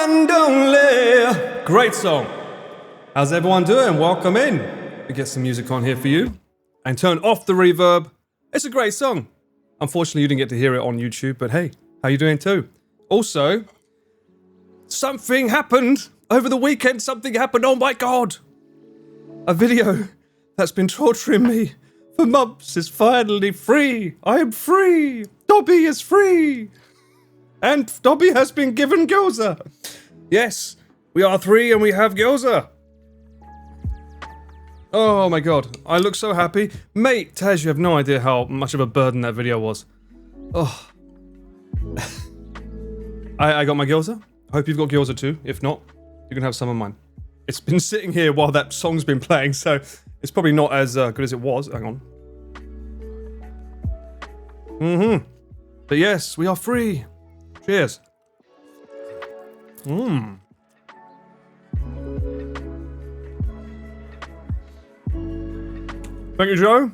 and only. Great song. How's everyone doing? Welcome in. We get some music on here for you. And turn off the reverb. It's a great song. Unfortunately, you didn't get to hear it on YouTube, but hey, how you doing too? Also, something happened over the weekend. Something happened. Oh my God. A video that's been torturing me for months is finally free. I am free. Dobby is free. And Dobby has been given gyoza. Yes, we are three and we have gyoza. Oh my God, I look so happy. Mate, Taz, you have no idea how much of a burden that video was. Oh. I got my gyoza. I hope you've got gyoza too. If not, you can have some of mine. It's been sitting here while that song's been playing, so it's probably not as good as it was. Hang on. But yes, we are free. Cheers. Thank you, Joe.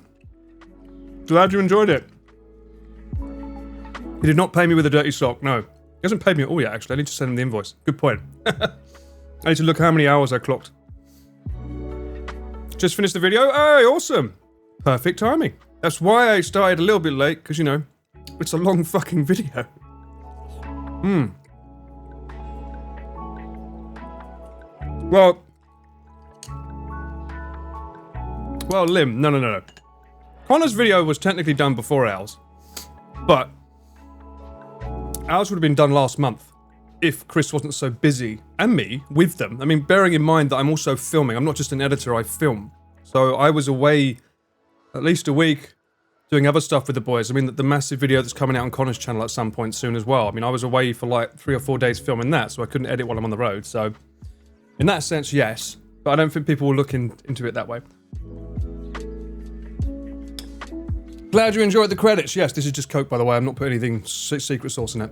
Glad you enjoyed it. He did not pay me with a dirty sock, no. He hasn't paid me at all yet, actually. I need to send him the invoice. Good point. I need to look how many hours I clocked. Just finished the video. Hey, awesome. Perfect timing. That's why I started a little bit late, because, you know, it's a long fucking video. Well, Lim, no. Connor's video was technically done before ours, but ours would have been done last month if Chris wasn't so busy, and me, with them. I mean, bearing in mind that I'm also filming. I'm not just an editor, I film. So I was away at least a week doing other stuff with the boys. I mean, the massive video that's coming out on Connor's channel at some point soon as well. I mean, I was away for like 3 or 4 days filming that, so I couldn't edit while I'm on the road. So in that sense, yes, but I don't think people will look into it that way. Glad you enjoyed the credits. Yes, this is just Coke, by the way. I'm not putting anything secret sauce in it.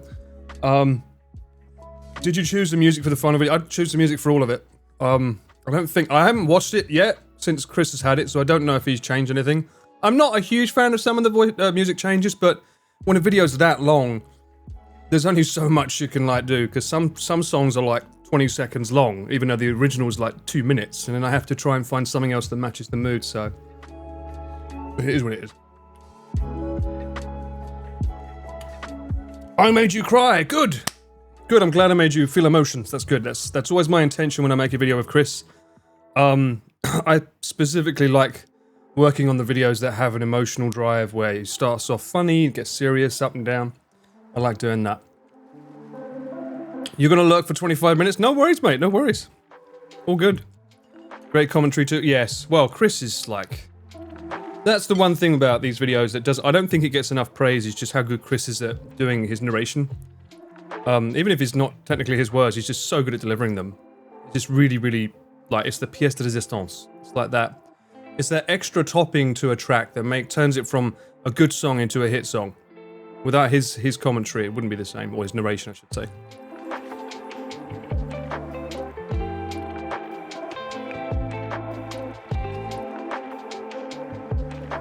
Did you choose the music for the final video? I'd choose the music for all of it. I haven't watched it yet since Chris has had it, so I don't know if he's changed anything. I'm not a huge fan of some of the music changes, but when a video's that long, there's only so much you can like do, because some songs are like 20 seconds long, even though the original is like 2 minutes, and then I have to try and find something else that matches the mood, so it is what it is. I made you cry. Good. I'm glad I made you feel emotions. That's good. That's always my intention when I make a video with Chris. I specifically like working on the videos that have an emotional drive where it starts off funny, gets serious, up and down. I like doing that. You're gonna lurk for 25 minutes? No worries, mate. No worries. All good. Great commentary too. Yes. Well, Chris is like... That's the one thing about these videos that I don't think it gets enough praise, is just how good Chris is at doing his narration. Even if it's not technically his words, he's just so good at delivering them. It's just really, really, like, it's the pièce de résistance. It's like that. It's that extra topping to a track that turns it from a good song into a hit song. Without his commentary, it wouldn't be the same, or his narration, I should say.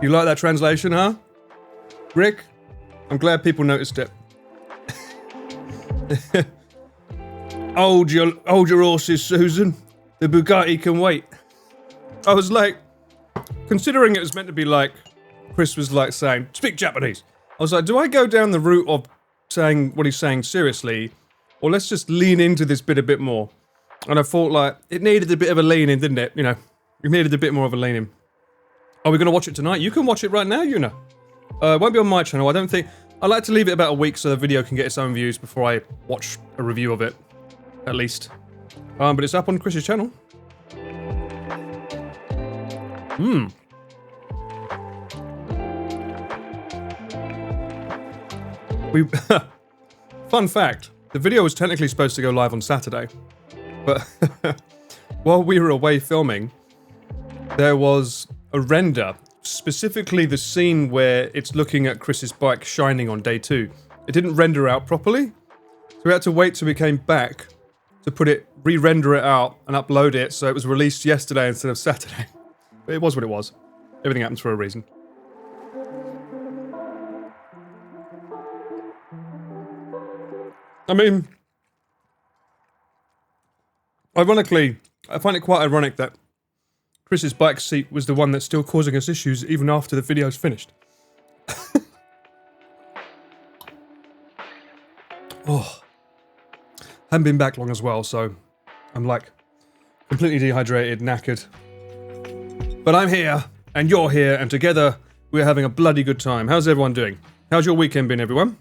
You like that translation, huh? Rick? I'm glad people noticed it. Hold your horses, Susan. The Bugatti can wait. I was like, considering it was meant to be like, Chris was like saying, speak Japanese. I was like, do I go down the route of saying what he's saying seriously, or let's just lean into this bit a bit more? And I thought, like, it needed a bit of a lean in, didn't it? You know, it needed a bit more of a lean in. Are we going to watch it tonight? You can watch it right now, you know. It won't be on my channel, I don't think. I like to leave it about a week so the video can get its own views before I watch a review of it, at least. But it's up on Chris's channel. Fun fact, the video was technically supposed to go live on Saturday, but while we were away filming, there was a render, specifically the scene where it's looking at Chris's bike shining on day 2. It didn't render out properly, so we had to wait till we came back to re-render it out and upload it, so it was released yesterday instead of Saturday. But it was what it was. Everything happens for a reason. I mean, Ironically, I find it quite ironic that Chris's bike seat was the one that's still causing us issues even after the video's finished. Oh, haven't been back long as well, so I'm like completely dehydrated, knackered. But I'm here, and you're here, and together we're having a bloody good time. How's everyone doing? How's your weekend been, everyone?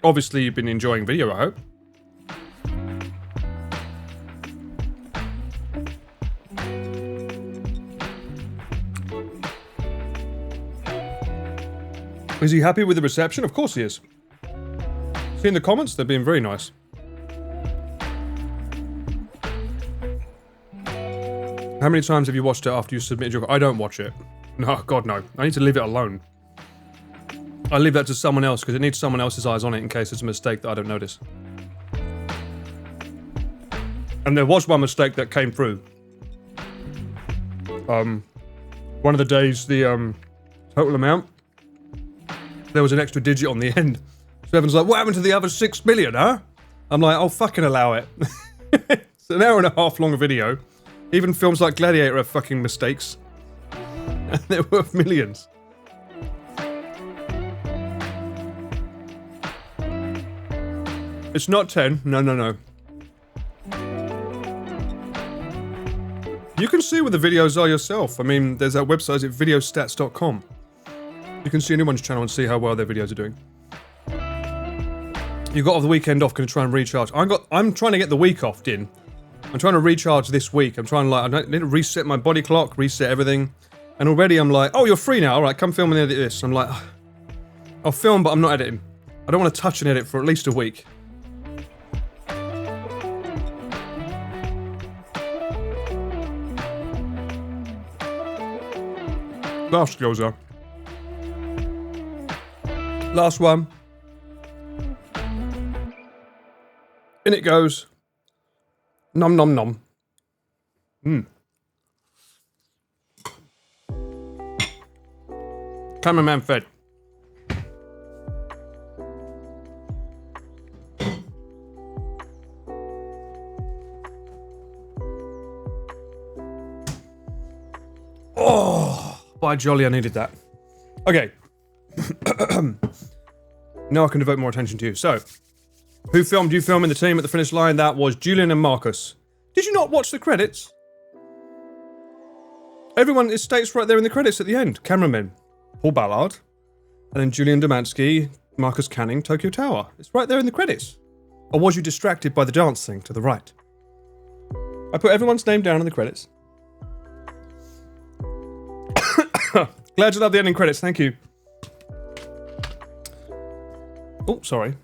Obviously, you've been enjoying video, I hope. Is he happy with the reception? Of course he is. See in the comments, they're being very nice. How many times have you watched it after you submitted your... I don't watch it. No, God no. I need to leave it alone. I leave that to someone else because it needs someone else's eyes on it in case it's a mistake that I don't notice. And there was one mistake that came through. One of the days, the total amount, there was an extra digit on the end. So everyone's like, what happened to the other 6 million, huh? I'm like, I'll fucking allow it. It's an hour and a half long video. Even films like Gladiator have fucking mistakes. And they're worth millions. It's not 10. No, no, no. You can see where the videos are yourself. I mean, there's that website at videostats.com. You can see anyone's channel and see how well their videos are doing. You got the weekend off, gonna try and recharge. I'm trying to get the week off, Din. I'm trying to recharge this week. I'm trying to I need to reset my body clock, reset everything. And already I'm like, oh, you're free now. All right, come film and edit this. I'm like, I'll film, but I'm not editing. I don't want to touch and edit for at least a week. Last goes up. Last one. In it goes. Nom nom nom. Cameraman fed. Oh, by jolly, I needed that. Okay. Now I can devote more attention to you. So, who filmed you filming the team at the finish line? That was Julian and Marcus. Did you not watch the credits? Everyone, it states right there in the credits at the end. Cameramen. Paul Ballard. And then Julian Demansky, Marcus Canning, Tokyo Tower. It's right there in the credits. Or was you distracted by the dance thing to the right? I put everyone's name down in the credits. Glad you love the ending credits, thank you. Oh, sorry.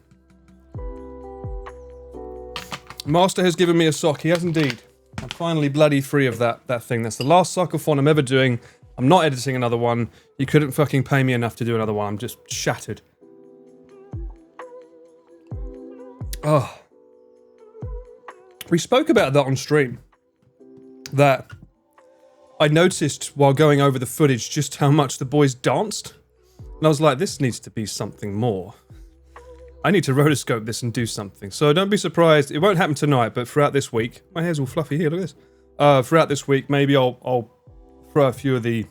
Master has given me a sock, he has indeed. I'm finally bloody free of that thing. That's the last Cyclethon I'm ever doing. I'm not editing another one. You couldn't fucking pay me enough to do another one. I'm just shattered. Oh. We spoke about that on stream. That I noticed while going over the footage just how much the boys danced. And I was like, this needs to be something more. I need to rotoscope this and do something. So don't be surprised. It won't happen tonight, but throughout this week... My hair's all fluffy here, look at this. Throughout this week, maybe I'll throw a few of the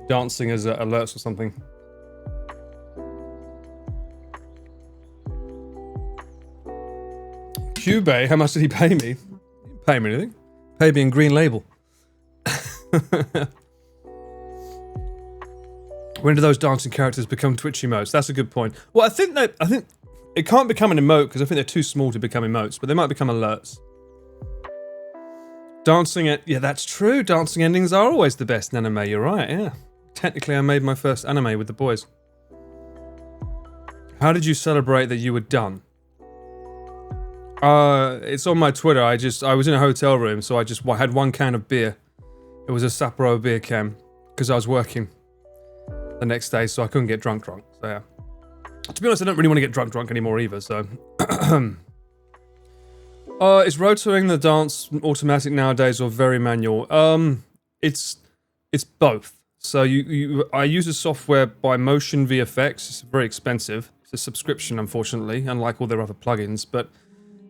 dancing as alerts or something. Cube, how much did he pay me? He didn't pay me anything. Pay me in green label. When do those dancing characters become Twitch emotes? That's a good point. Well, I think it can't become an emote because I think they're too small to become emotes, but they might become alerts. Dancing yeah, that's true. Dancing endings are always the best in anime. You're right. Yeah. Technically, I made my first anime with the boys. How did you celebrate that you were done? It's on my Twitter. I was in a hotel room, so I had one can of beer. It was a Sapporo beer can because I was working the next day, so I couldn't get drunk. So yeah. To be honest, I don't really want to get drunk anymore either, so... is rotoing the dance automatic nowadays or very manual? It's both. So I use a software by Motion VFX. It's very expensive. It's a subscription, unfortunately, unlike all their other plugins, but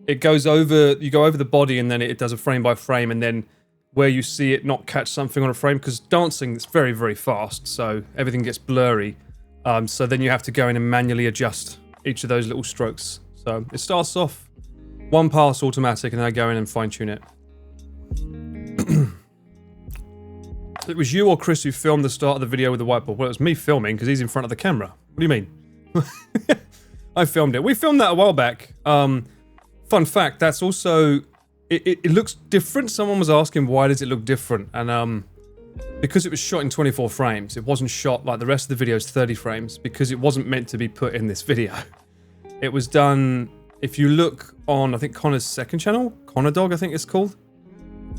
it goes over, you go over the body and then it does a frame by frame, and then where you see it not catch something on a frame, because dancing is very, very fast, so everything gets blurry. So then you have to go in and manually adjust each of those little strokes. So it starts off one pass automatic, and then I go in and fine tune it. It was you or Chris who filmed the start of the video with the whiteboard. Well, it was me filming because he's in front of the camera. What do you mean? I filmed it. We filmed that a while back. Fun fact, that's also... It looks different. Someone was asking, why does it look different? And because it was shot in 24 frames, it wasn't shot like the rest of the video is 30 frames, because it wasn't meant to be put in this video. It was done... If you look on, I think, Connor's second channel, Connor Dog, I think it's called.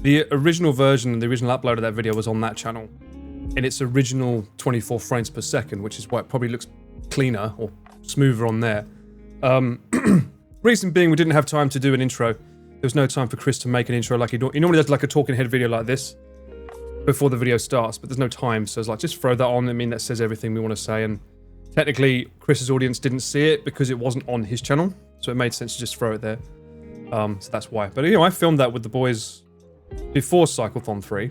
The original version, the original upload of that video was on that channel. In its original 24 frames per second, which is why it probably looks cleaner or smoother on there. Reason being, we didn't have time to do an intro. There was no time for Chris to make an intro like he normally does, like a talking head video like this before the video starts, but there's no time, so it's like, just throw that on. I mean, that says everything we want to say, and technically Chris's audience didn't see it because it wasn't on his channel, so it made sense to just throw it there. So that's why. But, you know, I filmed that with the boys before Cyclethon 3.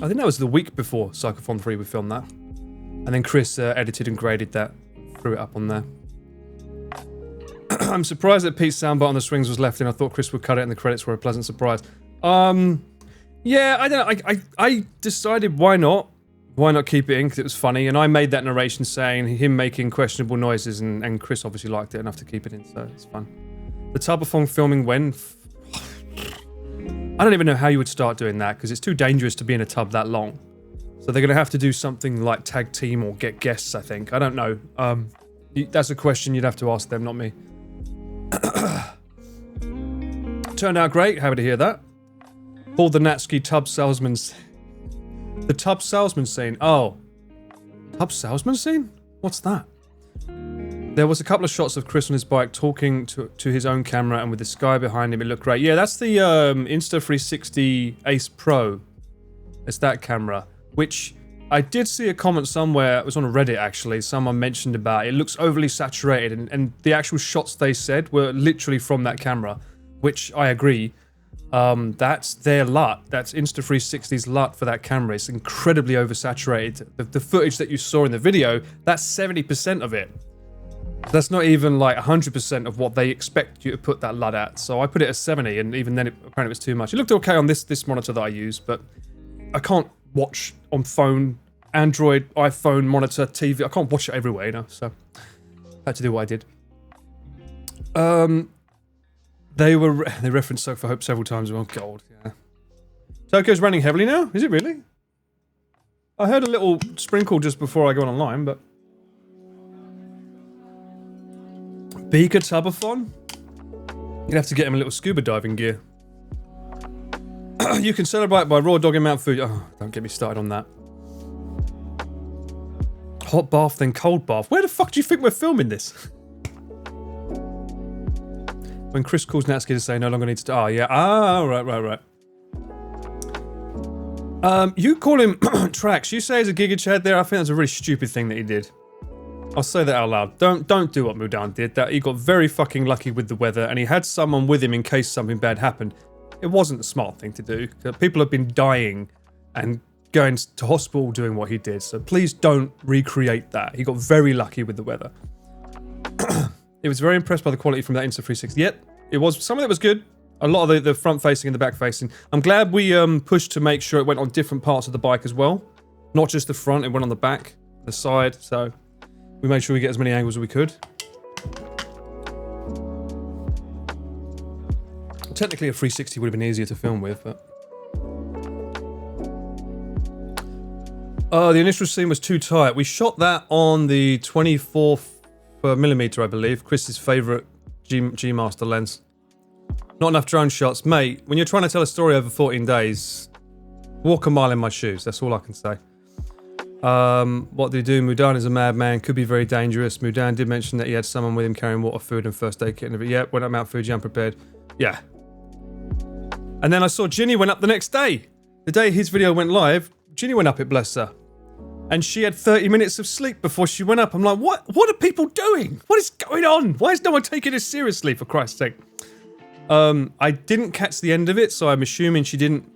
I think that was the week before Cyclethon 3 we filmed that. And then Chris edited and graded that, threw it up on there. I'm surprised that Pete's soundbite on the swings was left in. I thought Chris would cut it and the credits were a pleasant surprise. Yeah, I don't know. I decided why not? Why not keep it in? Because it was funny. And I made that narration saying him making questionable noises, and Chris obviously liked it enough to keep it in, so it's fun. The Tubathon filming when? I don't even know how you would start doing that, because it's too dangerous to be in a tub that long. So they're going to have to do something like tag team or get guests, I think. I don't know. That's a question you'd have to ask them, not me. Turned out great. Happy to hear that. Paul the Natsky tub salesman. The tub salesman scene. Oh. Tub salesman scene? What's that? There was a couple of shots of Chris on his bike talking to his own camera, and with the sky behind him, it looked great. Yeah, that's the Insta360 Ace Pro. It's that camera, which I did see a comment somewhere. It was on Reddit, actually. Someone mentioned about it. It looks overly saturated, and the actual shots they said were literally from that camera, which I agree. That's their LUT. That's Insta360's LUT for that camera. It's incredibly oversaturated. The footage that you saw in the video, that's 70% of it. That's not even like 100% of what they expect you to put that LUT at. So I put it at 70, and even then apparently it was too much. It looked okay on this monitor that I use, but I can't watch on phone, Android, iPhone, monitor, TV. I can't watch it everywhere, you know, so I had to do what I did. They referenced Soak for Hope several times. Oh, God, yeah. Tokyo's running heavily now? Is it really? I heard a little sprinkle just before I got online, but... Beaker Tubathon? You'd have to get him a little scuba diving gear. You can celebrate by raw dogging Mount Fuji. Oh, don't get me started on that. Hot bath, then cold bath. Where the fuck do you think we're filming this? When Chris calls Natsky to say no longer needs to... Oh, yeah. Ah, right. You call him Trax. You say he's a Giga Chad there. I think that's a really stupid thing that he did. I'll say that out loud. Don't do what Mudan did. That he got very fucking lucky with the weather, and he had someone with him in case something bad happened. It wasn't a smart thing to do. People have been dying and going to hospital doing what he did, so please don't recreate that. He got very lucky with the weather. It was very impressed by the quality from that Insta360. Yep, it was. Some of it was good. A lot of the front facing and the back facing. I'm glad we pushed to make sure it went on different parts of the bike as well. Not just the front, it went on the back, the side, so we made sure we get as many angles as we could. Technically a 360 would have been easier to film with, but... the initial scene was too tight. We shot that on the 24mm, I believe. Chris's favourite G Master lens. Not enough drone shots. Mate, when you're trying to tell a story over 14 days, walk a mile in my shoes. That's all I can say. What do you do? Mudan is a madman. Could be very dangerous. Mudan did mention that he had someone with him carrying water, food, and first aid kit. Yeah, went up Mount Fuji unprepared. Yeah. And then I saw Ginny went up the next day. The day his video went live, Ginny went up it, bless her. And she had 30 minutes of sleep before she went up. I'm like, what are people doing? What is going on? Why is no one taking this seriously, for Christ's sake? I didn't catch the end of it, so I'm assuming she didn't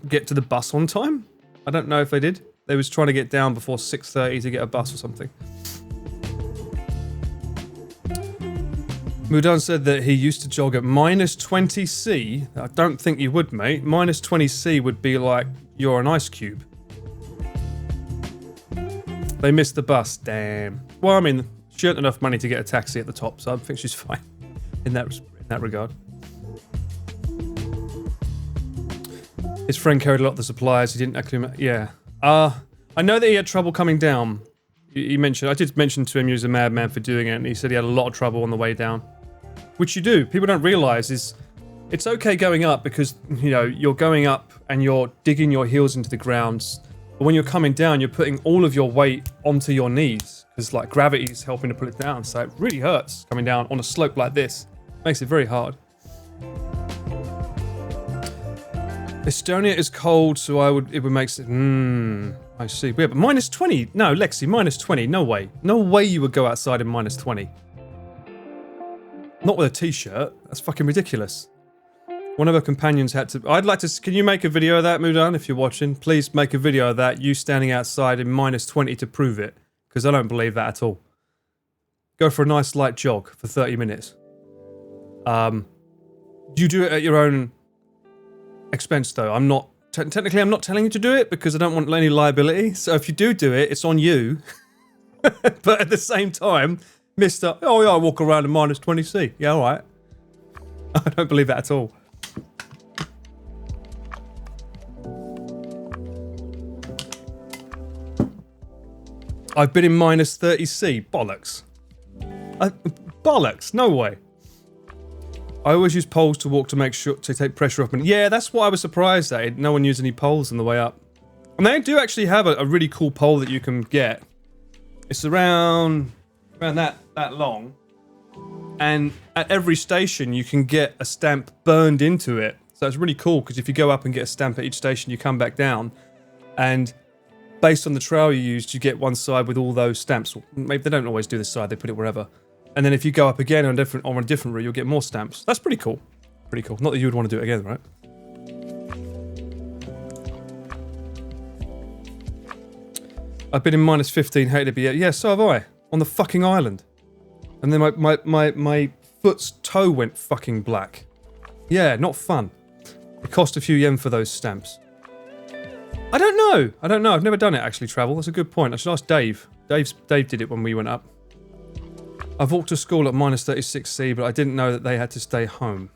get to the bus on time. I don't know if they did. They was trying to get down before 6:30 to get a bus or something. Mudan said that he used to jog at minus 20°C. I don't think you would, mate. Minus 20°C would be like you're an ice cube. They missed the bus. Damn. Well, I mean, she earned enough money to get a taxi at the top, so I think she's fine in that regard. His friend carried a lot of the supplies. He didn't actually... Yeah. I know that he had trouble coming down. He mentioned... I did mention to him he was a madman for doing it, and he said he had a lot of trouble on the way down. Which you do. People don't realise is... It's okay going up because, you know, you're going up and you're digging your heels into the ground. But when you're coming down, you're putting all of your weight onto your knees. Because, like, gravity is helping to pull it down. So it really hurts coming down on a slope like this. Makes it very hard. Estonia is cold, so it would make it... I see. Yeah, but minus 20? No, Lexi, minus 20. No way. No way you would go outside in minus 20. Not with a t-shirt. That's fucking ridiculous. One of her companions had to... I'd like to... Can you make a video of that, Mudan, if you're watching? Please make a video of that, you standing outside in minus 20 to prove it. Because I don't believe that at all. Go for a nice light jog for 30 minutes. You do it at your own expense, though. I'm not... Technically, I'm not telling you to do it because I don't want any liability. So if you do it, it's on you. But at the same time... Mr. Oh yeah, I walk around in minus 20°C. Yeah, alright. I don't believe that at all. I've been in minus 30°C. Bollocks. Bollocks. No way. I always use poles to walk to make sure to take pressure off me. Yeah, that's what I was surprised at. No one used any poles on the way up. And they do actually have a really cool pole that you can get. It's around that long, and at every station you can get a stamp burned into it. So it's really cool because if you go up and get a stamp at each station, you come back down, and based on the trail you used, you get one side with all those stamps. Maybe they don't always do this side; they put it wherever. And then if you go up again on a different route, you'll get more stamps. That's pretty cool. Pretty cool. Not that you would want to do it again, right? I've been in minus 15. Hated to be... Yeah, so have I. On the fucking island. And then my foot's toe went fucking black. Yeah, not fun. It cost a few yen for those stamps. I don't know. I've never done it, actually, travel. That's a good point. I should ask Dave. Dave did it when we went up. I've walked to school at minus 36°C, but I didn't know that they had to stay home.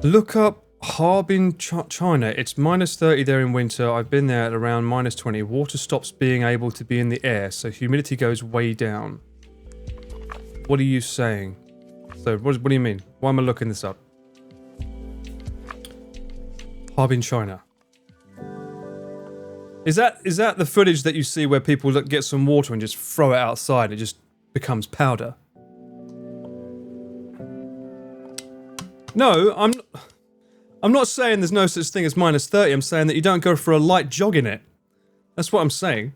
Look up Harbin, China. It's minus 30 there in winter. I've been there at around minus 20. Water stops being able to be in the air, so humidity goes way down. What are you saying? So, what do you mean? Why am I looking this up? Harbin, China. Is that the footage that you see where people get some water and just throw it outside? It just becomes powder. No, I'm not saying there's no such thing as minus 30. I'm saying that you don't go for a light jog in it. That's what I'm saying.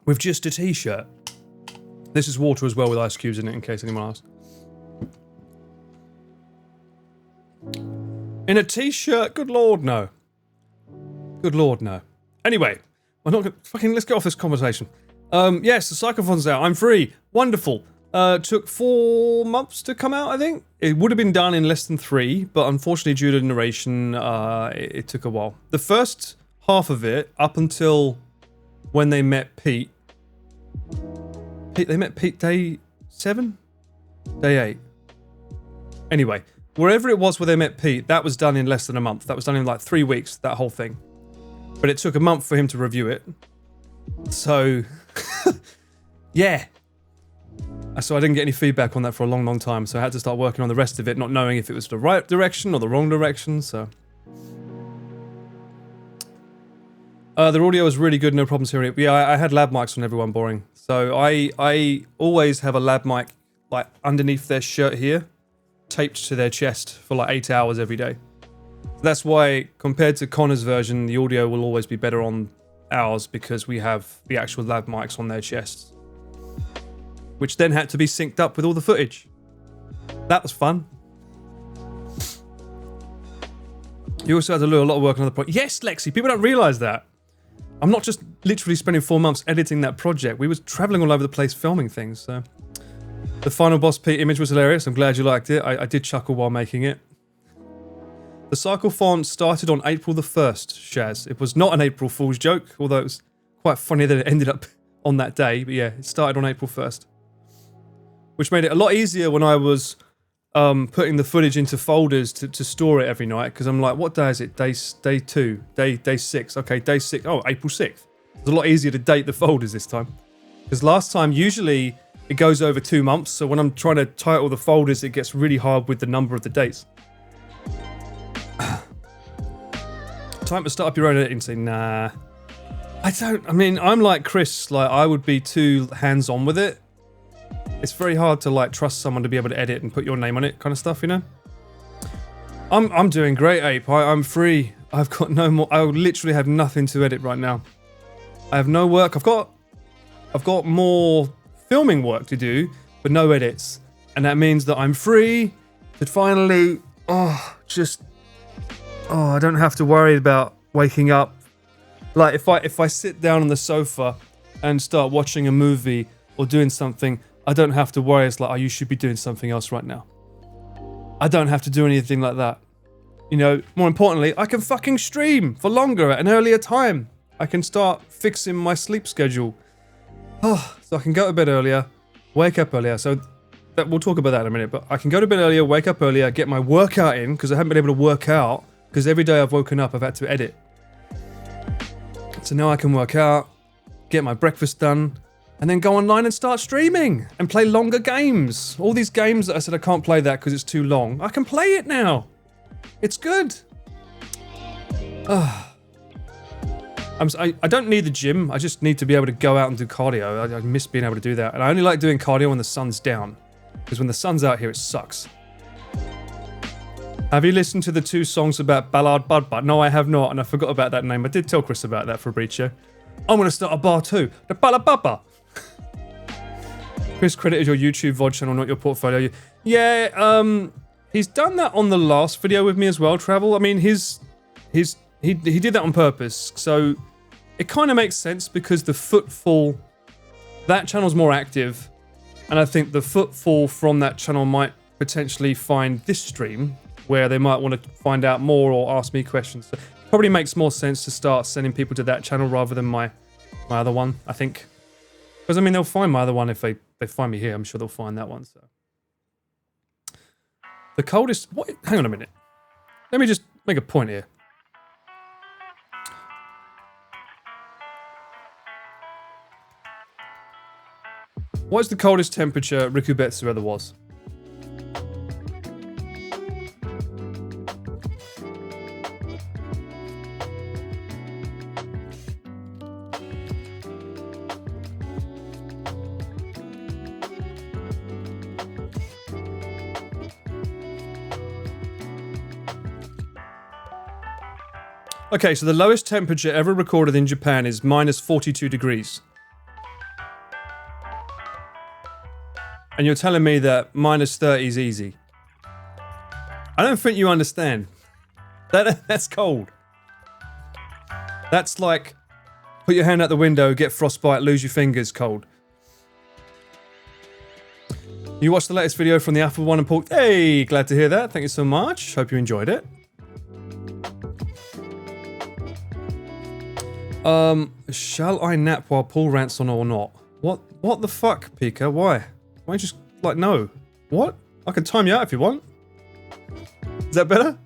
With just a t-shirt. This is water as well with ice cubes in it, in case anyone asks. In a t-shirt? Good lord, no. Good lord, no. Anyway, I'm not gonna... Fucking, let's get off this conversation. Yes, the Cyclethon's out. I'm free. Wonderful. Took 4 months to come out, I think. It would have been done in less than 3, but unfortunately due to narration, it took a while. The first half of it, up until when they met Pete... They met Pete day 7? Day 8. Anyway, wherever it was where they met Pete, that was done in less than a month. That was done in like 3 weeks, that whole thing. But it took a month for him to review it. So, yeah. So I didn't get any feedback on that for a long, long time. So I had to start working on the rest of it, not knowing if it was the right direction or the wrong direction, so. The audio was really good, no problems hearing it. Yeah, I had lab mics on everyone, boring. So I always have a lab mic like underneath their shirt here, taped to their chest for like 8 hours every day. That's why, compared to Connor's version, the audio will always be better on ours because we have the actual lav mics on their chests, which then had to be synced up with all the footage. That was fun. You also had to do a lot of work on the project. Yes, Lexi, people don't realise that. I'm not just literally spending 4 months editing that project. We was travelling all over the place filming things, so. The final boss Pete image was hilarious. I'm glad you liked it. I did chuckle while making it. The Cyclethon started on April the 1st, Shaz. It was not an April Fool's joke, although it was quite funny that it ended up on that day. But yeah, it started on April 1st. Which made it a lot easier when I was putting the footage into folders to store it every night. Because I'm like, what day is it? Day 2, day 6. Okay, day 6. Oh, April 6th. It's a lot easier to date the folders this time. Because last time, usually it goes over 2 months. So when I'm trying to title the folders, it gets really hard with the number of the dates. Time to start up your own editing scene. Nah. I mean, I'm like Chris, like I would be too hands-on with it. It's very hard to like trust someone to be able to edit and put your name on it kind of stuff, you know? I'm doing great, Ape. I'm free. I've got no more, I literally have nothing to edit right now. I have no work. I've got more filming work to do, but no edits. And that means that I'm free to finally, I don't have to worry about waking up. Like if I sit down on the sofa and start watching a movie or doing something, I don't have to worry. It's like, oh, you should be doing something else right now. I don't have to do anything like that. You know, more importantly, I can fucking stream for longer at an earlier time. I can start fixing my sleep schedule. Oh, so I can go to bed earlier, wake up earlier. So we'll talk about that in a minute, but I can go to bed earlier, wake up earlier, get my workout in, because I haven't been able to work out, because every day I've woken up, I've had to edit. So now I can work out, get my breakfast done, and then go online and start streaming and play longer games. All these games that I said I can't play that because it's too long. I can play it now. It's good. I don't need the gym. I just need to be able to go out and do cardio. I miss being able to do that. And I only like doing cardio when the sun's down. Because when the sun's out here, it sucks. Have you listened to the 2 songs about Ballard Budbutt? No, I have not, and I forgot about that name. I did tell Chris about that for a breach show. I'm going to start a bar too. The Ballard Budbutt. Chris credited your YouTube VOD channel, not your portfolio. Yeah, he's done that on the last video with me as well, Travel. I mean, he did that on purpose, so it kind of makes sense because the footfall, that channel's more active, and I think the footfall from that channel might potentially find this stream, where they might want to find out more or ask me questions. So it probably makes more sense to start sending people to that channel rather than my other one, I think. Because, I mean, they'll find my other one if they find me here. I'm sure they'll find that one, so. The coldest... What? Hang on a minute. Let me just make a point here. What is the coldest temperature Rikubetsu ever was? Okay, so the lowest temperature ever recorded in Japan is minus 42 degrees. And you're telling me that minus 30 is easy. I don't think you understand. That's cold. That's like, put your hand out the window, get frostbite, lose your fingers cold. You watched the latest video from the Apple one and Paul. Hey, glad to hear that. Thank you so much. Hope you enjoyed it. Shall I nap while Paul rants on or not? What the fuck, Pika? Why? Why just, like, no? What? I can time you out if you want. Is that better?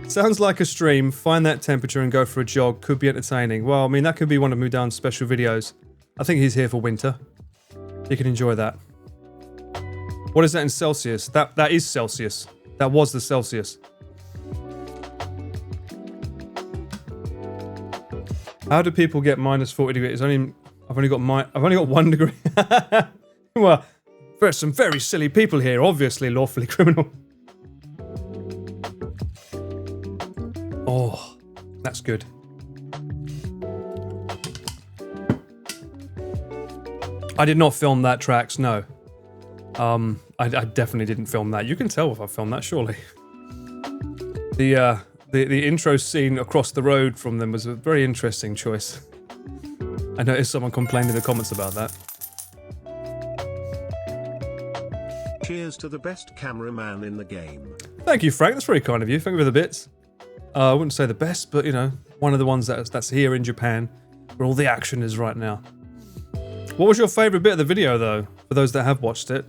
Sounds like a stream. Find that temperature and go for a jog. Could be entertaining. Well, I mean, that could be one of Mudan's special videos. I think he's here for winter. You can enjoy that. What is that in Celsius? That is Celsius. That was the Celsius. How do people get minus 40 degrees? I've only got 1 degree. Well, there's some very silly people here, obviously lawfully criminal. Oh, that's good. I did not film that, Trax, no. I definitely didn't film that. You can tell if I filmed that, surely. The intro scene across the road from them was a very interesting choice. I noticed someone complained in the comments about that. Cheers to the best cameraman in the game. Thank you, Frank. That's very kind of you. Thank you for the bits. I wouldn't say the best, but, you know, one of the ones that's here in Japan, where all the action is right now. What was your favourite bit of the video, though, for those that have watched it?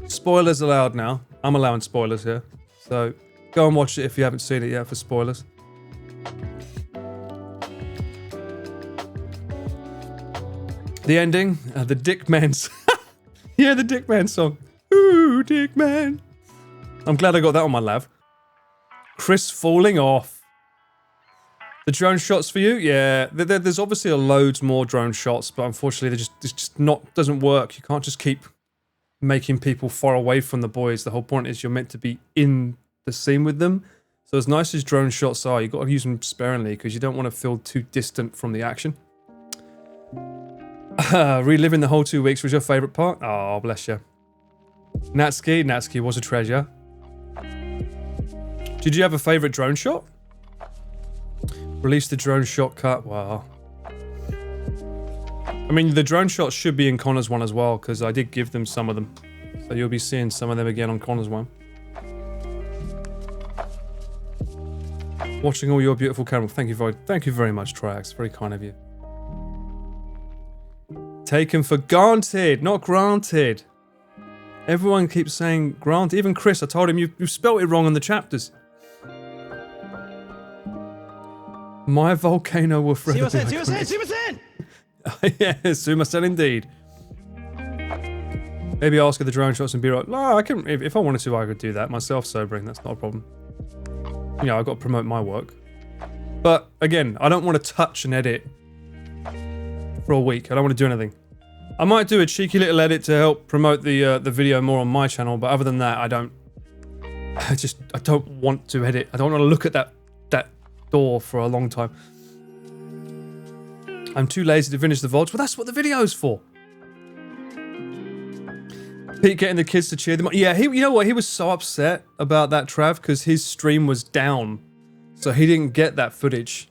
Spoilers allowed now. I'm allowing spoilers here. So, go and watch it if you haven't seen it yet for spoilers. The ending, the Dick Man's... yeah, the Dick Man song. Ooh, Dick Man. I'm glad I got that on my lav. Chris falling off. The drone shots for you? Yeah, there's obviously loads more drone shots, but unfortunately it's just not, doesn't work. You can't just keep making people far away from the boys. The whole point is you're meant to be in the scene with them. So as nice as drone shots are, you've got to use them sparingly because you don't want to feel too distant from the action. Reliving the whole 2 weeks was your favourite part? Oh, bless you. Natsuki was a treasure. Did you have a favourite drone shot? Release the drone shot cut. Wow. I mean, the drone shots should be in Connor's one as well, because I did give them some of them. So you'll be seeing some of them again on Connor's one. Watching all your beautiful camera. Thank you very much, Triax. Very kind of you. Taken for granted, not granted. Everyone keeps saying granted. Even Chris, I told him you spelt it wrong on the chapters. My volcano will forever be Sumimasen! yeah, Sumimasen indeed. Maybe ask her the drone shots and be like, no, I can, if I wanted to, I could do that myself, sobering, that's not a problem. You know, I've got to promote my work. But, again, I don't want to touch and edit for a week. I don't want to do anything. I might do a cheeky little edit to help promote the video more on my channel, but other than that, I don't want to edit. I don't want to look at that door for a long time. I'm too lazy to finish the VODs. Well, that's what the video's for. Pete getting the kids to cheer them on. Yeah, you know what? He was so upset about that, Trav, because his stream was down. So he didn't get that footage.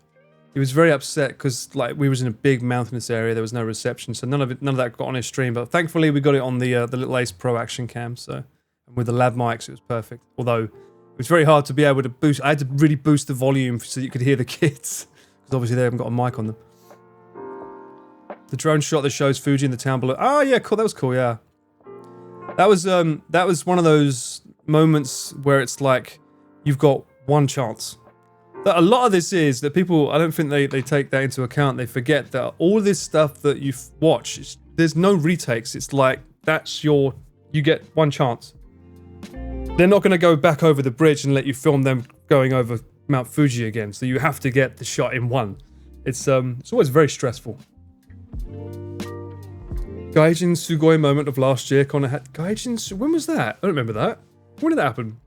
He was very upset because, like, we was in a big mountainous area. There was no reception, so none of that got on his stream. But thankfully, we got it on the Little Ace Pro Action Cam. So, and with the lav mics, it was perfect. Although, it was very hard to be able to boost. I had to really boost the volume so you could hear the kids, because obviously they haven't got a mic on them. The drone shot that shows Fuji in the town below. Oh yeah, cool. That was cool. Yeah, that was one of those moments where it's like you've got one chance. That a lot of this is that people, I don't think they take that into account. They forget that all this stuff that you watch, there's no retakes. It's like you get one chance. They're not going to go back over the bridge and let you film them going over Mount Fuji again. So you have to get the shot in one. It's always very stressful. Gaijin Sugoi moment of last year. Connor had Gaijin. When was that? I don't remember that. When did that happen?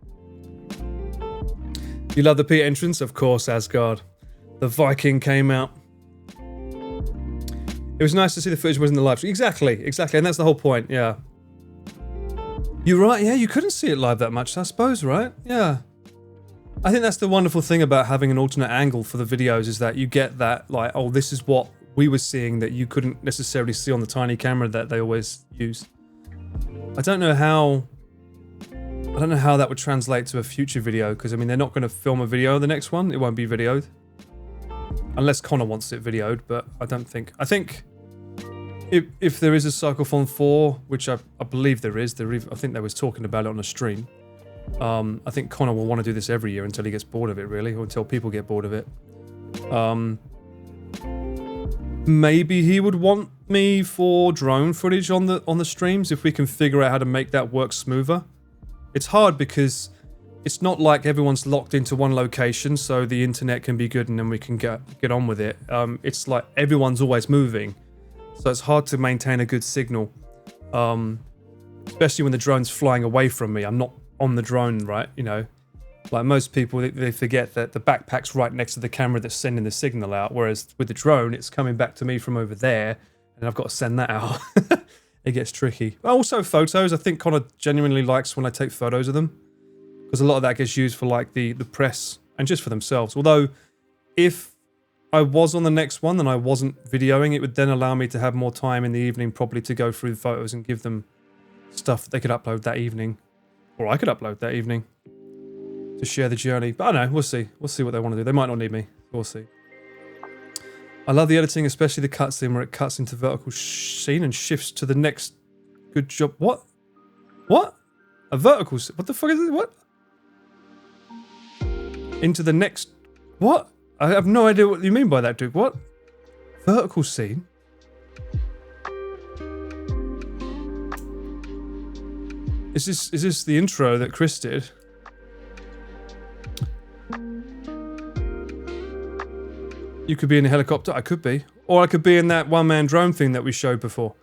You love the Pete entrance? Of course, Asgard. The Viking came out. It was nice to see the footage wasn't the live stream. Exactly. And that's the whole point, yeah. You're right, yeah, you couldn't see it live that much, I suppose, right? Yeah. I think that's the wonderful thing about having an alternate angle for the videos is that you get that, like, oh, this is what we were seeing that you couldn't necessarily see on the tiny camera that they always use. I don't know how that would translate to a future video, because, I mean, they're not going to film a video of the next one. It won't be videoed. Unless Connor wants it videoed, but I don't think. I think if there is a Cyclethon 4, which I believe there is, I think they was talking about it on a stream. I think Connor will want to do this every year until he gets bored of it, really, or until people get bored of it. Maybe he would want me for drone footage on the streams if we can figure out how to make that work smoother. It's hard because it's not like everyone's locked into one location, so the internet can be good and then we can get on with it. It's like everyone's always moving, so it's hard to maintain a good signal, especially when the drone's flying away from me. I'm not on the drone, right? You know, like most people, they forget that the backpack's right next to the camera that's sending the signal out, whereas with the drone, it's coming back to me from over there, and I've got to send that out. it gets tricky. Also photos, I think Connor genuinely likes when I take photos of them. Because a lot of that gets used for like the press and just for themselves. Although, if I was on the next one and I wasn't videoing, it would then allow me to have more time in the evening probably to go through the photos and give them stuff that they could upload that evening. Or I could upload that evening to share the journey. But I don't know, we'll see. We'll see what they want to do. They might not need me. We'll see. I love the editing, especially the cutscene where it cuts into vertical scene and shifts to the next good job. What? What? A vertical scene? What the fuck is it? What? Into the next... What? I have no idea what you mean by that, Duke. What? Vertical scene? Is this the intro that Chris did? You could be in a helicopter. I could be. Or I could be in that one-man drone thing that we showed before.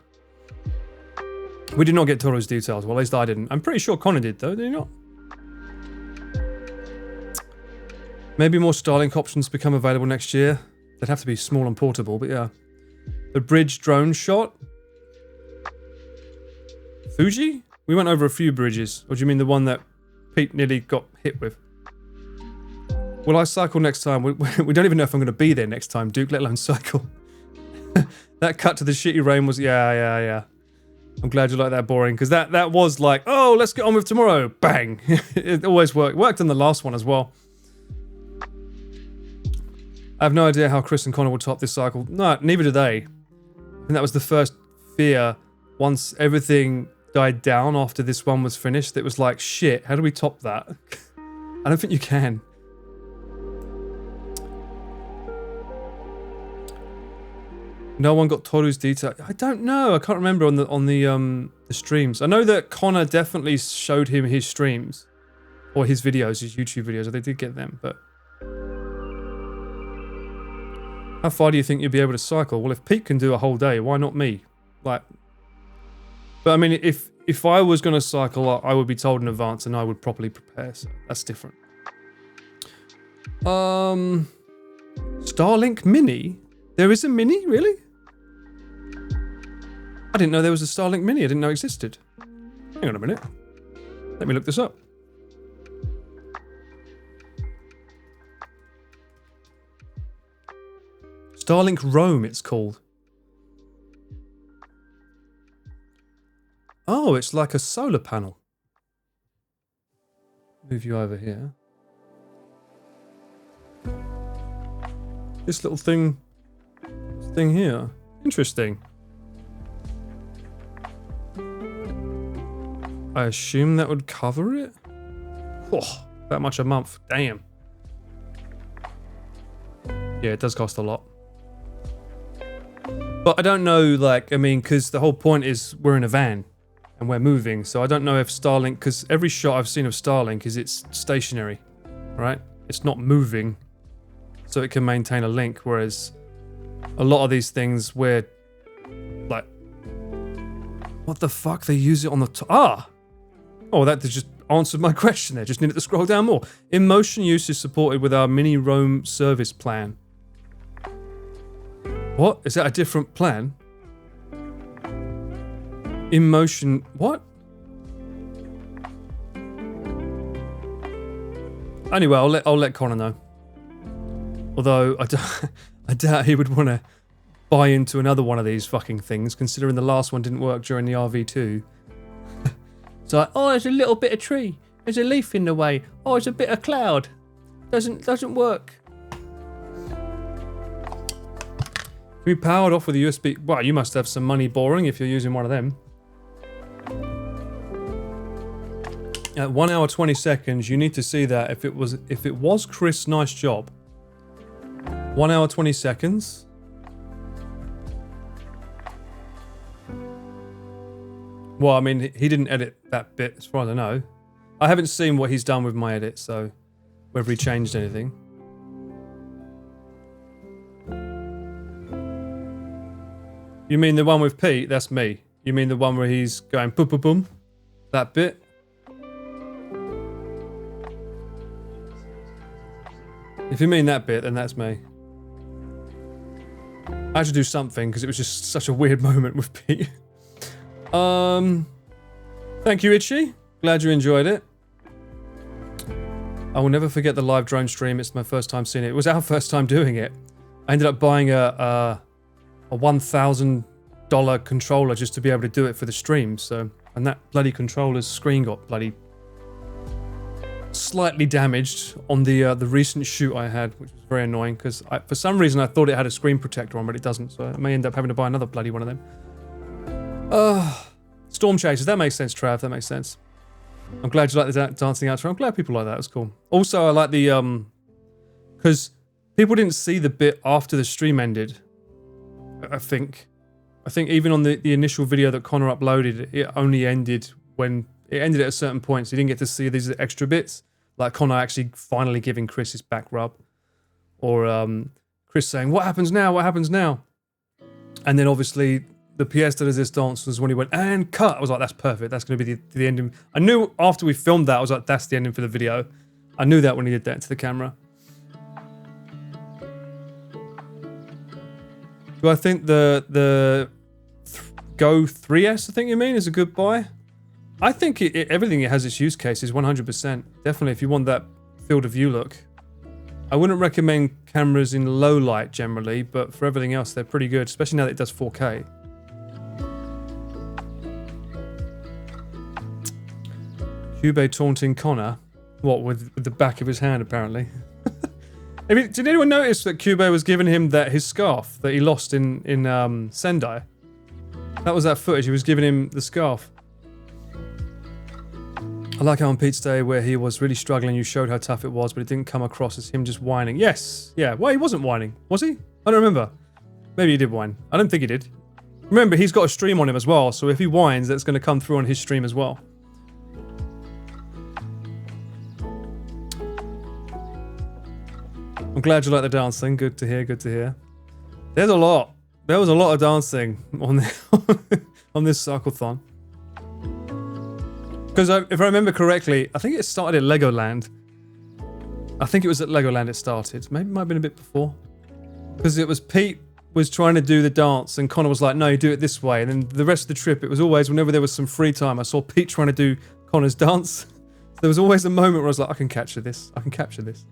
We did not get Toru's details. Well, at least I didn't. I'm pretty sure Connor did, though. Did he not? Maybe more Starlink options become available next year. They'd have to be small and portable, but yeah. The bridge drone shot. Fuji? We went over a few bridges. Or do you mean the one that Pete nearly got hit with? Will I cycle next time? We don't even know if I'm going to be there next time, Duke, let alone cycle. That cut to the shitty rain was... Yeah. I'm glad you like that boring, because that was like, oh, let's get on with tomorrow. Bang. It always worked. Worked in the last one as well. I have no idea how Chris and Connor will top this cycle. No, neither do they. And that was the first fear once everything died down after this one was finished. It was like, shit, how do we top that? I don't think you can. No one got Toru's detail. I don't know. I can't remember on the streams. I know that Connor definitely showed him his streams. Or his videos, his YouTube videos. They did get them, but... How far do you think you'll be able to cycle? Well, if Pete can do a whole day, why not me? Like... But I mean, if I was going to cycle, I would be told in advance and I would properly prepare, so that's different. Starlink Mini? There is a Mini? Really? I didn't know there was a Starlink Mini. I didn't know it existed. Hang on a minute. Let me look this up. Starlink Roam, it's called. Oh, it's like a solar panel. Move you over here. This little thing here. Interesting. I assume that would cover it? Oh, that much a month. Damn. Yeah, it does cost a lot. But I don't know, like, I mean, because the whole point is we're in a van and we're moving. So I don't know if Starlink, because every shot I've seen of Starlink is it's stationary, right? It's not moving. So it can maintain a link, whereas a lot of these things where, like, what the fuck? They use it on the top. Ah! Oh, that just answered my question there. Just needed to scroll down more. In motion use is supported with our mini roam service plan. What? Is that a different plan? In motion... What? Anyway, I'll let Connor know. Although, I doubt he would want to buy into another one of these fucking things, considering the last one didn't work during the RV2. It's like, oh, there's a little bit of tree. There's a leaf in the way. Oh, there's a bit of cloud. Doesn't work. Can be powered off with a USB... Wow, you must have some money boring if you're using one of them. At 1 hour 20 seconds, you need to see that if it was Chris, nice job. 1 hour 20 seconds. Well, I mean, he didn't edit that bit, as far as I know. I haven't seen what he's done with my edit, so whether he changed anything. You mean the one with Pete? That's me. You mean the one where he's going boom, boom, boom? That bit? If you mean that bit, then that's me. I had to do something because it was just such a weird moment with Pete. Thank you, Itchy. Glad you enjoyed it. I will never forget the live drone stream. It's my first time seeing it. It was our first time doing it. I ended up buying a $1,000 controller just to be able to do it for the stream. So, and that bloody controller's screen got bloody slightly damaged on the recent shoot I had, which was very annoying because for some reason I thought it had a screen protector on, but it doesn't. So I may end up having to buy another bloody one of them. Storm chasers. That makes sense, Trav. That makes sense. I'm glad you like the dancing outro. I'm glad people like that. It was cool. Also, I like the because people didn't see the bit after the stream ended. I think even on the initial video that Connor uploaded, it only ended when it ended at a certain point, so you didn't get to see these extra bits, like Connor actually finally giving Chris his back rub, or Chris saying, "What happens now? What happens now?" And then obviously the pièce de résistance was when he went and cut. I was like, "That's perfect. That's going to be the ending." I knew after we filmed that, I was like, "That's the ending for the video." I knew that when he did that to the camera. Do I think the Go 3S, I think you mean, is a good buy? I think everything it has its use cases, 100%. Definitely, if you want that field of view look. I wouldn't recommend cameras in low light generally, but for everything else, they're pretty good, especially now that it does 4K. Cube taunting Connor. What, with the back of his hand, apparently? I mean, did anyone notice that Cube was giving him his scarf that he lost in Sendai? That was that footage. He was giving him the scarf. I like how on Pete's Day where he was really struggling, you showed how tough it was, but it didn't come across as him just whining. Yes, yeah. Well, he wasn't whining, was he? I don't remember. Maybe he did whine. I don't think he did. Remember, he's got a stream on him as well, so if he whines, that's going to come through on his stream as well. I'm glad you like the dancing. Good to hear, good to hear. There's a lot. There was a lot of dancing on this Cyclethon. Because if I remember correctly, I think it started at Legoland. I think it was at Legoland it started. Maybe it might have been a bit before. Because it was Pete was trying to do the dance and Connor was like, no, you do it this way. And then the rest of the trip, it was always, whenever there was some free time, I saw Pete trying to do Connor's dance. There was always a moment where I was like, I can capture this. I can capture this.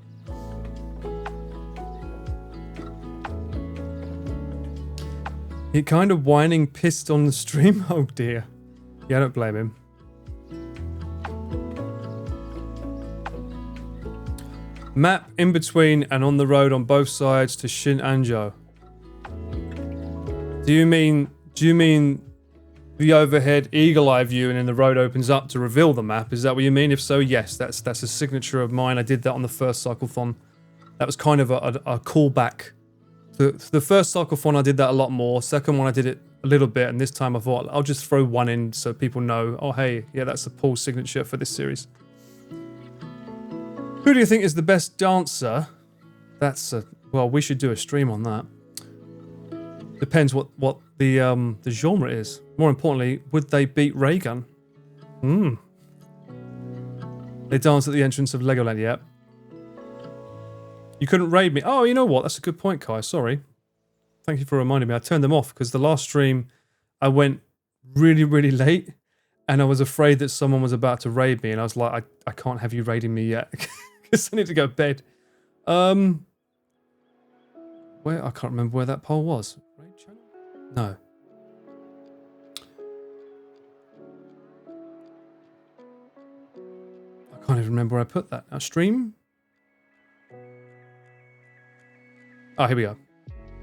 He kind of whining pissed on the stream. Oh dear. Yeah, I don't blame him. Map in between and on the road on both sides to Shin-Anjo. Do you mean the overhead eagle eye view and then the road opens up to reveal the map? Is that what you mean? If so, yes, that's a signature of mine. I did that on the first Cyclethon. That was kind of a callback. The first Cyclethon I did that a lot more. Second one I did it a little bit, and this time I thought I'll just throw one in so people know, oh hey, yeah, that's a Paul signature for this series. Who do you think is the best dancer? That's well, we should do a stream on that. Depends what the genre is. More importantly, would they beat Raygun? They dance at the entrance of Legoland, yeah. You couldn't raid me. Oh, you know what? That's a good point, Kai. Sorry. Thank you for reminding me. I turned them off because the last stream I went really, really late and I was afraid that someone was about to raid me and I was like, I can't have you raiding me yet because I need to go to bed. Where? I can't remember where that poll was. Raid channel? No. I can't even remember where I put that. Now, stream? Oh, here we go.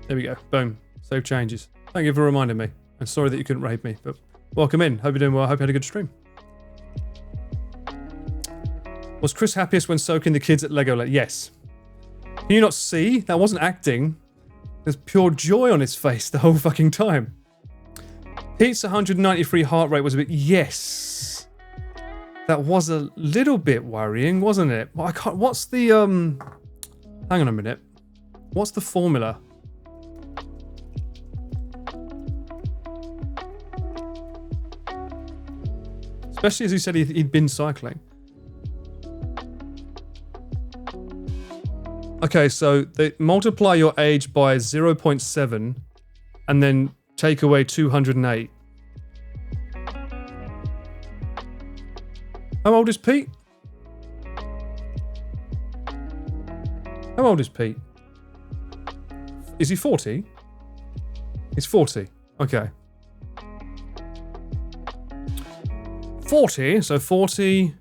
There we go. Boom. Save changes. Thank you for reminding me. I'm sorry that you couldn't raid me, but welcome in. Hope you're doing well. Hope you had a good stream. Was Chris happiest when soaking the kids at Legoland? Yes. Can you not see? That wasn't acting. There's pure joy on his face the whole fucking time. Pete's 193 heart rate was a bit... Yes. That was a little bit worrying, wasn't it? Well, I can't... What's the... Hang on a minute. What's the formula? Especially as he said he'd been cycling. Okay, so they multiply your age by 0.7 and then take away 208. How old is Pete? How old is Pete? Is he 40? He's 40. Okay. 40, so 40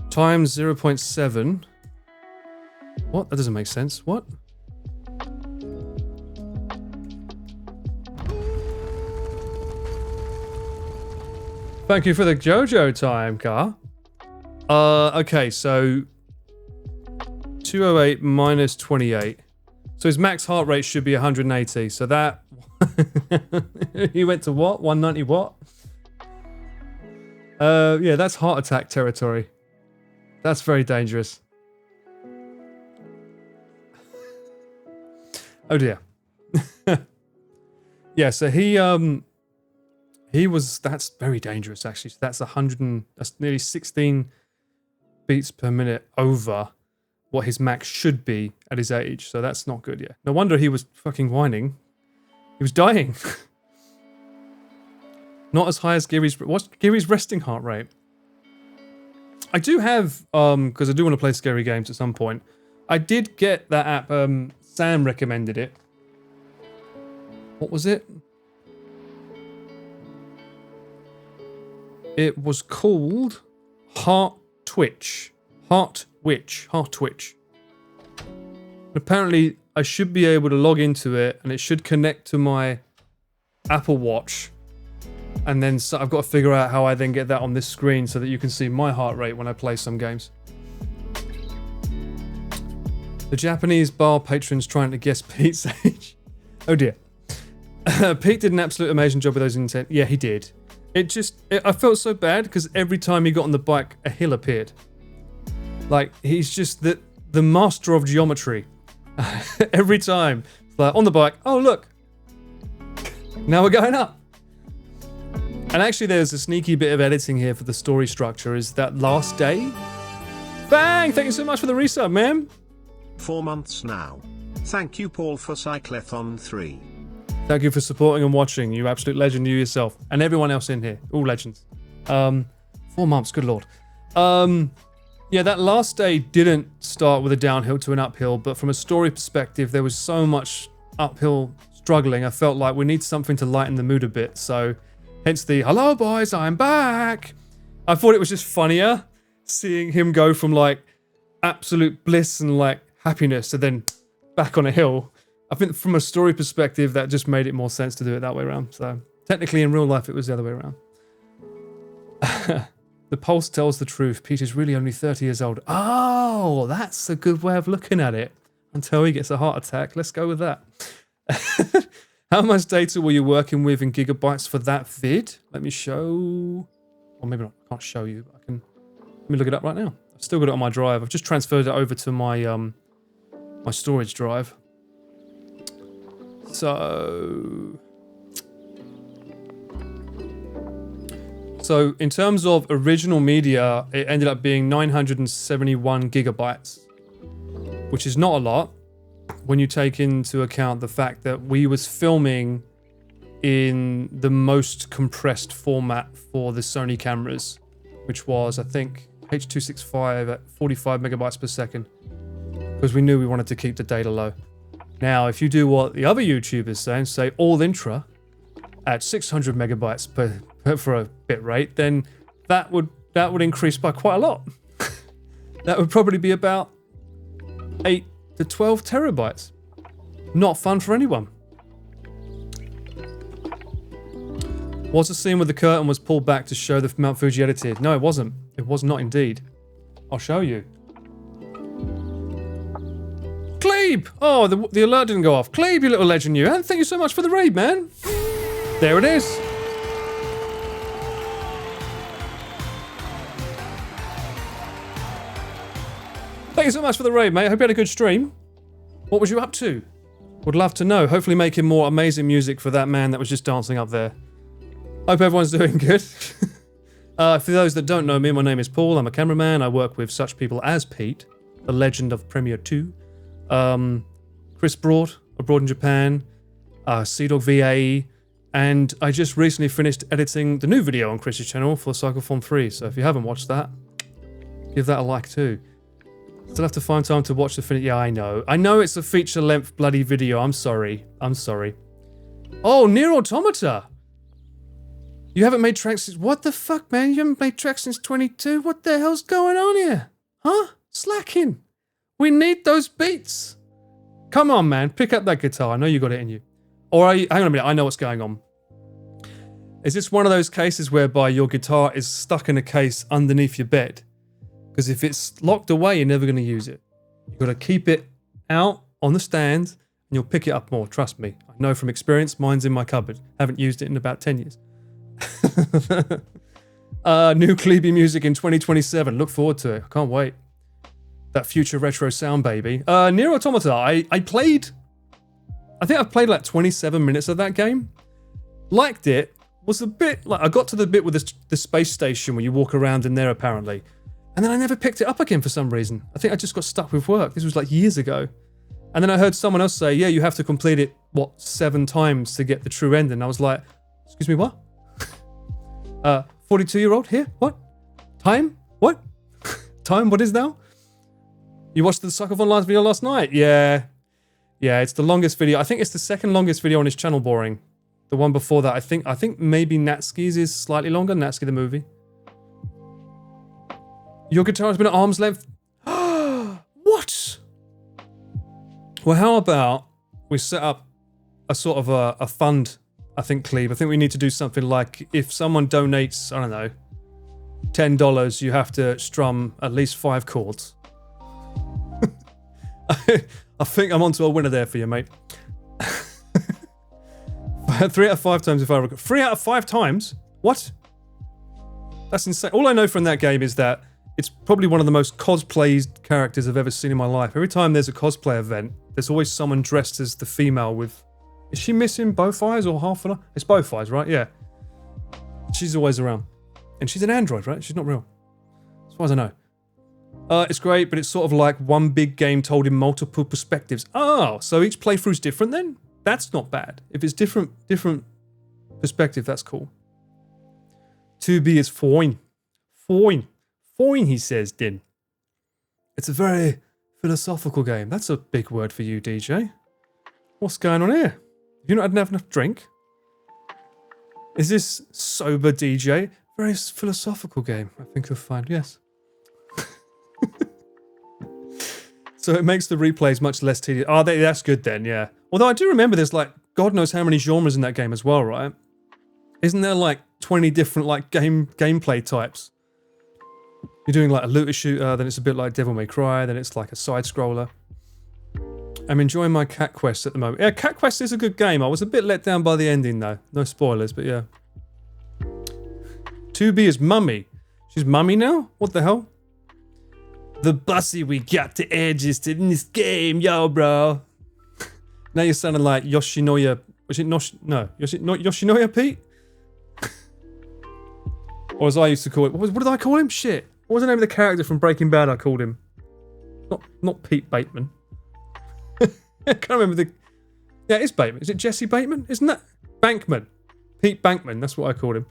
times 0.7. What? That doesn't make sense. What? Thank you for the JoJo time, Car. Okay, so 208 minus 28. So his max heart rate should be 180. So that he went to what? 190 what? Yeah, that's heart attack territory. That's very dangerous. Oh dear. Yeah, so he was, that's very dangerous actually. So that's that's nearly 16 beats per minute over what his max should be at his age. So that's not good, yeah. No wonder he was fucking whining. He was dying. Not as high as Gary's. What's Gary's resting heart rate? I do have, because I do want to play scary games at some point. I did get that app, Sam recommended it. What was it? It was called Heart Twitch. Heart Twitch. Apparently, I should be able to log into it, and it should connect to my Apple Watch. And then so I've got to figure out how I then get that on this screen so that you can see my heart rate when I play some games. The Japanese bar patrons trying to guess Pete's age. Oh dear. Pete did an absolute amazing job with those intent. Yeah, he did. I felt so bad because every time he got on the bike, a hill appeared. Like, he's just the master of geometry. Every time. It's like, on the bike, oh look. Now we're going up. And actually there's a sneaky bit of editing here for the story structure, is that last day. Bang! Thank you so much for the resub, man. 4 months now. Thank you, Paul, for Cyclethon 3. Thank you for supporting and watching. You absolute legend, you yourself. And everyone else in here. All legends. 4 months, good lord. Yeah, that last day didn't start with a downhill to an uphill, but from a story perspective, there was so much uphill struggling. I felt like we need something to lighten the mood a bit, so hence the, hello boys, I'm back. I thought it was just funnier seeing him go from like absolute bliss and like happiness to then back on a hill. I think from a story perspective, that just made it more sense to do it that way around. So technically in real life, it was the other way around. The pulse tells the truth. Peter's really only 30 years old. Oh, that's a good way of looking at it. Until he gets a heart attack. Let's go with that. How much data were you working with in gigabytes for that vid? Let me show. Or maybe not. I can't show you. But I can. Let me look it up right now. I've still got it on my drive. I've just transferred it over to my my storage drive. So in terms of original media, it ended up being 971 gigabytes, which is not a lot when you take into account the fact that we was filming in the most compressed format for the Sony cameras, which was, I think, H.265 at 45 megabytes per second, because we knew we wanted to keep the data low. Now, if you do what the other YouTubers say all intra at 600 megabytes for a bit rate, then that would increase by quite a lot. That would probably be about 8 to 12 terabytes. Not fun for anyone. Was the scene where the curtain was pulled back to show the Mount Fuji edited? No, it wasn't. It was not indeed. I'll show you. Clebe! Oh, the alert didn't go off. Clebe, you little legend, you. And thank you so much for the raid, man. There it is. Thank you so much for the raid, mate. I hope you had a good stream. What was you up to? Would love to know. Hopefully making more amazing music for that man that was just dancing up there. Hope everyone's doing good. For those that don't know me, my name is Paul. I'm a cameraman. I work with such people as Pete, the legend of Premiere 2. Chris Broad, abroad in Japan. Seadog VAE. And I just recently finished editing the new video on Chris's channel for Cyclethon 3. So if you haven't watched that, Give that a like too. Still have to find time to watch the finish. Yeah, I know. I know it's a feature-length bloody video. I'm sorry. I'm sorry. Oh, Nier Automata. You haven't made tracks since... What the fuck, man? You haven't made tracks since 22? What the hell's going on here? Huh? Slacking. We need those beats. Come on, man. Pick up that guitar. I know you got it in you. Or are you... Hang on a minute. I know what's going on. Is this one of those cases whereby your guitar is stuck in a case underneath your bed? Because if it's locked away, you're never going to use it. You've got to keep it out on the stand and you'll pick it up more. Trust me. I know from experience. Mine's in my cupboard. Haven't used it in about 10 years. New Klebe music in 2027. Look forward to it. I can't wait. That future retro sound, baby. Nier Automata. I think I've played like 27 minutes of that game. Liked it. Was a bit like I got to the bit with the space station where you walk around in there apparently. And then I never picked it up again for some reason. I think I just got stuck with work. This was like years ago. And then I heard someone else say, yeah, you have to complete it, 7 times to get the true ending. And I was like, excuse me, what? 42-year-old here? What? Time? What? Time? What is now? You watched the Cyclethon last video last night? Yeah. Yeah, it's the longest video. I think it's the second longest video on his channel, Boring. The one before that, I think maybe Natsuki's is slightly longer. Natsuki the movie. Your guitar has been at arm's length. What? Well, how about we set up a sort of a fund, I think, Cleve. I think we need to do something like if someone donates, I don't know, $10, you have to strum at least 5 chords. I think I'm onto a winner there for you, mate. 3 out of 5 times if I recall. 3 out of 5 times? What? That's insane. All I know from that game is that it's probably one of the most cosplayed characters I've ever seen in my life. Every time there's a cosplay event, there's always someone dressed as the female with... Is she missing both eyes or half an eye? It's both eyes, right? Yeah. She's always around. And she's an android, right? She's not real. As far as I know. It's great, but it's sort of like one big game told in multiple perspectives. Oh, so each playthrough's different then? That's not bad. If it's different perspective, that's cool. 2B is fine. Fine. Fine, he says, Din. It's a very philosophical game. That's a big word for you, DJ. What's going on here? Have you not had enough drink? Is this sober DJ? Very philosophical game, I think you'll find, yes. So it makes the replays much less tedious. Oh, that's good then, yeah. Although I do remember there's like, God knows how many genres in that game as well, right? Isn't there like 20 different like gameplay types? You're doing like a looter shooter, then it's a bit like Devil May Cry, then it's like a side scroller. I'm enjoying my Cat Quest at the moment. Yeah, Cat Quest is a good game. I was a bit let down by the ending though. No spoilers, but yeah. 2B is Mummy. She's Mummy now? What the hell? The bussy we got the edges in this game, yo, bro. Now you're sounding like Yoshinoya. Was it Yoshinoya Pete? Or as I used to call it, what did I call him? Shit. What was the name of the character from Breaking Bad I called him? Not Pete Bateman. I can't remember the... Yeah, it's Bateman. Is it Jesse Bateman? Isn't that... Bankman. Pete Bankman, that's what I called him.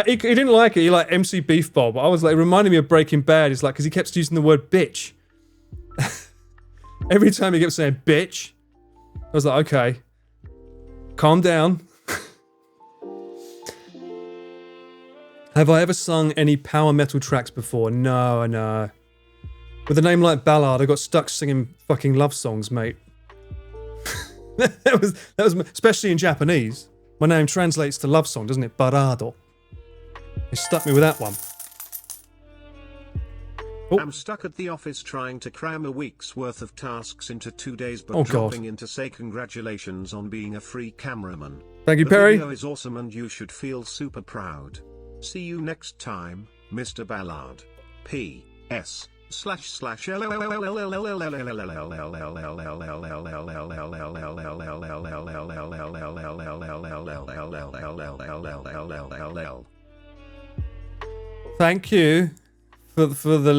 He didn't like it, he liked MC Beefball, but I was like, it reminded me of Breaking Bad. It's like, because he kept using the word bitch. Every time he kept saying bitch, I was like, okay, calm down. Have I ever sung any power metal tracks before? No. With a name like Ballard, I got stuck singing fucking love songs, mate. that was especially in Japanese. My name translates to love song, doesn't it? Barado. It stuck me with that one. Oh. I'm stuck at the office trying to cram a week's worth of tasks into 2 days, but dropping in to say congratulations on being a free cameraman. Thank you, Perry. The video is awesome and you should feel super proud. See you next time, Mr. Ballard. P.S. Thank you for the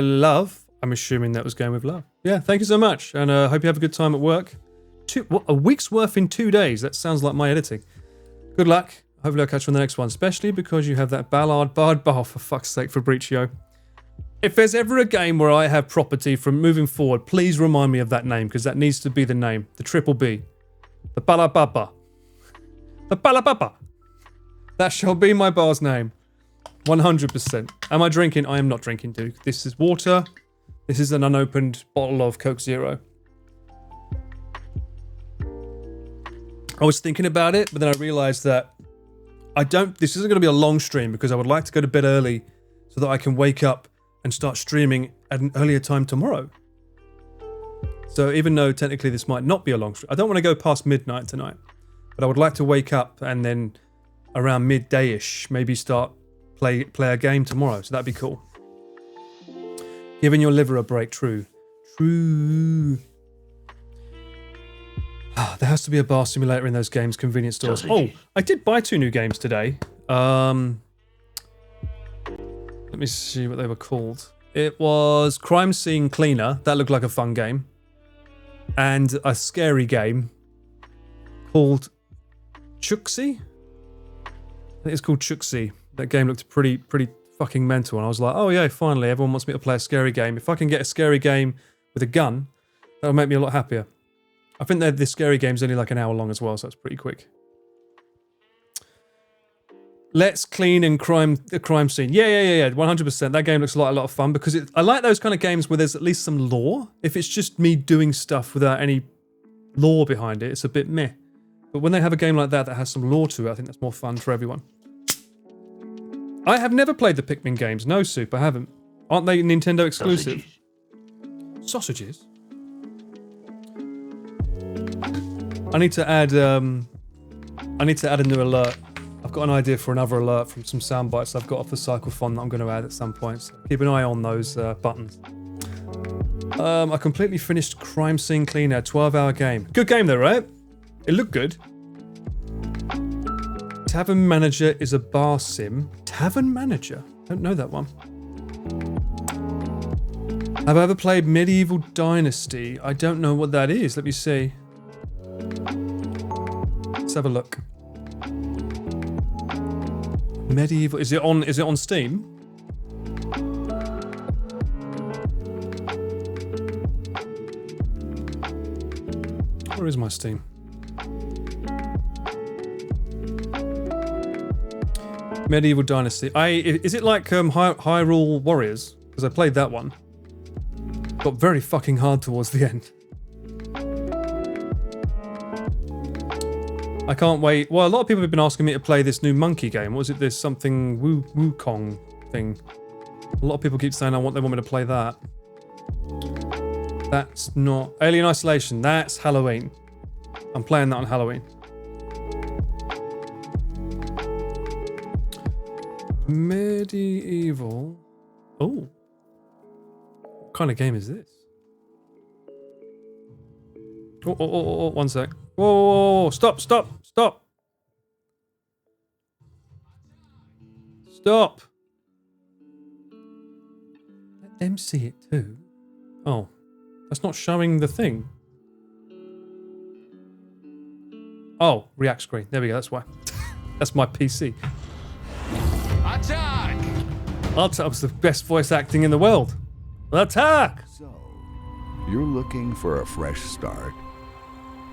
love. I'm assuming that was going with love. Yeah, thank you so much, and hope you have a good time at work. A week's worth in 2 days. That sounds like my editing. Good luck. Hopefully I'll catch you on the next one, especially because you have that Ballard Bard Bar, for fuck's sake, Fabricio. If there's ever a game where I have property from moving forward, please remind me of that name, because that needs to be the name. The triple B. The Balababa. The Balababa. That shall be my bar's name. 100%. Am I drinking? I am not drinking, dude. This is water. This is an unopened bottle of Coke Zero. I was thinking about it, but then I realized that this isn't going to be a long stream because I would like to go to bed early so that I can wake up and start streaming at an earlier time tomorrow. So even though technically this might not be a long stream, I don't want to go past midnight tonight, but I would like to wake up and then around midday-ish maybe start play a game tomorrow. So that'd be cool. Giving your liver a break, true. True. There has to be a bar simulator in those games, convenience stores. Oh, I did buy 2 new games today. Let me see what they were called. It was Crime Scene Cleaner. That looked like a fun game. And a scary game called Chuxi. I think it's called Chuxi. That game looked pretty fucking mental. And I was like, oh yeah, finally, everyone wants me to play a scary game. If I can get a scary game with a gun, that'll make me a lot happier. I think that this scary game's only like an hour long as well, so it's pretty quick. Let's clean and the crime scene. Yeah, 100%. That game looks like a lot of fun because I like those kind of games where there's at least some lore. If it's just me doing stuff without any lore behind it, it's a bit meh. But when they have a game like that has some lore to it, I think that's more fun for everyone. I have never played the Pikmin games. No, Soup, I haven't. Aren't they Nintendo exclusive? Sausages? I need to add a new alert. I've got an idea for another alert from some sound bites I've got off the Cyclethon that I'm going to add at some point. So keep an eye on those buttons. I completely finished Crime Scene Cleaner, 12-hour game. Good game though, right? It looked good. Tavern Manager is a bar sim. Tavern Manager? Don't know that one. Have I ever played Medieval Dynasty? I don't know what that is. Let me see. Let's have a look. Medieval, is it on Steam? Where is my Steam? Medieval Dynasty. Is it like Hyrule Warriors? Because I played that one. Got very fucking hard towards the end. I can't wait. Well, a lot of people have been asking me to play this new monkey game. What was it? This something Wukong thing. A lot of people keep saying they want me to play that. That's not Alien Isolation. That's Halloween. I'm playing that on Halloween. Medieval. Oh. What kind of game is this? Oh, 1 sec. Whoa, stop. Stop. Let them see it too. Oh, that's not showing the thing. Oh, react screen. There we go, that's why. That's my PC. Attack! That was the best voice acting in the world. Attack! So, you're looking for a fresh start?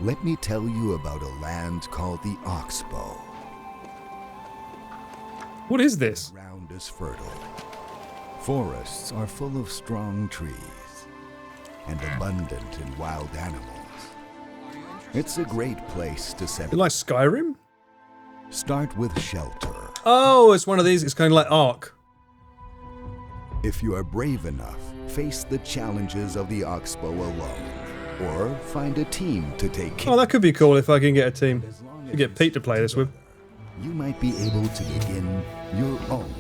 Let me tell you about a land called the Oxbow. What is this? The ground is fertile. Forests are full of strong trees and abundant in wild animals. It's a great place to set. You like Skyrim? Start with shelter. Oh, it's one of these. It's kind of like Ark. If you are brave enough, face the challenges of the Oxbow alone. Or find a team to take care. Oh, that could be cool if I can get a team. You get Pete to play this with. You might be able to begin your own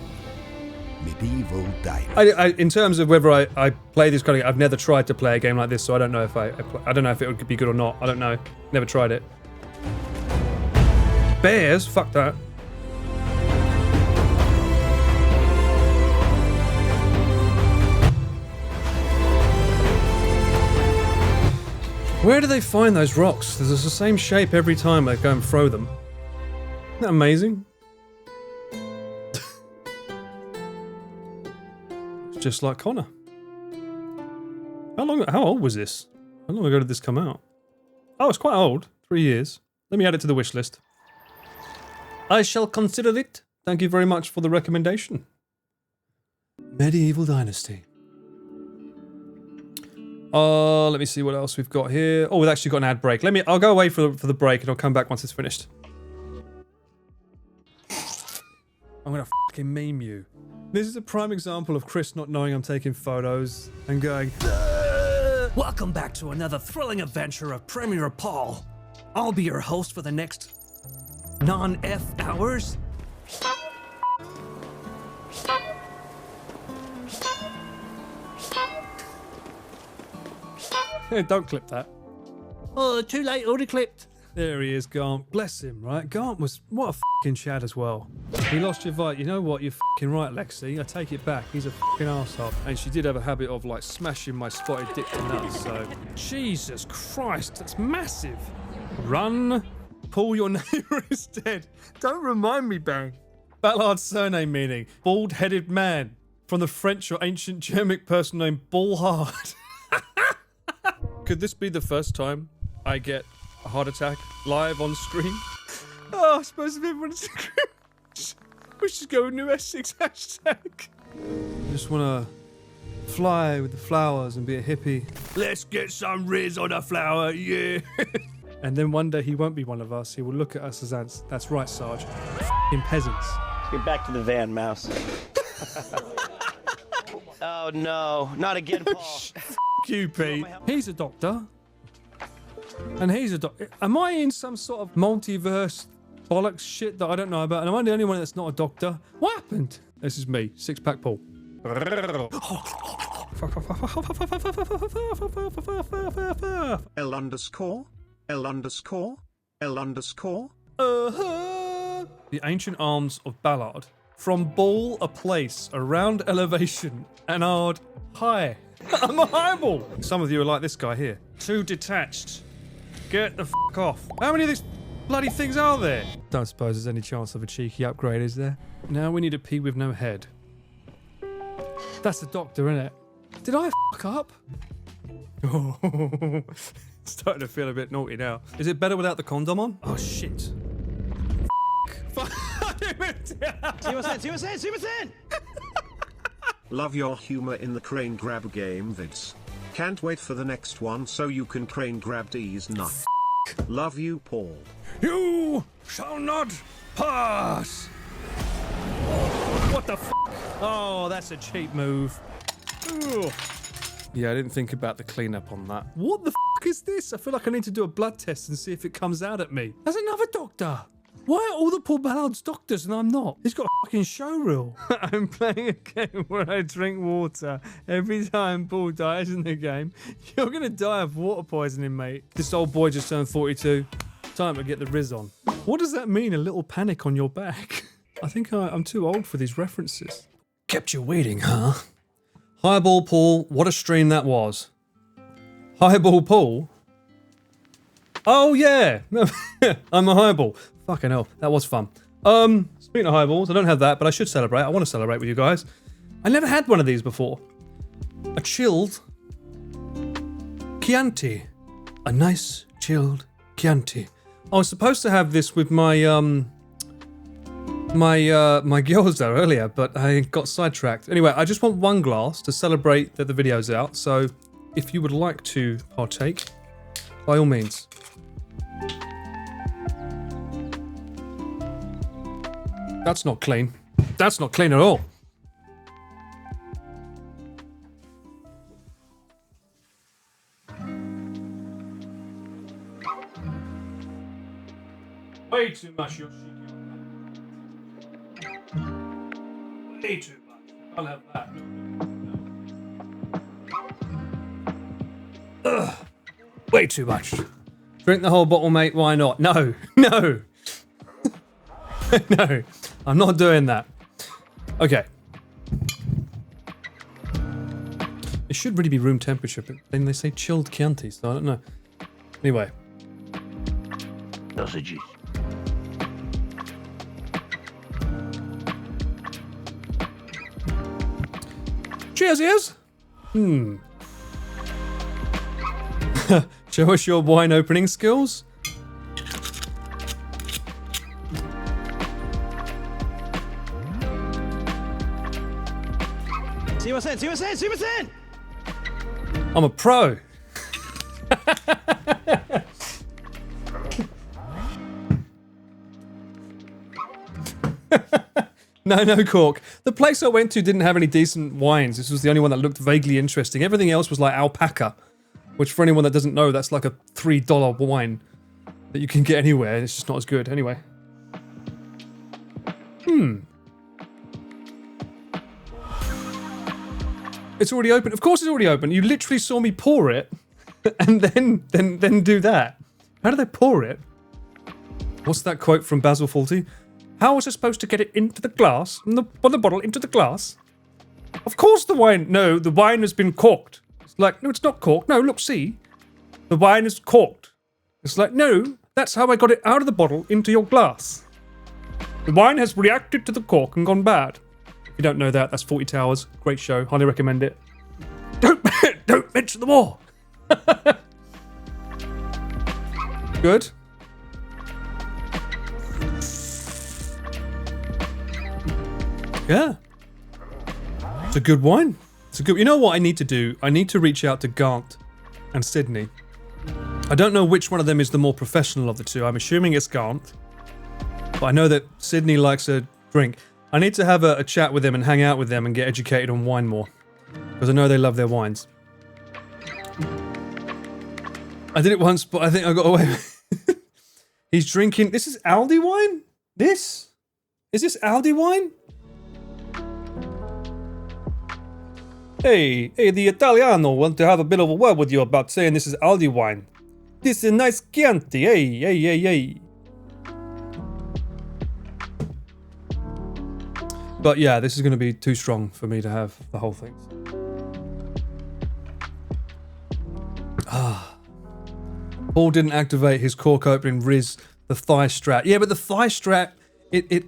medieval dynasty. In terms of whether I play this kind of, I've never tried to play a game like this, so I don't know if I don't know if it would be good or not. I don't know. Never tried it. Bears? Fuck that. Where do they find those rocks? There's the same shape every time they go and throw them. Isn't that amazing? just like Connor. How old was this? How long ago did this come out? Oh, it's quite old. 3 years. Let me add it to the wish list. I shall consider it. Thank you very much for the recommendation. Medieval Dynasty. Let me see what else we've got here. Oh, we've actually got an ad break. I'll go away for the break and I'll come back once it's finished. I'm gonna fucking meme you. This is a prime example of Chris not knowing I'm taking photos and going, welcome back to another thrilling adventure of Premier Paul. I'll be your host for the next non-F hours. Don't clip that. Oh, too late, already clipped. There he is, Gant. Bless him, right? Gant was, what a fucking Chad as well. He lost your fight. You know what? You're fucking right, Lexi. I take it back. He's a fucking arsehole. And she did have a habit of, like, smashing my spotted dick to nuts, so... Jesus Christ, that's massive. Run. Paul, your neighbour is dead. Don't remind me, Bang. Ballard's surname meaning, bald-headed man. From the French or ancient Germanic person named Bullhard. Could this be the first time I get a heart attack live on stream? Oh, I suppose if everyone's we should go with New Essex hashtag. I just want to fly with the flowers and be a hippie. Let's get some riz on a flower, yeah. And then one day he won't be one of us. He will look at us as ants. That's right, Sarge. F***ing peasants. Get back to the van, Mouse. Oh no, not again, Paul. You, Pete. He's a doctor. And he's a doctor. Am I in some sort of multiverse bollocks shit that I don't know about? And am I the only one that's not a doctor? What happened? This is me, six-pack Paul. L underscore? L underscore? L underscore? The ancient arms of Ballard. From Ball, a place around elevation, and Ard high. I'm a highball. Some of you are like this guy here. Too detached. Get the f*** off. How many of these bloody things are there? Don't suppose there's any chance of a cheeky upgrade, is there? Now we need a pea with no head. That's the doctor, innit? Did I f*** up? Oh, starting to feel a bit naughty now. Is it better without the condom on? Oh, shit. F***. See what's in! Love your humor in the crane grab game vids. Can't wait for the next one so you can crane grab D's nut. Love you, Paul. You shall not pass! What the f***? Oh, that's a cheap move. Ugh. Yeah, I didn't think about the cleanup on that. What the f*** is this? I feel like I need to do a blood test and see if it comes out at me. There's another doctor! Why are all the Paul Ballard's doctors and I'm not? He's got a fucking show reel. I'm playing a game where I drink water. Every time Paul dies in the game, you're gonna die of water poisoning, mate. This old boy just turned 42. Time to get the riz on. What does that mean, a little panic on your back? I think I'm too old for these references. Kept you waiting, huh? Highball Paul, what a stream that was. Highball Paul? Oh yeah, I'm a highball. Fucking hell, that was fun. Speaking of highballs, I don't have that, but I should celebrate. I want to celebrate with you guys. I never had one of these before. A chilled Chianti. A nice chilled Chianti. I was supposed to have this with my my gyoza earlier, but I got sidetracked. Anyway, I just want one glass to celebrate that the video's out. So, if you would like to partake, by all means. That's not clean. That's not clean at all. Way too much, Yoshiki. Way too much. I'll have that. Ugh. Way too much. Drink the whole bottle, mate. Why not? No. No. No. I'm not doing that. Okay. It should really be room temperature, but then they say chilled Chianti, so I don't know. Anyway. Sausages. Cheers, ears. Show us your wine opening skills. See what's in, see what's in, see what's in! I'm a pro. No cork. The place I went to didn't have any decent wines. This was the only one that looked vaguely interesting. Everything else was like alpaca, which for anyone that doesn't know, that's like a $3 wine that you can get anywhere. It's just not as good. Anyway. It's already open. Of course it's already open. You literally saw me pour it and then do that. How do they pour it? What's that quote from Basil Fawlty? How was I supposed to get it into the glass? From the bottle into the glass? Of course the wine... No, the wine has been corked. It's like, no, it's not corked. No, look, see. The wine is corked. It's like, no, that's how I got it out of the bottle into your glass. The wine has reacted to the cork and gone bad. If you don't know that, that's 40 Towers. Great show. Highly recommend it. Don't mention the war. Good. Yeah. It's a good wine. It's a good... You know what I need to do? I need to reach out to Gant and Sydney. I don't know which one of them is the more professional of the two. I'm assuming it's Gant. But I know that Sydney likes a drink. I need to have a chat with them and hang out with them and get educated on wine more. Because I know they love their wines. I did it once, but I think I got away with it. He's drinking... This is Aldi wine? This? Is this Aldi wine? Hey, the Italiano want to have a bit of a word with you about saying this is Aldi wine. This is nice Chianti, hey. But yeah, this is going to be too strong for me to have the whole thing. Paul didn't activate his cork opening Riz, the thigh strat. Yeah, but the thigh strat, it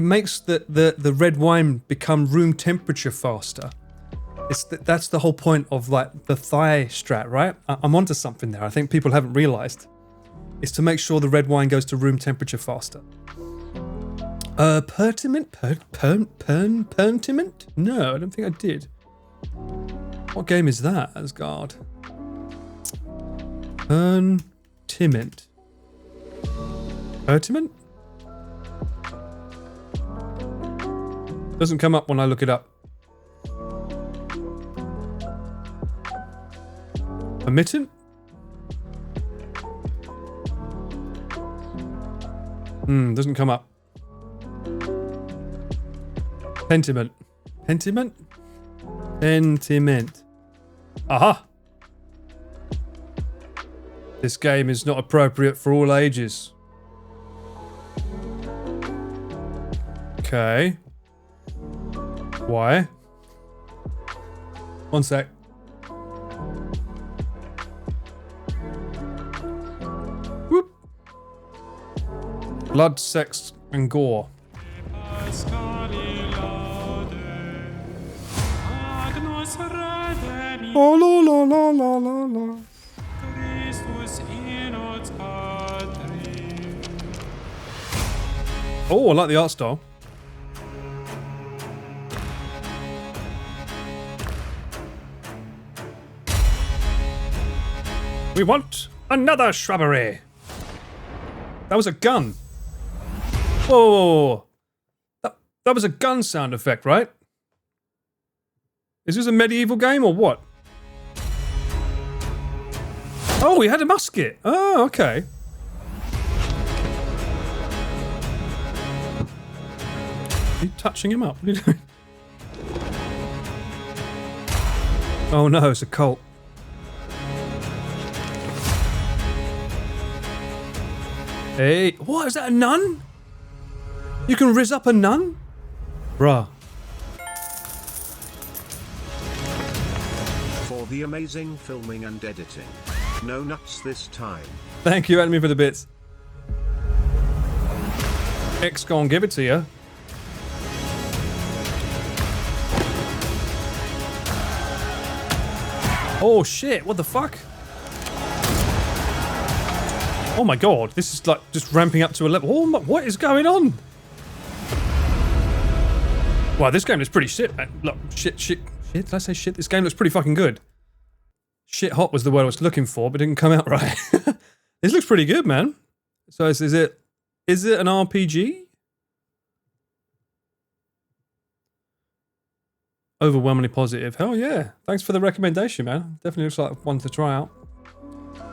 makes the red wine become room temperature faster. That's the whole point of like the thigh strat, right? I'm onto something there. I think people haven't realized. It's to make sure the red wine goes to room temperature faster. Pertiment? Pertiment? No, I don't think I did. What game is that, Asgard? Pertiment. Pertiment? Doesn't come up when I look it up. Permittent? Doesn't come up. Pentiment. Pentiment? Pentiment. Aha! This game is not appropriate for all ages. Okay. Why? One sec. Whoop. Blood, sex, and gore. Oh, la la la la la la. Oh, I like the art style. We want another shrubbery. That was a gun. Whoa. That was a gun sound effect, right? Is this a medieval game or what? Oh, he had a musket. Oh, okay. Are you touching him up? What are you doing? Oh no, it's a cult. Hey, what? Is that a nun? You can riz up a nun? Bruh. For the amazing filming and editing. No nuts this time. Thank you, Enemy, for the bits. X gon' give it to you. Oh shit, what the fuck? Oh my god, this is like just ramping up to a level. Oh my, what is going on? Wow, this game is pretty shit, man. Look, shit, did I say shit? This game looks pretty fucking good. Shit hot was the word I was looking for, but didn't come out right. This looks pretty good, man. So is it an RPG? Overwhelmingly positive. Hell yeah. Thanks for the recommendation, man. Definitely looks like one to try out.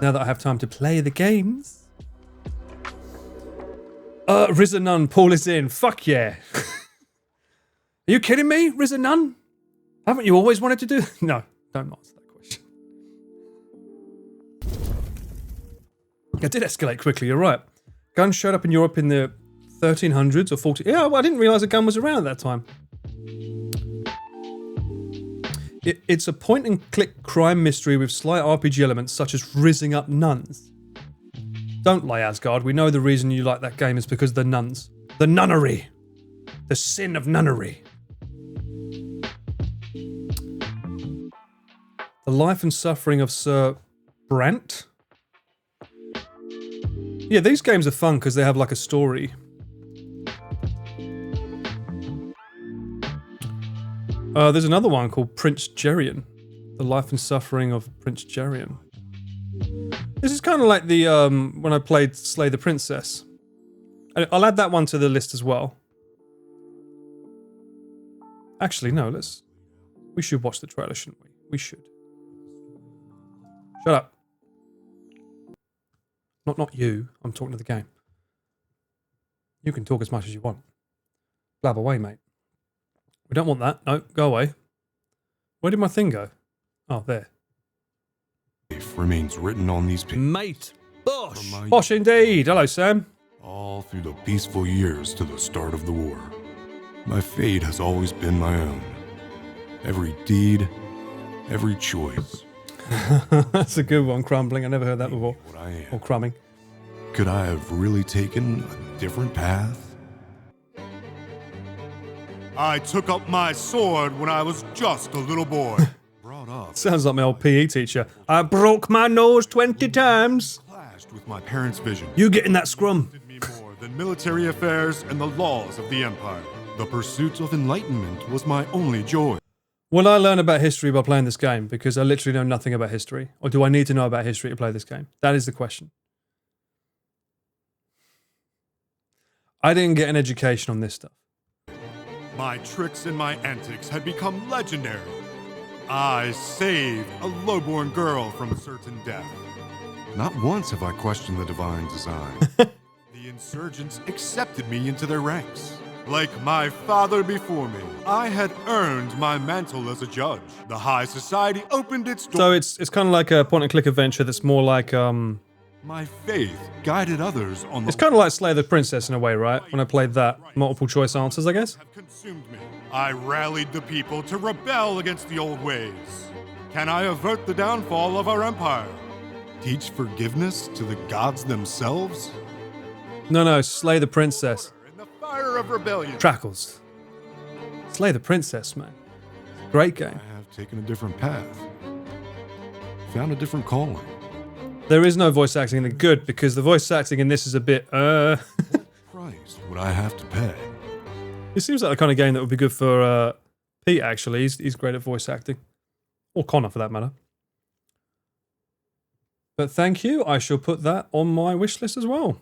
Now that I have time to play the games. Risen Nun, Paul is in. Fuck yeah. Are you kidding me, Risen Nun? Haven't you always wanted to do? No, don't answer that question. I did escalate quickly, you're right. Guns showed up in Europe in the 1300s or 40s. Yeah, well, I didn't realise a gun was around at that time. It's a point-and-click crime mystery with slight RPG elements such as rizzing up nuns. Don't lie, Asgard. We know the reason you like that game is because of the nuns. The nunnery. The sin of nunnery. The life and suffering of Sir Brant. Yeah, these games are fun because they have like a story. There's another one called Prince Gerion. The life and suffering of Prince Gerion. This is kind of like the when I played Slay the Princess. I'll add that one to the list as well. Actually, no, we should watch the trailer, shouldn't we? We should. Shut up. Not you. I'm talking to the game. You can talk as much as you want. Blab away, mate. We don't want that. No, go away. Where did my thing go? Oh, there. Remains written on these pages. Mate, Bosh! Bosh indeed. Hello, Sam. All through the peaceful years to the start of the war. My fate has always been my own. Every deed, every choice. That's a good one, Crumbling. I never heard that before. What I am. Or Crumbing. Could I have really taken a different path? I took up my sword when I was just a little boy. Brought up. Sounds like my old PE teacher. I broke my nose 20 times. Clashed with my parents' vision. You get in that scrum. Interested me more than military affairs and the laws of the empire. The pursuit of enlightenment was my only joy. Will I learn about history by playing this game? Because I literally know nothing about history. Or do I need to know about history to play this game? That is the question. I didn't get an education on this stuff. My tricks and my antics had become legendary. I saved a lowborn girl from certain death. Not once have I questioned the divine design. The insurgents accepted me into their ranks. Like my father before me, I had earned my mantle as a judge. The high society opened its doors. So it's kind of like a point-and-click adventure that's more like My faith guided others on the it's kind of like Slay the Princess in a way, right? When I played that, multiple choice answers, I guess. have consumed me. I rallied the people to rebel against the old ways. Can I avert the downfall of our empire? Teach forgiveness to the gods themselves? No, Slay the Princess. In the fire of rebellion. Trackles. Slay the Princess, man. Great game. I have taken a different path. Found a different calling. There is no voice acting in the good because the voice acting in this is a bit, What price would I have to pay? It seems like the kind of game that would be good for Pete, actually. He's great at voice acting. Or Connor, for that matter. But thank you. I shall put that on my wish list as well.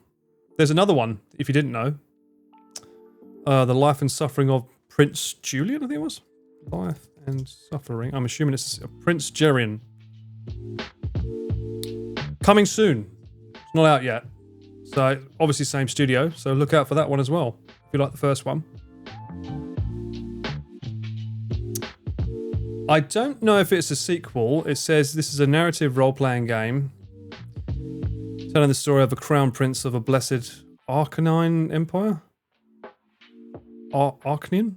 There's another one, if you didn't know. The Life and Suffering of Prince Julian, I think it was. Life and Suffering. I'm assuming it's Prince Gerion. Coming soon. It's not out yet. So, obviously same studio, so look out for that one as well, if you like the first one. I don't know if it's a sequel. It says this is a narrative role-playing game telling the story of a crown prince of a blessed Arcanine empire? Arcanian?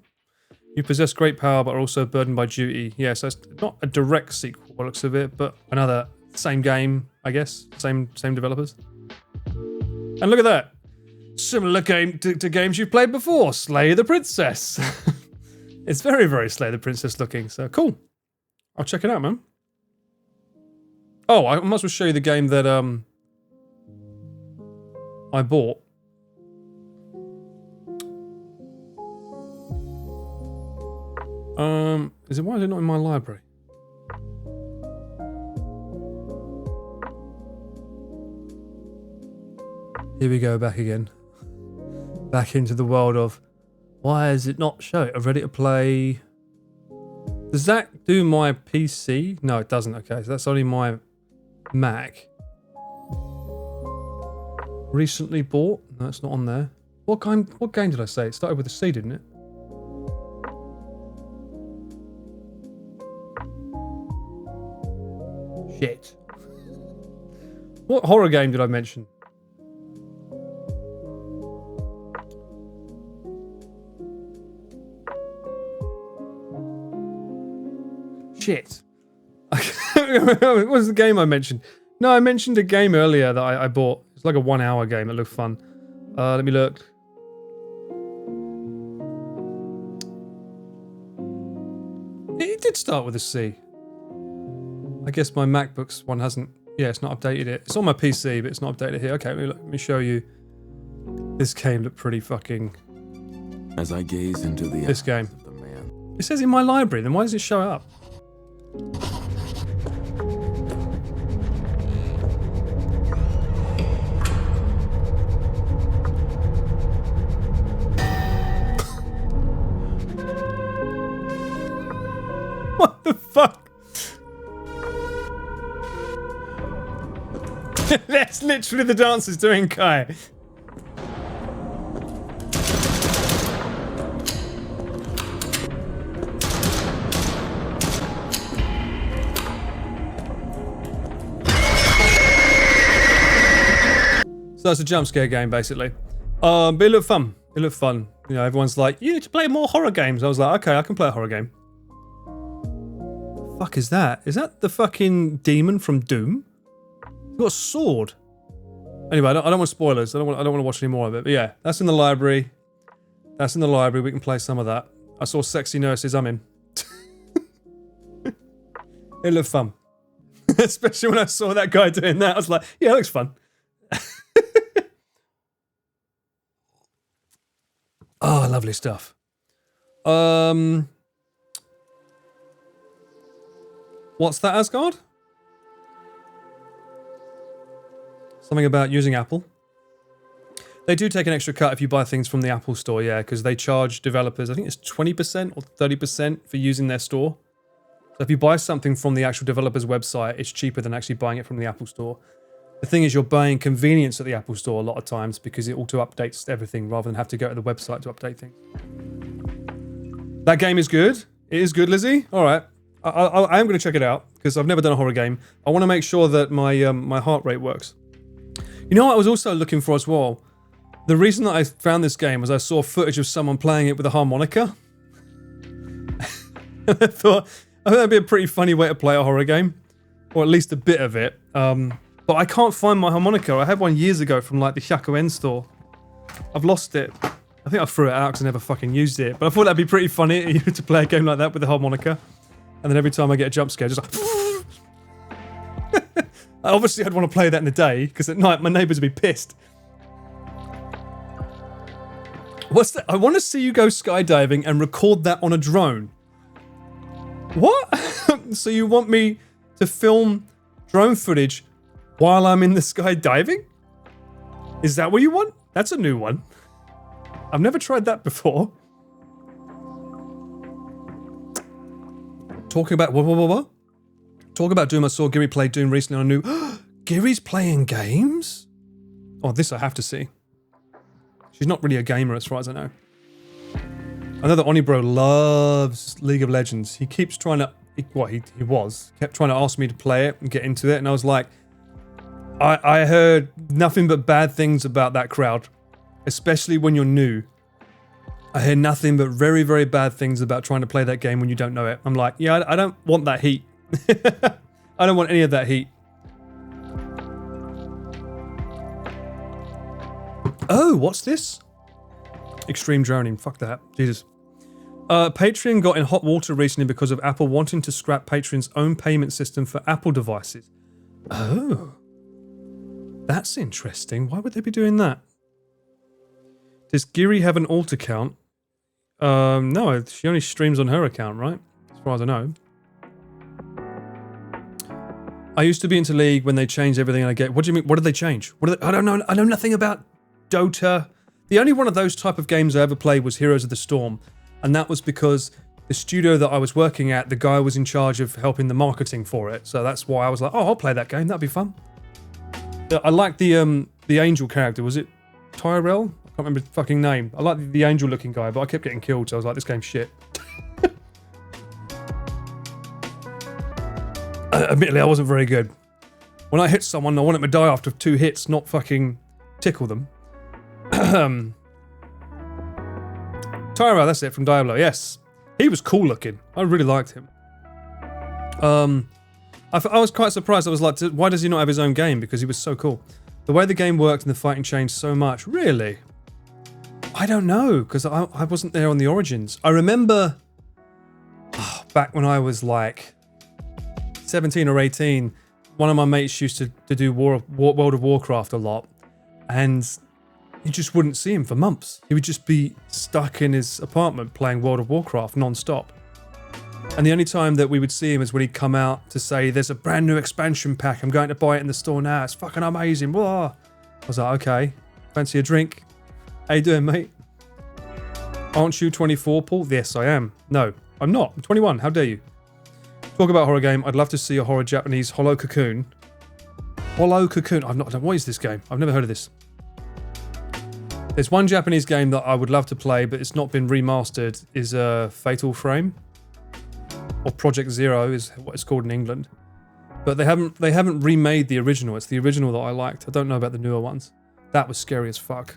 You possess great power but are also burdened by duty. Yes, that's not a direct sequel by the looks of it, but another same game, I guess. Same developers. And look at that. Similar game to games you've played before. Slay the Princess. It's very, very Slay the Princess looking, so cool. I'll check it out, man. Oh, I might as well show you the game that I bought. Why is it not in my library? Here we go, back again. Back into the world of why is it not show it? I'm ready to play. Does that do my PC? No, it doesn't. Okay, so that's only my Mac. Recently bought? No, it's not on there. What game did I say? It started with a C, didn't it? Shit. What horror game did I mention? Shit. What was the game I mentioned? No, I mentioned a game earlier that I bought. It's like a 1 hour game. It looked fun. Let me look. It did start with a C. I guess my MacBook's one hasn't... Yeah, it's not updated it. It's on my PC, but it's not updated here. Okay, let me show you. This game looked pretty fucking... As I gaze into the this game. of the man. It says in my library, then why does it show up? What the fuck? That's literally the dancers doing Kai. So that's a jump scare game, basically. But it looked fun. It looked fun. You know, everyone's like, you need to play more horror games. I was like, okay, I can play a horror game. The fuck is that? Is that the fucking demon from Doom? He's got a sword. Anyway, I don't want spoilers. I don't want to watch any more of it. But yeah, that's in the library. That's in the library. We can play some of that. I saw Sexy Nurses. I'm in. It looked fun. Especially when I saw that guy doing that. I was like, yeah, it looks fun. Oh, lovely stuff. What's that, Asgard? Something about using Apple. They do take an extra cut if you buy things from the Apple store, yeah, because they charge developers, I think it's 20% or 30% for using their store. So if you buy something from the actual developer's website, it's cheaper than actually buying it from the Apple store. The thing is, you're buying convenience at the Apple store a lot of times because it auto-updates everything rather than have to go to the website to update things. That game is good. It is good, Lizzie. All right. I am going to check it out because I've never done a horror game. I want to make sure that my my heart rate works. You know what I was also looking for as well? The reason that I found this game was I saw footage of someone playing it with a harmonica. I thought that'd be a pretty funny way to play a horror game. Or at least a bit of it. But I can't find my harmonica. I had one years ago from like the Hyakuen store. I've lost it. I think I threw it out because I never fucking used it. But I thought that'd be pretty funny to play a game like that with the harmonica. And then every time I get a jump scare, just like... Obviously I'd want to play that in the day, because at night my neighbours would be pissed. What's that? I want to see you go skydiving and record that on a drone. What? So you want me to film drone footage while I'm in the sky diving? Is that what you want? That's a new one. I've never tried that before. Talking about what? Talking about Doom, I saw Giri play Doom recently on a new... Giri's playing games? Oh, this I have to see. She's not really a gamer as far as I know. I know that Onibro loves League of Legends. He keeps trying to... kept trying to ask me to play it and get into it, and I was like... I heard nothing but bad things about that crowd. Especially when you're new. I hear nothing but very, very bad things about trying to play that game when you don't know it. I'm like, yeah, I don't want that heat. I don't want any of that heat. Oh, what's this? Extreme droning. Fuck that. Jesus. Patreon got in hot water recently because of Apple wanting to scrap Patreon's own payment system for Apple devices. Oh. That's interesting. Why would they be doing that? Does Giri have an alt account? No, she only streams on her account, right? As far as I know. I used to be into League when they changed everything I get. What do you mean? What did they change? I don't know. I know nothing about Dota. The only one of those type of games I ever played was Heroes of the Storm. And that was because the studio that I was working at, the guy was in charge of helping the marketing for it. So that's why I was like, oh, I'll play that game. That'd be fun. I liked the angel character. Was it Tyrell? I can't remember his fucking name. I like the angel looking guy, but I kept getting killed. So I was like, this game's shit. Admittedly, I wasn't very good. When I hit someone, I want them to die after 2 hits, not fucking tickle them. Tyrell, that's it, from Diablo, yes. He was cool looking. I really liked him. I was quite surprised. I was like, why does he not have his own game? Because he was so cool. The way the game worked and the fighting changed so much. Really? I don't know, because I wasn't there on the Origins. I remember back when I was like 17 or 18, one of my mates used to do World of Warcraft a lot, and you just wouldn't see him for months. He would just be stuck in his apartment playing World of Warcraft non-stop. And the only time that we would see him is when he'd come out to say, there's a brand new expansion pack, I'm going to buy it in the store now, it's fucking amazing, blah. I was like, okay, fancy a drink? How you doing, mate? Aren't you 24, Paul? Yes, I am. No, I'm not. I'm 21, how dare you? Talk about horror game. I'd love to see a horror Japanese Hollow Cocoon. Hollow Cocoon. What is this game? I've never heard of this. There's one Japanese game that I would love to play, but it's not been remastered, is Fatal Frame. Or Project Zero is what it's called in England. But they haven't remade the original. It's the original that I liked. I don't know about the newer ones. That was scary as fuck.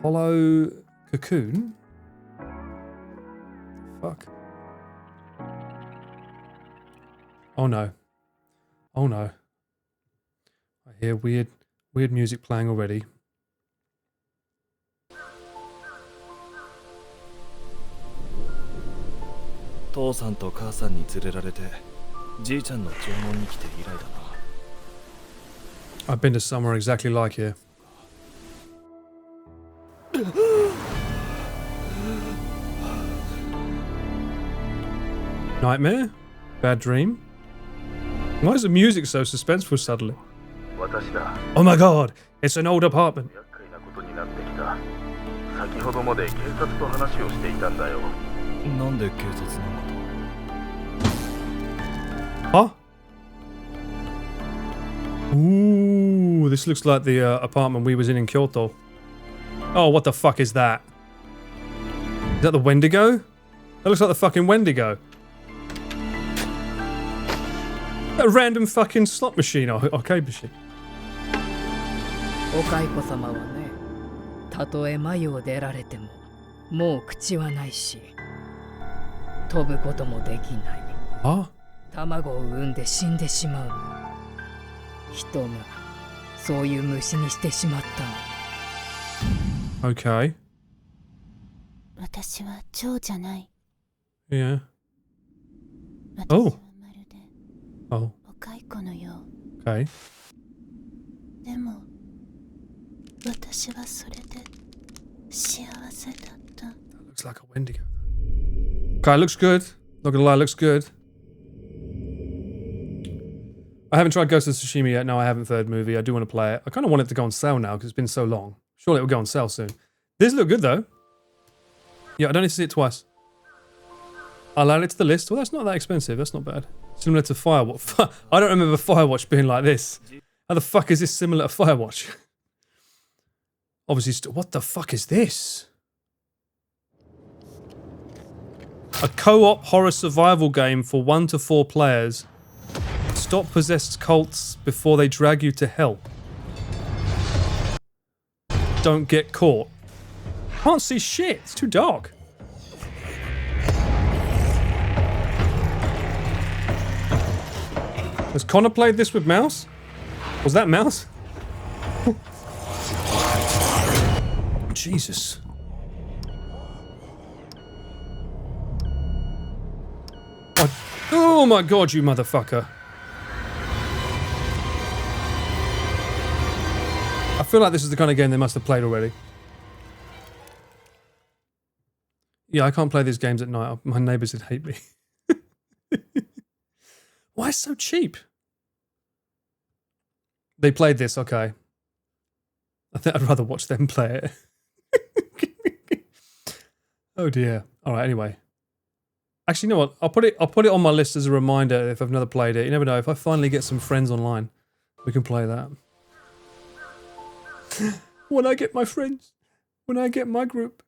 Hollow Cocoon? Fuck. Oh no. Oh no. I hear weird music playing already. I've been to somewhere exactly like here. Nightmare? Bad dream? Why is the music so suspenseful suddenly? Oh my god, it's an old apartment. Huh? Ooh, this looks like the apartment we was in Kyoto. Oh, what the fuck is that? Is that the Wendigo? That looks like the fucking Wendigo. A random fucking slot machine or arcade machine. お蚕様はね、たとえ眉を出られても、もう口はないし、飛ぶこともできない。あ？卵を産んで死んでしまうの。人がそういう虫にしてしまったの。Okay. 私は蝶じゃない。Yeah. 私はまるで Oh. お蚕のよう。Okay. でも私はそれで幸せだった。 Looks like a Wendigo. Okay, looks good. Not gonna lie, looks good. I haven't tried Ghost of Tsushima yet. No, I haven't. Third movie. I do want to play it. I kind of want it to go on sale now because it's been so long. Surely it will go on sale soon. This look good though. Yeah, I don't need to see it twice. I'll add it to the list. Well, that's not that expensive. That's not bad. Similar to Firewatch. I don't remember Firewatch being like this. How the fuck is this similar to Firewatch? Obviously, what the fuck is this? A co-op horror survival game for 1 to 4 players. Stop possessed cults before they drag you to hell. Don't get caught. Can't see shit. It's too dark. Has Connor played this with mouse? Was that mouse? Jesus. Oh my god, you motherfucker. feel like this is the kind of game they must have played already. Yeah, I can't play these games at night. My neighbours would hate me. Why so cheap? They played this, okay. I think I'd rather watch them play it. Oh dear. All right, anyway. Actually, you know what? I'll put it on my list as a reminder if I've never played it. You never know. If I finally get some friends online, we can play that. When I get my friends, when I get my group,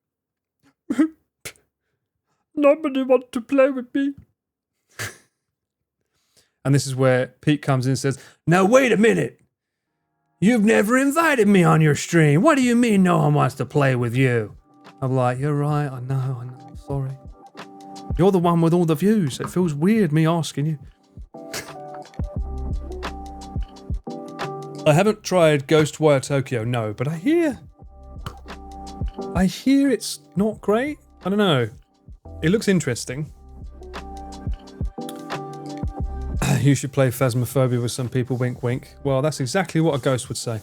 nobody wants to play with me. And this is where Pete comes in and says, "Now wait a minute. You've never invited me on your stream. What do you mean no one wants to play with you?" I'm like, "You're right. I know. Sorry. You're the one with all the views. It feels weird me asking you." I haven't tried Ghostwire Tokyo, no, but I hear it's not great. I don't know. It looks interesting. You should play Phasmophobia with some people, wink wink. Well, that's exactly what a ghost would say.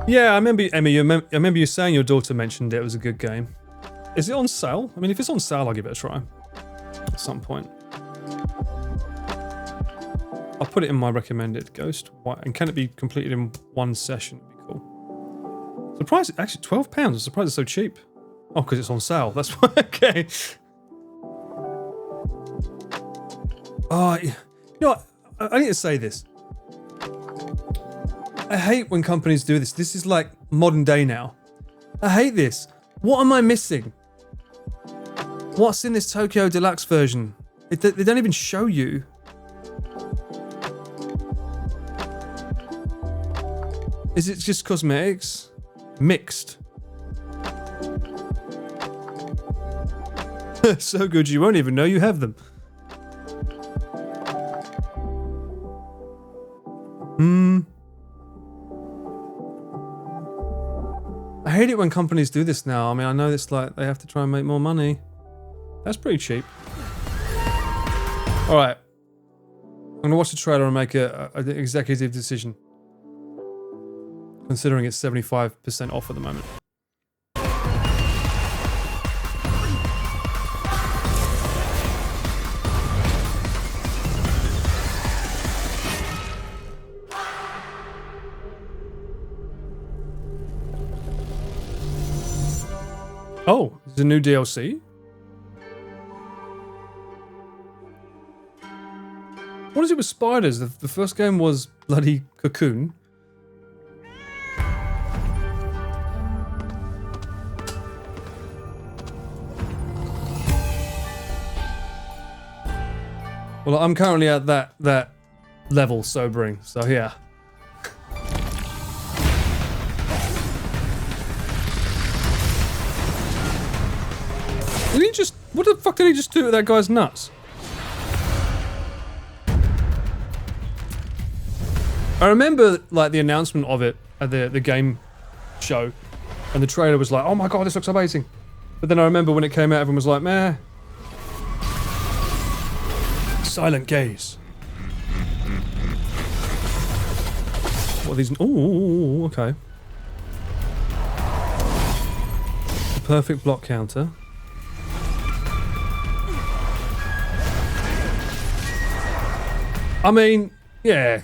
Yeah, I remember, Emmy, I remember you saying your daughter mentioned it was a good game. Is it on sale? I mean, if it's on sale, I'll give it a try at some point. I'll put it in my recommended Ghost. And can it be completed in one session? It'd be cool. Surprised, actually, £12. I'm surprised it's so cheap. Oh, because it's on sale. That's why. Okay. Oh, you know what? I need to say this. I hate when companies do this. This is like modern day now. I hate this. What am I missing? What's in this Tokyo Deluxe version? They don't even show you. Is it just cosmetics? Mixed. So good you won't even know you have them. I hate it when companies do this now. I mean, I know it's like they have to try and make more money. That's pretty cheap. Alright. I'm gonna watch the trailer and make an executive decision. Considering it's 75% off at the moment. Oh, there's a new DLC? What is it with spiders? The first game was bloody Cocoon. Well, I'm currently at that level sobering, so yeah. Did he just... What the fuck did he just do to that guy's nuts? I remember, like, the announcement of it at the game show, and the trailer was like, "Oh my god, this looks amazing." But then I remember when it came out, everyone was like, "Meh." Silent gaze. What are these? Oh, okay. The perfect block counter. I mean, yeah.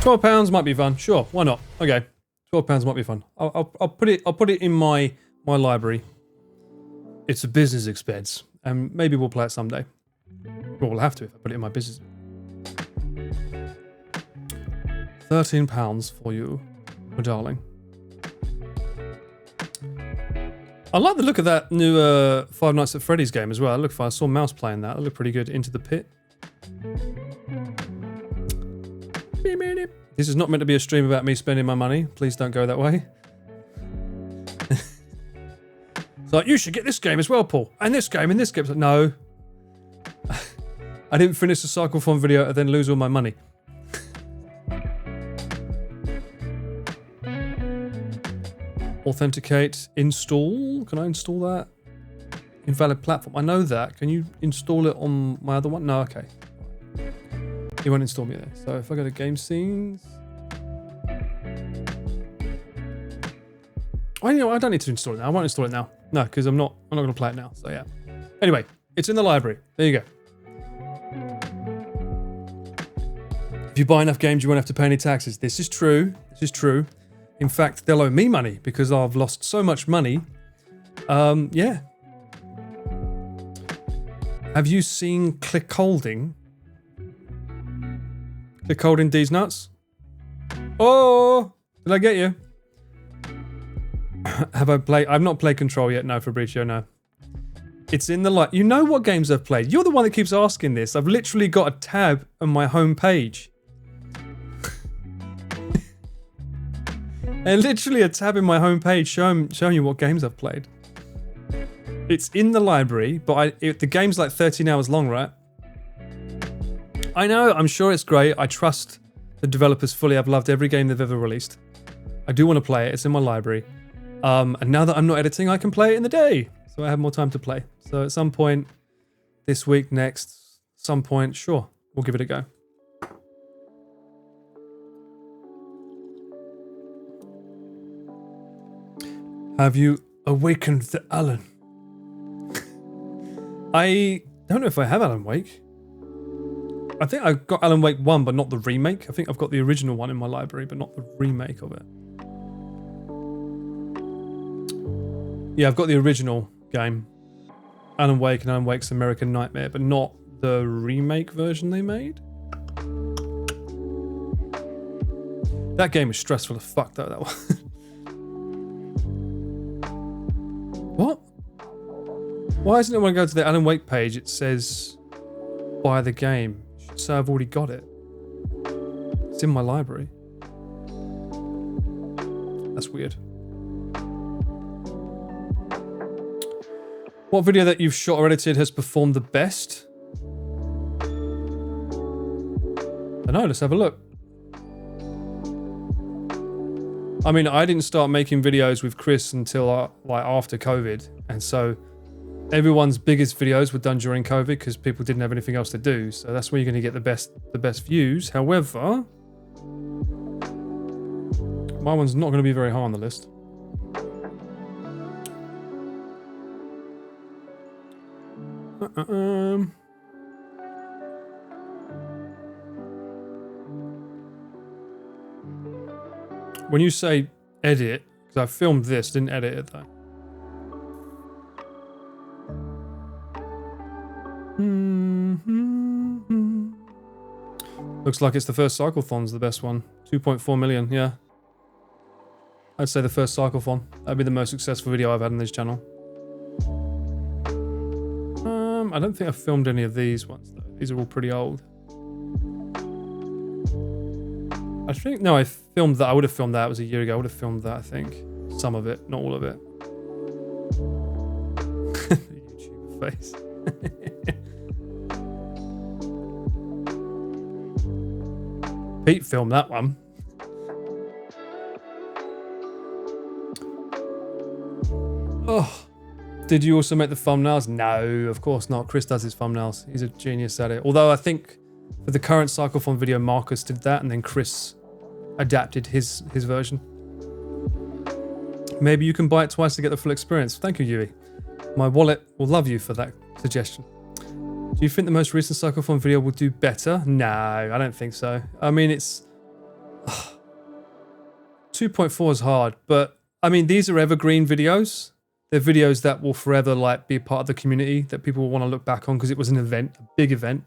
£12 might be fun. Sure, why not? Okay, £12 might be fun. I'll put it in my library. It's a business expense, and maybe we'll play it someday. Well, we'll have to if I put it in my business. £13 for you, my darling. I like the look of that new Five Nights at Freddy's game as well. I saw Mouse playing that. It looked pretty good. Into the Pit. This is not meant to be a stream about me spending my money. Please don't go that way. It's like, you should get this game as well, Paul. And this game, and this game. It's like, no. I didn't finish the Cyclethon video and then lose all my money. Authenticate, install. Can I install that? Invalid platform. I know that. Can you install it on my other one? No, okay. He won't install me there. So if I go to game scenes. Oh, you know, I don't need to install it now. I won't install it now. No, because I'm not going to play it now. So yeah. Anyway, it's in the library. There you go. If you buy enough games, you won't have to pay any taxes. This is true. This is true. In fact, they'll owe me money because I've lost so much money. Yeah. Have you seen Click Holding? Click Holding D's nuts? Oh, did I get you? Have I played? I've not played Control yet. No, Fabricio, no. It's in the light. You know what games I've played. You're the one that keeps asking this. I've literally got a tab on my home page. And literally a tab in my home page showing you what games I've played. It's in the library, but the game's like 13 hours long, right? I know, I'm sure it's great. I trust the developers fully. I've loved every game they've ever released. I do want to play it. It's in my library. And now that I'm not editing, I can play it in the day. So I have more time to play. So at some point this week, next, some point, sure, we'll give it a go. Have you awakened the Alan? I don't know if I have Alan Wake. I think I've got Alan Wake 1, but not the remake. I think I've got the original one in my library, but not the remake of it. Yeah, I've got the original game. Alan Wake and Alan Wake's American Nightmare, but not the remake version they made. That game was stressful as fuck though, that one. What? Why isn't it when I go to the Alan Wake page, it says buy the game? It should say I've already got it. It's in my library. That's weird. What video that you've shot or edited has performed the best? I don't know, let's have a look. I mean, I didn't start making videos with Chris until like after COVID, and so everyone's biggest videos were done during COVID because people didn't have anything else to do. So that's where you're going to get the best views. However, my one's not going to be very high on the list. When you say edit, because I filmed this, didn't edit it though. Looks like it's the first Cyclethon's the best one. 2.4 million, yeah. I'd say the first Cyclethon. That'd be the most successful video I've had on this channel. I don't think I've filmed any of these ones though. These are all pretty old. I think, no, I filmed that. I would have filmed that. It was a year ago. I would have filmed that, I think. Some of it, not all of it. YouTuber face. Pete filmed that one. Oh. Did you also make the thumbnails? No, of course not. Chris does his thumbnails. He's a genius at it. Although I think for the current Cyclethon video, Marcus did that, and then Chris adapted his version. Maybe you can buy it twice to get the full experience. Thank you, Yui. My wallet will love you for that suggestion. Do you think the most recent Cyclethon video will do better? No, I don't think so. I mean, it's... 2.4 is hard, but I mean, these are evergreen videos. They're videos that will forever like be part of the community that people will want to look back on because it was an event, a big event.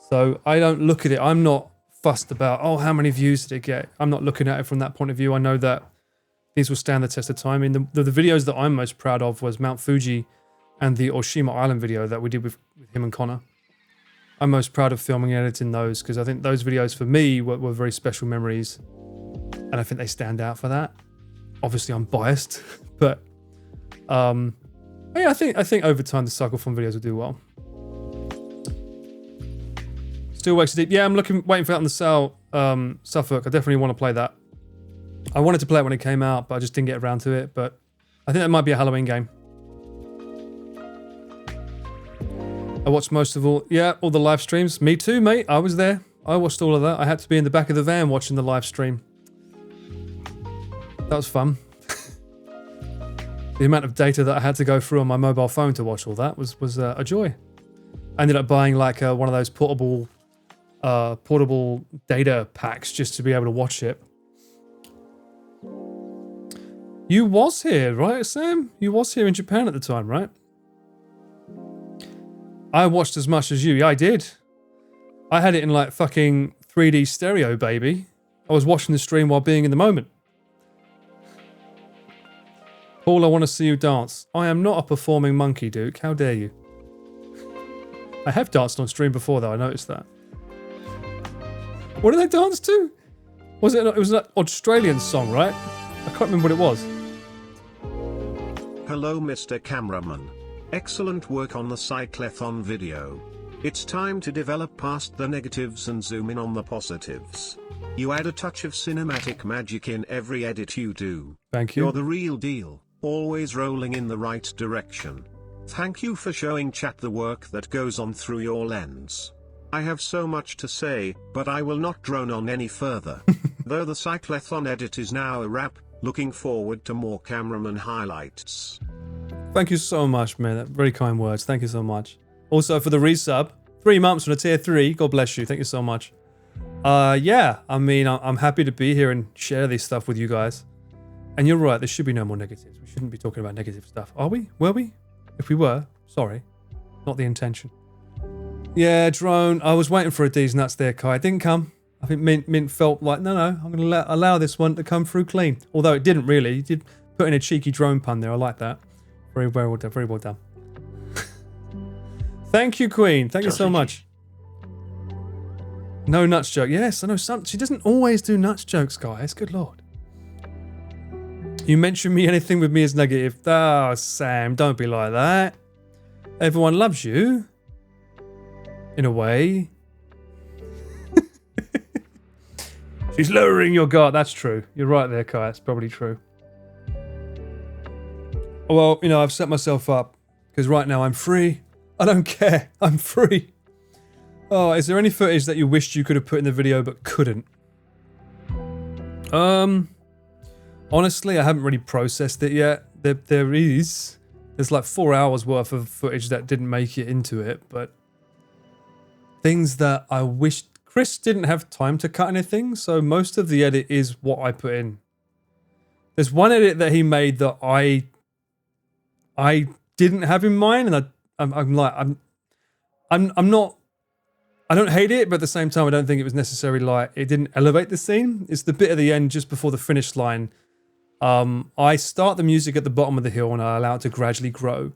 So I don't look at it. I'm not fussed about, oh, how many views did it get? I'm not looking at it from that point of view. I know that these will stand the test of time. I mean, the videos that I'm most proud of was Mount Fuji and the Oshima Island video that we did with him and Connor. I'm most proud of filming and editing those because I think those videos for me were very special memories. And I think they stand out for that. Obviously, I'm biased, but yeah, I think over time the Cyclethon videos will do well. Still Wakes Deep. Yeah, I'm waiting for that on the sale. Suffolk. I definitely want to play that. I wanted to play it when it came out, but I just didn't get around to it. But I think that might be a Halloween game. I watched most of all the live streams. Me too, mate. I was there. I watched all of that. I had to be in the back of the van watching the live stream. That was fun. The amount of data that I had to go through on my mobile phone to watch all that was a joy. I ended up buying like one of those portable data packs just to be able to watch it. You was here, right, Sam? You was here in Japan at the time, right? I watched as much as you. Yeah, I did. I had it in like fucking 3D stereo, baby. I was watching the stream while being in the moment. Paul, I want to see you dance. I am not a performing monkey, Duke. How dare you? I have danced on stream before, though. I noticed that. What did they dance to? Was it? It was an Australian song, right? I can't remember what it was. Hello, Mr. Cameraman. Excellent work on the Cyclethon video. It's time to develop past the negatives and zoom in on the positives. You add a touch of cinematic magic in every edit you do. Thank you. You're the real deal, always rolling in the right direction. Thank you for showing chat the work that goes on through your lens. I have so much to say, but I will not drone on any further. Though the Cyclethon edit is now a wrap, looking forward to more cameraman highlights. Thank you so much, man. Very kind words. Thank you so much. Also for the resub, 3 months from a tier 3. God bless you. Thank you so much. Yeah, I mean, I'm happy to be here and share this stuff with you guys. And you're right, there should be no more negatives. We shouldn't be talking about negative stuff. Are we? Were we? If we were, sorry. Not the intention. Yeah, drone. I was waiting for a D's nuts there, Kai. It didn't come. I think Mint felt like, no, I'm going to allow this one to come through clean. Although it didn't really. He did put in a cheeky drone pun there. I like that. Very well done. Very well done. Thank you, Queen. Thank you so much. No nuts joke. Yes, I know she doesn't always do nuts jokes, guys. Good lord. You mention me, anything with me is negative. Oh, Sam, don't be like that. Everyone loves you. In a way. She's lowering your guard. That's true. You're right there, Kai. That's probably true. Well, you know, I've set myself up because right now I'm free. I don't care. I'm free. Oh, is there any footage that you wished you could have put in the video but couldn't? Honestly, I haven't really processed it yet. There's like 4 hours worth of footage that didn't make it into it, but things that I wished. Chris didn't have time to cut anything, so most of the edit is what I put in. There's one edit that he made that I didn't have in mind, and I'm not. I don't hate it, but at the same time, I don't think it was necessarily like it didn't elevate the scene. It's the bit at the end just before the finish line. I start the music at the bottom of the hill and I allow it to gradually grow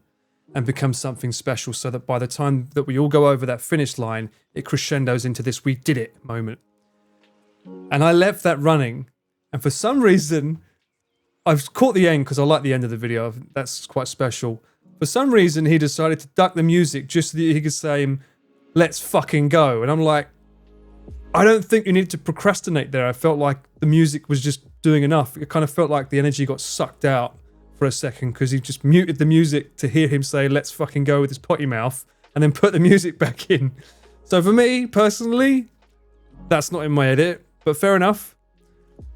and become something special so that by the time that we all go over that finish line, it crescendos into this "we did it" moment. And I left that running, and for some reason, I've caught the end because I like the end of the video. That's quite special. For some reason, he decided to duck the music just so that he could say, "Let's fucking go." And I'm like, I don't think you need to procrastinate there. I felt like the music was just doing enough. It kind of felt like the energy got sucked out for a second because he just muted the music to hear him say, "Let's fucking go" with his potty mouth and then put the music back in. So for me, personally, that's not in my edit, but fair enough.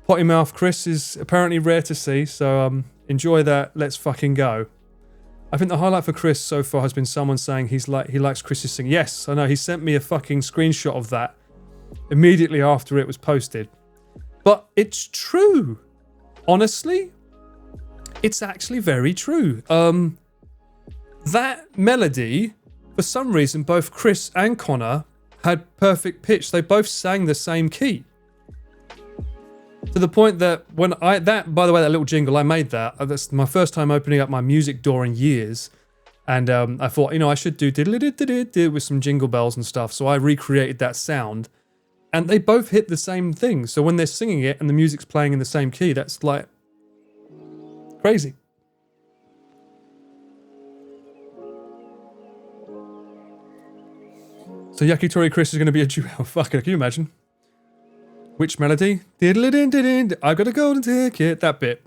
Potty mouth Chris is apparently rare to see, so enjoy that. Let's fucking go. I think the highlight for Chris so far has been someone saying he likes Chris's singing. Yes, I know. He sent me a fucking screenshot of that immediately after it was posted. But it's true. Honestly, it's actually very true. That melody, for some reason, both Chris and Connor had perfect pitch. They both sang the same key. To the point that when by the way, that little jingle, I made that. That's my first time opening up my music door in years. And I thought, I should do diddle-diddle-diddle with some jingle bells and stuff. So I recreated that sound. And they both hit the same thing. So when they're singing it and the music's playing in the same key, that's like crazy. So Yakitori Chris is going to be a duo. Fuck it, can you imagine? Which melody? Diddle-a-din-din-din. I got a golden ticket. That bit.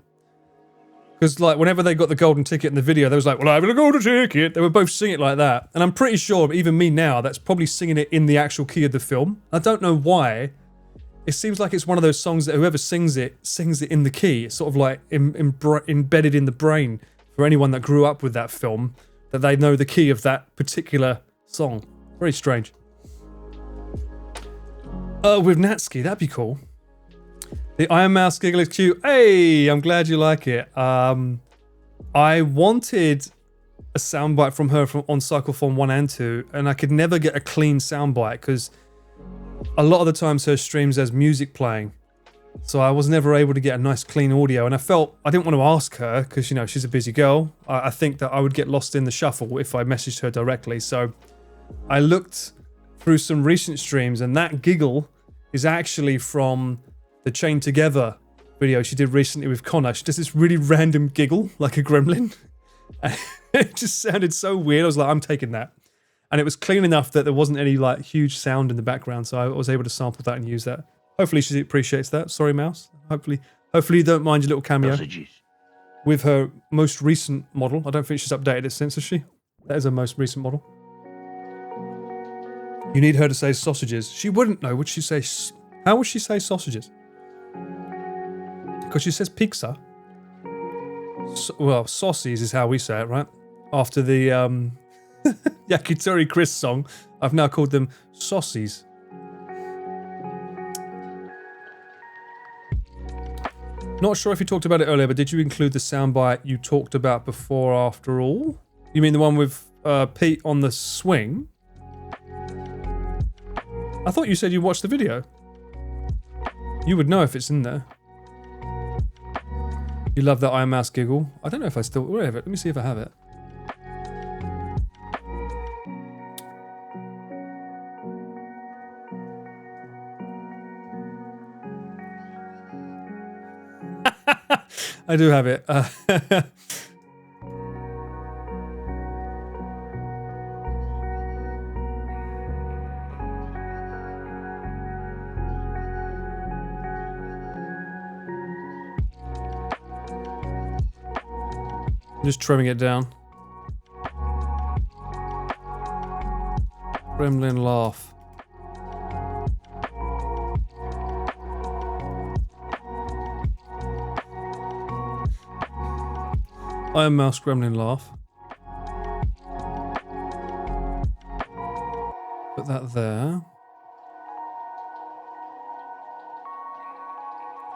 Because like whenever they got the golden ticket in the video, they was like, well, I have a golden ticket. They would both sing it like that. And I'm pretty sure, even me now, that's probably singing it in the actual key of the film. I don't know why. It seems like it's one of those songs that whoever sings it in the key. It's sort of like embedded in the brain for anyone that grew up with that film, that they know the key of that particular song. Very strange. With Natsuki, that'd be cool. The Iron Mouse giggle is cute. Hey, I'm glad you like it. I wanted a soundbite from her on Cyclethon 1 and 2, and I could never get a clean soundbite because a lot of the times her streams has music playing. So I was never able to get a nice clean audio, and I felt I didn't want to ask her because, you know, she's a busy girl. I think that I would get lost in the shuffle if I messaged her directly. So I looked through some recent streams, and that giggle is actually from the Chain Together video she did recently with Connor. She does this really random giggle, like a gremlin. And it just sounded so weird. I was like, I'm taking that. And it was clean enough that there wasn't any like huge sound in the background, so I was able to sample that and use that. Hopefully she appreciates that. Sorry, Mouse. Hopefully you don't mind your little cameo. With her most recent model. I don't think she's updated it since, has she? That is her most recent model. You need her to say sausages. She wouldn't know. Would she say... How would she say sausages? Because she says pizza. Well, saucies is how we say it, right? After the Yakitori Chris song, I've now called them saucies. Not sure if you talked about it earlier, but did you include the soundbite you talked about before after all? You mean the one with Pete on the swing? I thought you said you watched the video. You would know if it's in there. You love that Iron Mouse giggle. I don't know if I still... Where have it? Let me see if I have it. I do have it. Just trimming it down. Gremlin laugh. Iron Mouse gremlin laugh. Put that there.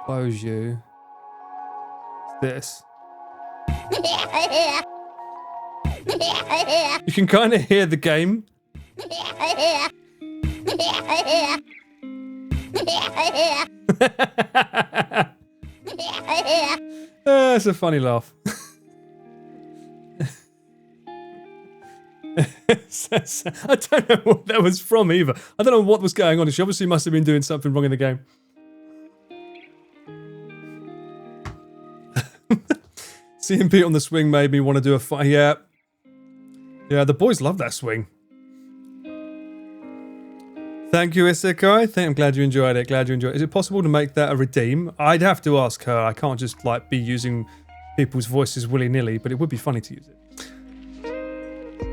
Close you. This. You can kind of hear the game. It's a funny laugh. I don't know what that was from either. I don't know what was going on. She obviously must have been doing something wrong in the game. Seeing Pete on the swing made me want to do a fight. Yeah. Yeah, the boys love that swing. Thank you, Isekai. I'm glad you enjoyed it. Glad you enjoyed it. Is it possible to make that a redeem? I'd have to ask her. I can't just like be using people's voices willy-nilly, but it would be funny to use it.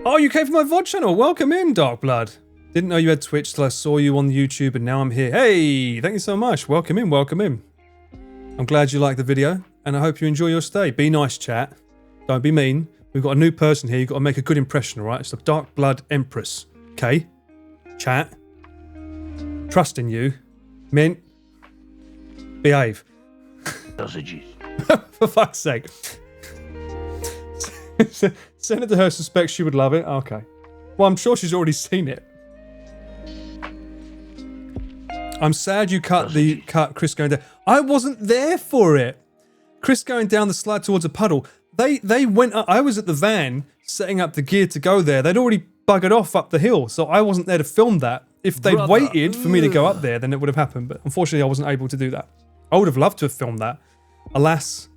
Oh, you came from my VOD channel. Welcome in, Dark Blood. Didn't know you had Twitch till I saw you on YouTube, and now I'm here. Hey, thank you so much. Welcome in, welcome in. I'm glad you liked the video, and I hope you enjoy your stay. Be nice, chat. Don't be mean. We've got a new person here. You've got to make a good impression, all right? It's the Dark Blood Empress. Okay? Chat. Trust in you. Mint. Behave. Sausages. For fuck's sake. Send it to her, suspects she would love it. Okay. Well, I'm sure she's already seen it. I'm sad you cut Chris going down. I wasn't there for it. Chris going down the slide towards a puddle. They went up. I was at the van setting up the gear to go there. They'd already buggered off up the hill, so I wasn't there to film that. If they'd waited for me to go up there, then it would have happened. But unfortunately, I wasn't able to do that. I would have loved to have filmed that. Alas,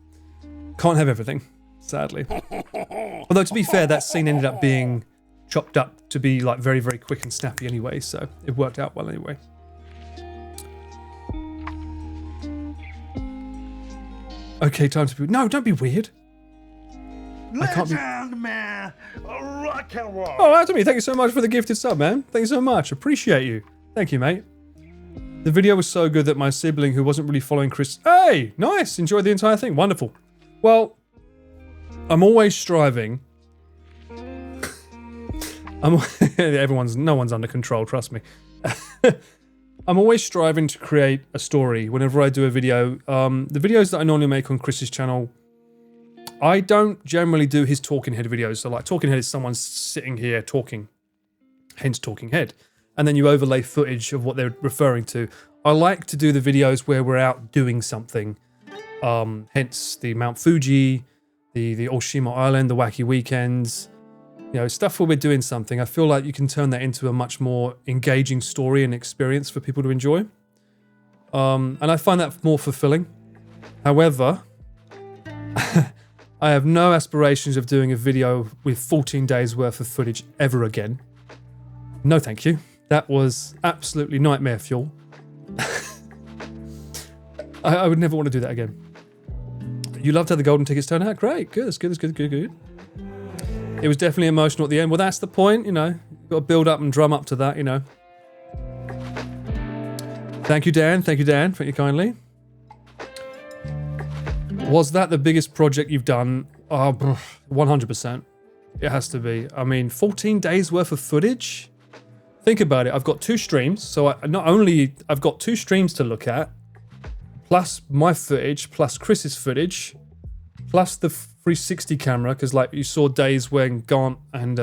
can't have everything. Sadly. Although to be fair, that scene ended up being chopped up to be like very, very quick and snappy anyway, so it worked out well anyway. Okay, time to be... No, don't be weird. I can't be... Legend, man. Rock and roll. Oh, Anthony, thank you so much for the gifted sub, man. Thank you so much. Appreciate you. Thank you, mate. The video was so good that my sibling, who wasn't really following Chris... Hey, nice. Enjoyed the entire thing. Wonderful. Well, I'm always striving... no one's under control, trust me. I'm always striving to create a story whenever I do a video. The videos that I normally make on Chris's channel, I don't generally do his talking head videos. So like talking head is someone sitting here talking, hence talking head. And then you overlay footage of what they're referring to. I like to do the videos where we're out doing something. Hence the Mount Fuji, the Oshima Island, the Wacky Weekends. You know, stuff where we're doing something. I feel like you can turn that into a much more engaging story and experience for people to enjoy. And I find that more fulfilling. However, I have no aspirations of doing a video with 14 days worth of footage ever again. No, thank you. That was absolutely nightmare fuel. I would never want to do that again. You loved how the golden tickets turned out? Great, good, that's good, that's good, good. It was definitely emotional at the end. Well, that's the point, you know. You've got to build up and drum up to that, you know. Thank you, Dan. Thank you, Dan. Thank you kindly. Was that the biggest project you've done? 100%. It has to be. I mean, 14 days worth of footage? Think about it. I've got 2 streams. So I've got 2 streams to look at, plus my footage, plus Chris's footage, plus the 360 camera, because like you saw days when Gaunt and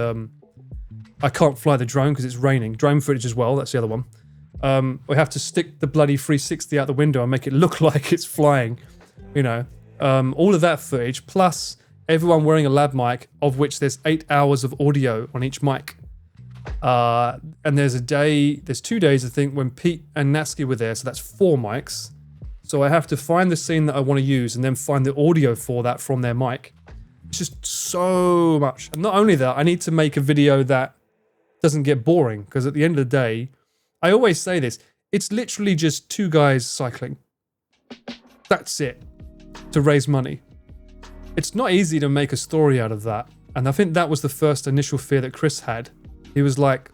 I can't fly the drone because it's raining. Drone footage as well, that's the other one. We have to stick the bloody 360 out the window and make it look like it's flying, you know. All of that footage, plus everyone wearing a lab mic, of which there's 8 hours of audio on each mic. And there's 2 days, I think, when Pete and Natsuki were there, so that's 4 mics. So I have to find the scene that I want to use and then find the audio for that from their mic. It's just so much. And not only that, I need to make a video that doesn't get boring, because at the end of the day, I always say this, it's literally just 2 guys cycling. That's it. To raise money. It's not easy to make a story out of that. And I think that was the first initial fear that Chris had. He was like,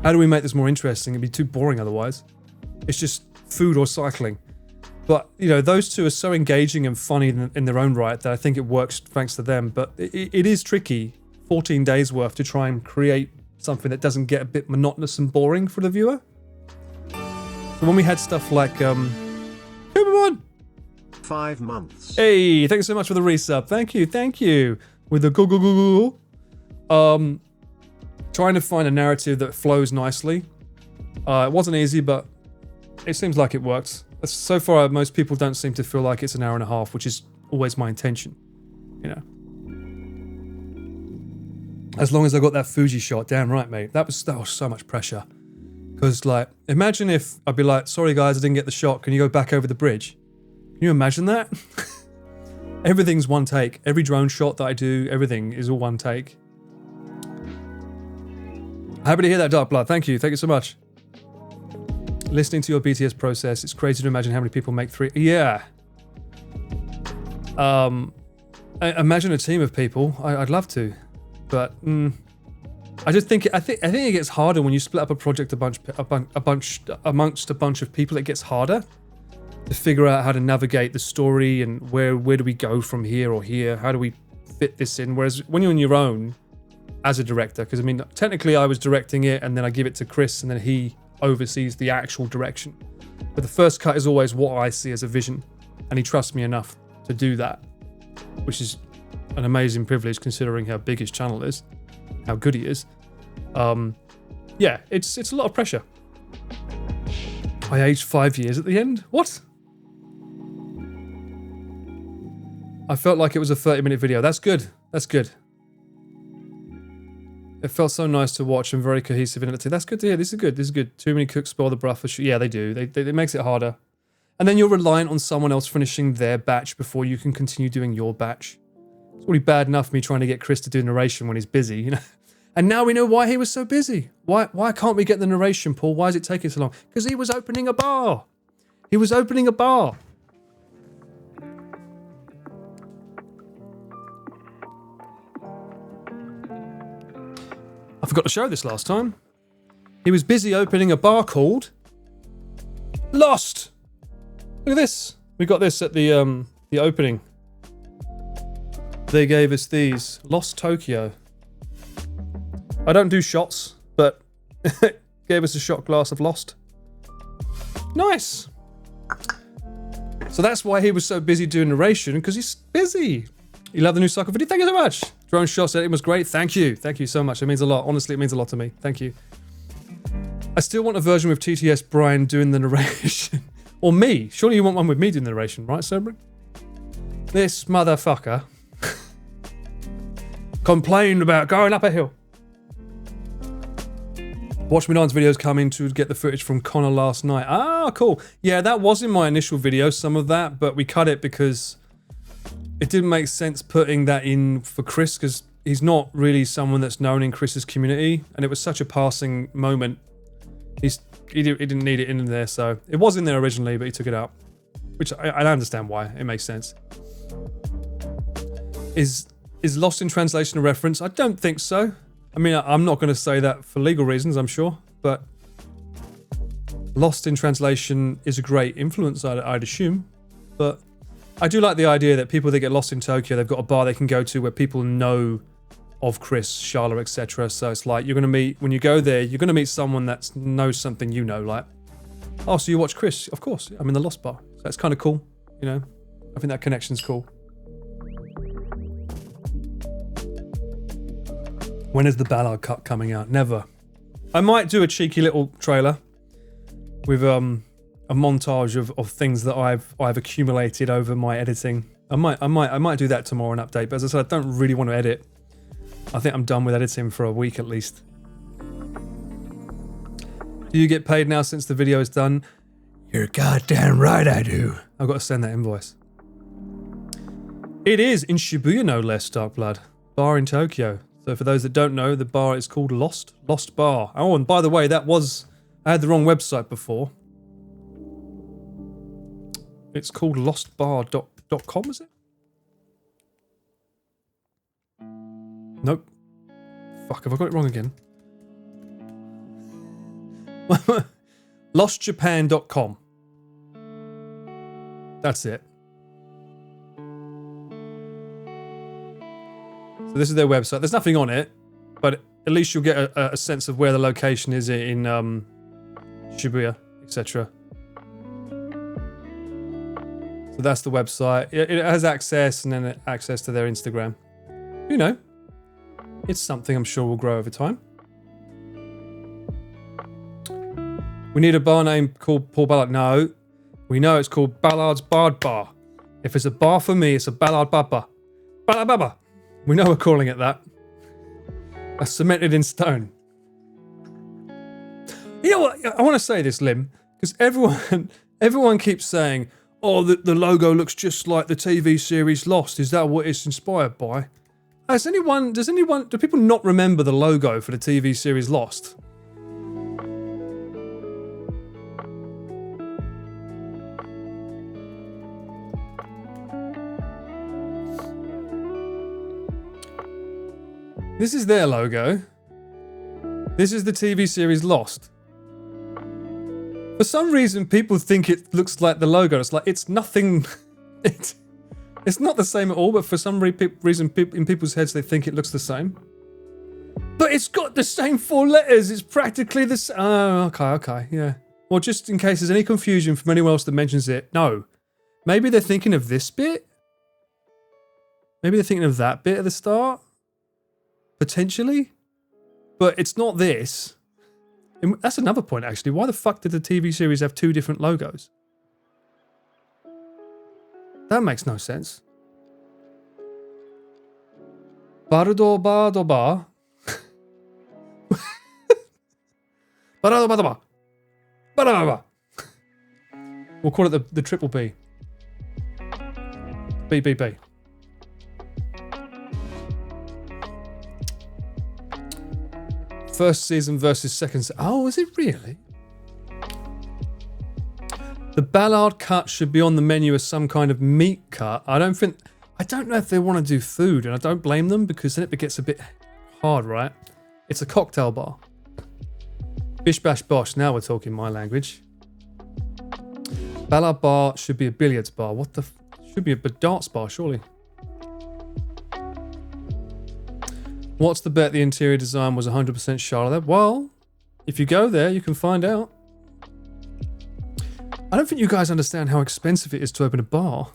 how do we make this more interesting? It'd be too boring otherwise. It's just food or cycling. But, you know, those 2 are so engaging and funny in their own right that I think it works thanks to them. But it is tricky, 14 days worth, to try and create something that doesn't get a bit monotonous and boring for the viewer. So when we had stuff like, come on! 5 months. Hey, thanks so much for the resub. Thank you. With the go. Trying to find a narrative that flows nicely. It wasn't easy, but it seems like it worked. So far, most people don't seem to feel like it's an hour and a half, which is always my intention, you know. As long as I got that Fuji shot, damn right, mate. That was so much pressure. Because, like, imagine if I'd be like, sorry guys, I didn't get the shot. Can you go back over the bridge? Can you imagine that? Everything's one take. Every drone shot that I do, everything is all one take. Happy to hear that, Dark Blood. Thank you so much. Listening to your BTS process, it's crazy to imagine how many people make 3. Yeah. Imagine a team of people. I'd love to, but I just think I think it gets harder when you split up a project amongst a bunch of people. It gets harder to figure out how to navigate the story and where do we go from here or here. How do we fit this in? Whereas when you're on your own as a director, because I mean technically I was directing it and then I give it to Chris and then he oversees the actual direction, but the first cut is always what I see as a vision, and he trusts me enough to do that, which is an amazing privilege considering how big his channel is, how good he is. Yeah, it's a lot of pressure. I aged 5 years at the end. What? I felt like it was a 30-minute video. That's good. It felt so nice to watch and very cohesive in it. That's good to hear. This is good. Too many cooks spoil the broth for sure. Yeah, they do. It makes it harder. And then you're reliant on someone else finishing their batch before you can continue doing your batch. It's already bad enough me trying to get Chris to do narration when he's busy, you know. And now we know why he was so busy. Why can't we get the narration, Paul? Why is it taking so long? Because he was opening a bar. forgot to show this last time. He was busy opening a bar called Lost. Look at this. We got this at the opening. They gave us these. Lost Tokyo. I don't do shots, but gave us a shot glass of Lost. Nice. So that's why he was so busy doing narration, because he's busy. You love the new Cycle video? Thank you so much. Drone shots, it was great. Thank you. Thank you so much. It means a lot. Honestly, it means a lot to me. Thank you. I still want a version with TTS Brian doing the narration. Or me. Surely you want one with me doing the narration, right, Sobrin? This motherfucker complained about going up a hill. Watch Me Nine's videos coming to get the footage from Connor last night. Ah, cool. Yeah, that was in my initial video, some of that, but we cut it because it didn't make sense putting that in for Chris, because he's not really someone that's known in Chris's community, and it was such a passing moment. He didn't need it in there, so it was in there originally, but he took it out, which I understand why. It makes sense. Is Lost in Translation a reference? I don't think so. I mean, I'm not going to say that for legal reasons, I'm sure, but Lost in Translation is a great influence, I'd assume. But I do like the idea that people that get lost in Tokyo, they've got a bar they can go to where people know of Chris, Sharla, etc. So it's like, you're going to meet, when you go there, you're going to meet someone that knows something you know, like, oh, so you watch Chris? Of course, I'm in the Lost Bar. So that's kind of cool, you know? I think that connection's cool. When is the Ballard cut coming out? Never. I might do a cheeky little trailer with a montage of things that I've accumulated over my editing. I might do that tomorrow, an update. But as I said, I don't really want to edit. I think I'm done with editing for a week at least. Do you get paid now since the video is done? You're goddamn right I do. I've got to send that invoice. It is in Shibuya, no less, Darkblood. Bar in Tokyo. So for those that don't know, the bar is called Lost Bar. Oh, and by the way, I had the wrong website before. It's called lostbar.com, is it? Nope. Fuck, have I got it wrong again? lostjapan.com. That's it. So this is their website. There's nothing on it, but at least you'll get a sense of where the location is in Shibuya, etc. So that's the website. It has access, and then access to their Instagram. You know, it's something I'm sure will grow over time. We need a bar name called Paul Ballard. No, we know it's called Ballard's Bard Bar. If it's a bar for me, it's a Ballard Baba. Ballard Baba. We know we're calling it that. That's cemented in stone. You know what? I want to say this, Lim, because everyone keeps saying, oh, the logo looks just like the TV series Lost. Is that what it's inspired by? Do people not remember the logo for the TV series Lost? This is their logo. This is the TV series Lost. For some reason, people think it looks like the logo. It's like, it's nothing. It's not the same at all, but for some reason, in people's heads, they think it looks the same. But it's got the same 4 letters. It's practically the same. Oh, okay, yeah. Well, just in case there's any confusion from anyone else that mentions it, no. Maybe they're thinking of this bit. Maybe they're thinking of that bit at the start. Potentially. But it's not this. And that's another point, actually. Why the fuck did the TV series have 2 different logos? That makes no sense. Bardo Bardo Bar. Bardo Bardo Bar. Bardo Bar. We'll call it the triple B. BBB. First season versus second season. Oh, is it really? The Ballard cut should be on the menu as some kind of meat cut. I don't know if they want to do food, and I don't blame them, because then it gets a bit hard, right? It's a cocktail bar. Bish bash bosh. Now we're talking my language. Ballard bar should be a billiards bar. What the? Should be a darts bar, surely. What's the bet the interior design was 100% Charlotte? Well, if you go there, you can find out. I don't think you guys understand how expensive it is to open a bar.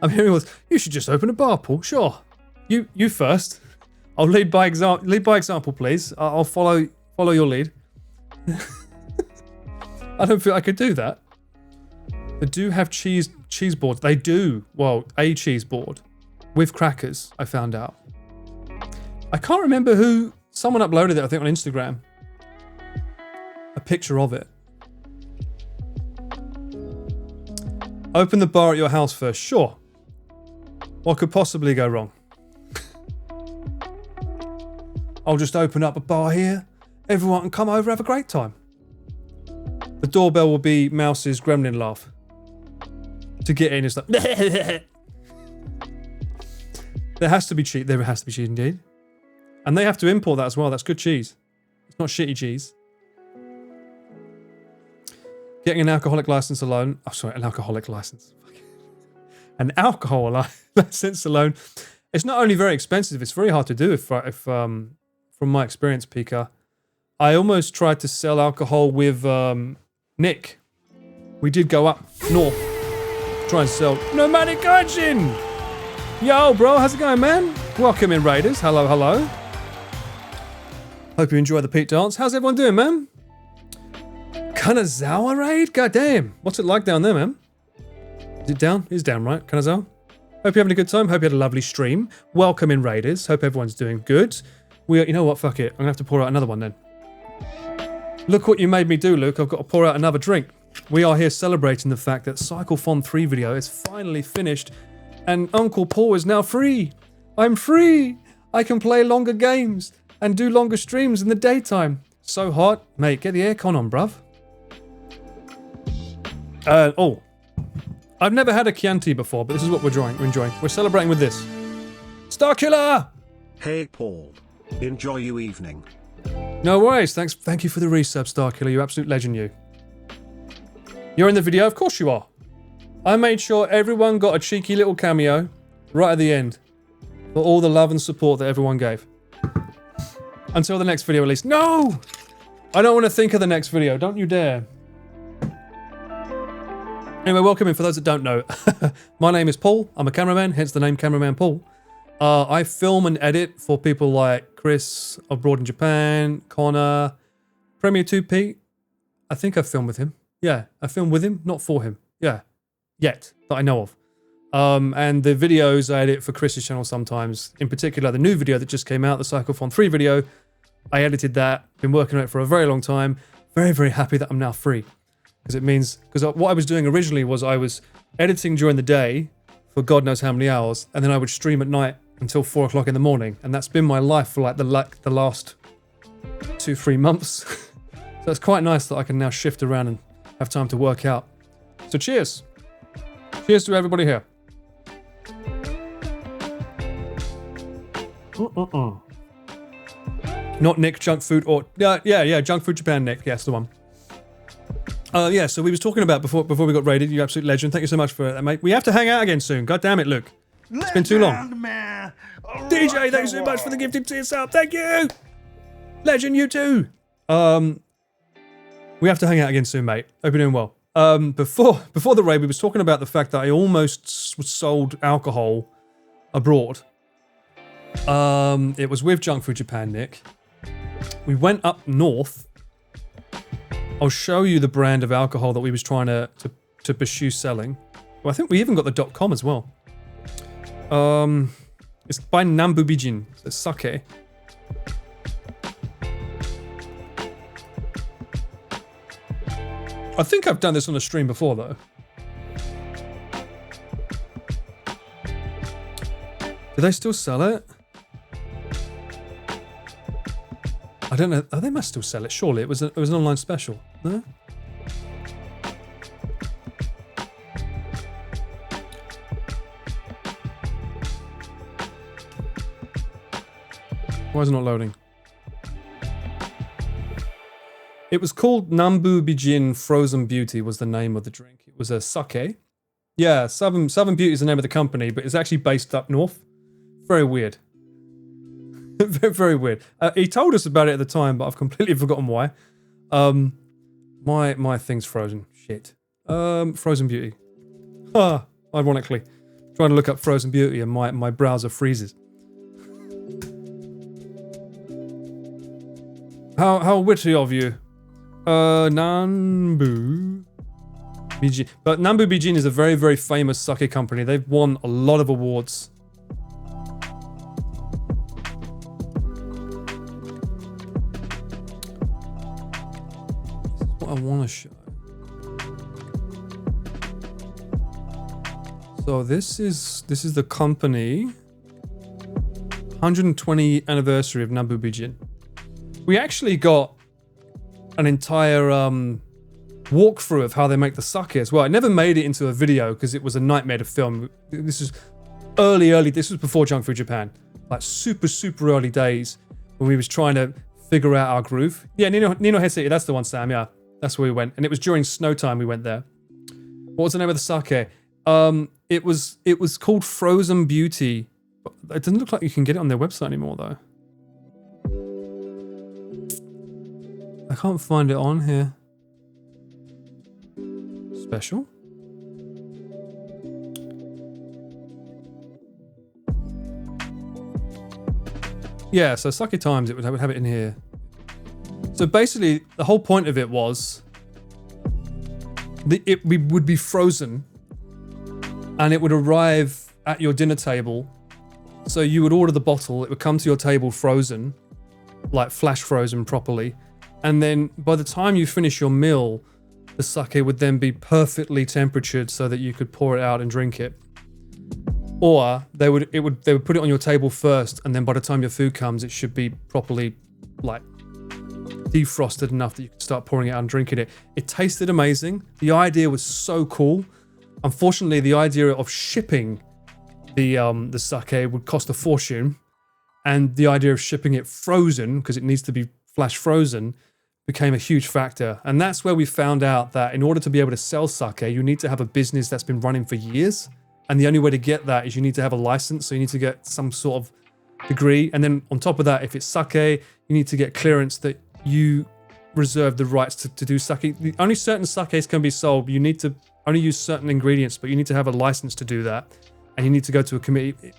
I'm hearing was, you should just open a bar, Paul. Sure. You first. I'll lead by example. Lead by example, please. I'll follow your lead. I don't feel I could do that. They do have cheese boards. They do. Well, a cheese board with crackers, I found out. I can't remember who. Someone uploaded it, I think, on Instagram. A picture of it. Open the bar at your house first. Sure. What could possibly go wrong? I'll just open up a bar here. Everyone can come over, have a great time. The doorbell will be Mouse's gremlin laugh. To get in, it's like... There has to be cheese. There has to be cheese indeed. And they have to import that as well. That's good cheese. It's not shitty cheese. Getting an alcoholic license alone. Oh, sorry, an alcoholic license. An alcohol license alone. It's not only very expensive, it's very hard to do if from my experience, Pika. I almost tried to sell alcohol with Nick. We did go up north to try and sell nomadic origin. Yo, bro, how's it going, man? Welcome in, Raiders. Hello, hello. Hope you enjoy the Pete dance. How's everyone doing, man? Kanazawa raid? God damn. What's it like down there, man? Is it down? It's down, right? Kanazawa? Hope you're having a good time. Hope you had a lovely stream. Welcome in, Raiders. Hope everyone's doing good. You know what? Fuck it. I'm going to have to pour out another one then. Look what you made me do, Luke. I've got to pour out another drink. We are here celebrating the fact that Cyclethon 3 video is finally finished and Uncle Paul is now free. I'm free. I can play longer games and do longer streams in the daytime. So hot. Mate, get the aircon on, bruv. I've never had a Chianti before, but this is what we're enjoying. We're celebrating with this. Starkiller! Hey Paul. Enjoy your evening. No worries. Thank you for the resub, Starkiller. You absolute legend, you. You're in the video? Of course you are. I made sure everyone got a cheeky little cameo right at the end for all the love and support that everyone gave. Until the next video release. No! I don't want to think of the next video. Don't you dare. Anyway, welcome in. For those that don't know, my name is Paul. I'm a cameraman, hence the name Cameraman Paul. I film and edit for people like Chris abroad in Japan, Connor, Premier 2P. I think I filmed with him. Yeah, I filmed with him, not for him. Yeah, yet, that I know of. And the videos I edit for Chris's channel sometimes, in particular the new video that just came out, the Cyclethon 3 video, I edited that, been working on it for a very long time. Very, very happy that I'm now free. Because what I was doing originally was I was editing during the day for God knows how many hours, and then I would stream at night until 4 o'clock in the morning. And that's been my life for like the last 2-3 months. So it's quite nice that I can now shift around and have time to work out. So cheers. Cheers to everybody here. Not Nick, Junk Food, or... Yeah, Junk Food Japan Nick. Yes, the one. Yeah, so we was talking about before we got raided. You absolute legend. Thank you so much for that, mate. We have to hang out again soon. God damn it, Luke. It's been too long. DJ, thank you so much for the gifted to yourself. Thank you. Legend, you too. We have to hang out again soon, mate. Hope you're doing well. Before the raid, we was talking about the fact that I almost sold alcohol abroad. It was with Junk Food Japan, Nick. We went up north. I'll show you the brand of alcohol that we was trying to pursue selling. Well, I think we even got the .com as well. It's by Nambubijin. It's sake. I think I've done this on a stream before, though. Do they still sell it? I don't know. Oh, they must still sell it. Surely it was an online special. No? Why is it not loading? It was called Nambu Bijin Frozen Beauty was the name of the drink. It was a sake. Yeah, Southern Beauty is the name of the company, but it's actually based up north. Very weird. very, very weird. He told us about it at the time, but I've completely forgotten why. My thing's frozen. Shit. Frozen Beauty. Ironically. Trying to look up Frozen Beauty and my browser freezes. How witty of you. Nambu Bijin. But Nambu Bijin is a very, very famous sake company. They've won a lot of awards. This is what I want to show. So this is the company 120 anniversary of Nambu Bijin. We actually got an entire walkthrough of how they make the sake as well. I never made it into a video because it was a nightmare to film. This is early. This was before Junk Food Japan, like super early days when we was trying to figure out our groove. Yeah, Nino Head City, that's the one, Sam. Yeah, that's where we went, and it was during snow time we went there. What was the name of the sake? It was called Frozen Beauty. It doesn't look like you can get it on their website anymore though. I can't find it on here. Special? Yeah, so Sake Times, it would have it in here. So basically, the whole point of it was we would be frozen and it would arrive at your dinner table. So you would order the bottle, it would come to your table frozen, like flash frozen properly. And then by the time you finish your meal, the sake would then be perfectly temperatured so that you could pour it out and drink it. Or they would put it on your table first, and then by the time your food comes, it should be properly like defrosted enough that you could start pouring it out and drinking it. It tasted amazing. The idea was so cool. Unfortunately, the idea of shipping the sake would cost a fortune, and the idea of shipping it frozen, because it needs to be flash frozen, became a huge factor. And that's where we found out that in order to be able to sell sake, you need to have a business that's been running for years. And the only way to get that is you need to have a license. So you need to get some sort of degree. And then on top of that, if it's sake, you need to get clearance that you reserve the rights to do sake. Only certain sakes can be sold. You need to only use certain ingredients, but you need to have a license to do that. And you need to go to a committee.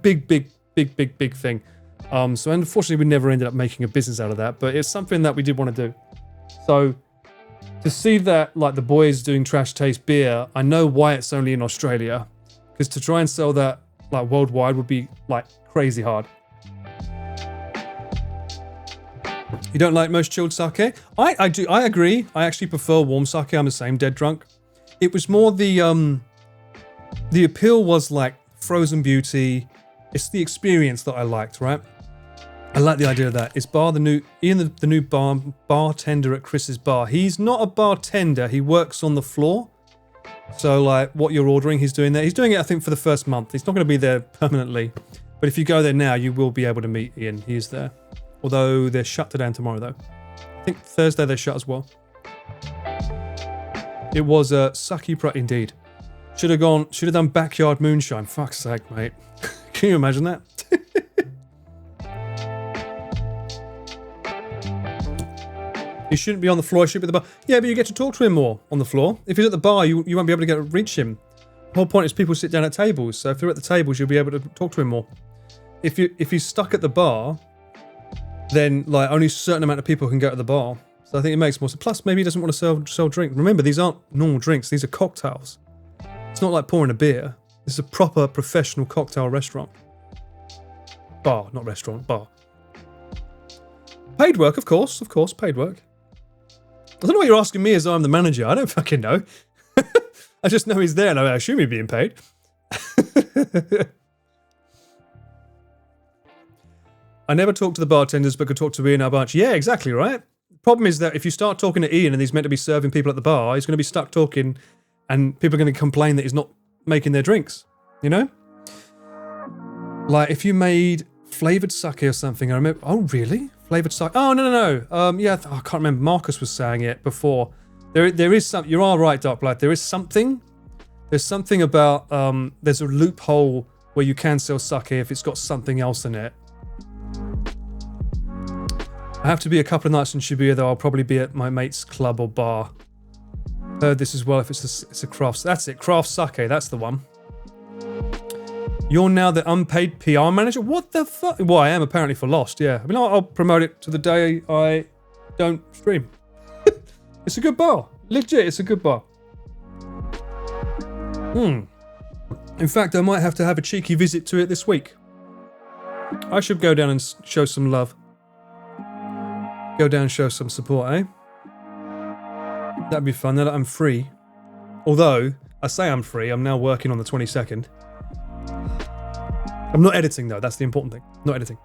Big thing. So unfortunately, we never ended up making a business out of that, but it's something that we did want to do. So to see that, like the boys doing Trash Taste beer, I know why it's only in Australia, because to try and sell that like worldwide would be like crazy hard. You don't like most chilled sake? I do. I agree. I actually prefer warm sake. I'm the same, dead drunk. It was more the appeal was like Frozen Beauty. It's the experience that I liked, right? I like the idea of that. Is the new bartender at Chris's bar. He's not a bartender. He works on the floor. So like what you're ordering, he's doing there. He's doing it, I think, for the first month. He's not going to be there permanently. But if you go there now, you will be able to meet Ian. He is there. Although they're shut today and tomorrow, though. I think Thursday they're shut as well. It was a sucky indeed. Should have done backyard moonshine. Fuck's sake, mate. Can you imagine that? He shouldn't be on the floor, he should be at the bar. Yeah, but you get to talk to him more on the floor. If he's at the bar, you won't be able to reach him. The whole point is people sit down at tables, so if you're at the tables, you'll be able to talk to him more. If he's stuck at the bar, then like only a certain amount of people can go to the bar. So I think it makes more sense. Plus, maybe he doesn't want to sell drinks. Remember, these aren't normal drinks, these are cocktails. It's not like pouring a beer. This is a proper professional cocktail restaurant. Bar, not restaurant, bar. Paid work, of course, paid work. I don't know what you're asking me as I'm the manager. I don't fucking know. I just know he's there and I assume he's being paid. I never talk to the bartenders but could talk to Ian our bunch. Yeah, exactly, right? Problem is that if you start talking to Ian and he's meant to be serving people at the bar, he's going to be stuck talking and people are going to complain that he's not making their drinks, you know? Like if you made flavoured sake or something, I remember, oh really? Flavored sake. Oh, no. Yeah, I can't remember. Marcus was saying it before. There is some. You are right, Darkblood. There is something. There's something about. There's a loophole where you can sell sake if it's got something else in it. I have to be a couple of nights in Shibuya, though. I'll probably be at my mate's club or bar. Heard this as well. If it's a craft. That's it. Craft sake. That's the one. You're now the unpaid PR manager? What the fuck? Well, I am apparently for Lost, yeah. I mean, I'll promote it to the day I don't stream. It's a good bar. Legit, it's a good bar. In fact, I might have to have a cheeky visit to it this week. I should go down and show some love. Go down and show some support, eh? That'd be fun, now that I'm free. Although, I say I'm free, I'm now working on the 22nd. I'm not editing though, that's the important thing. Not editing.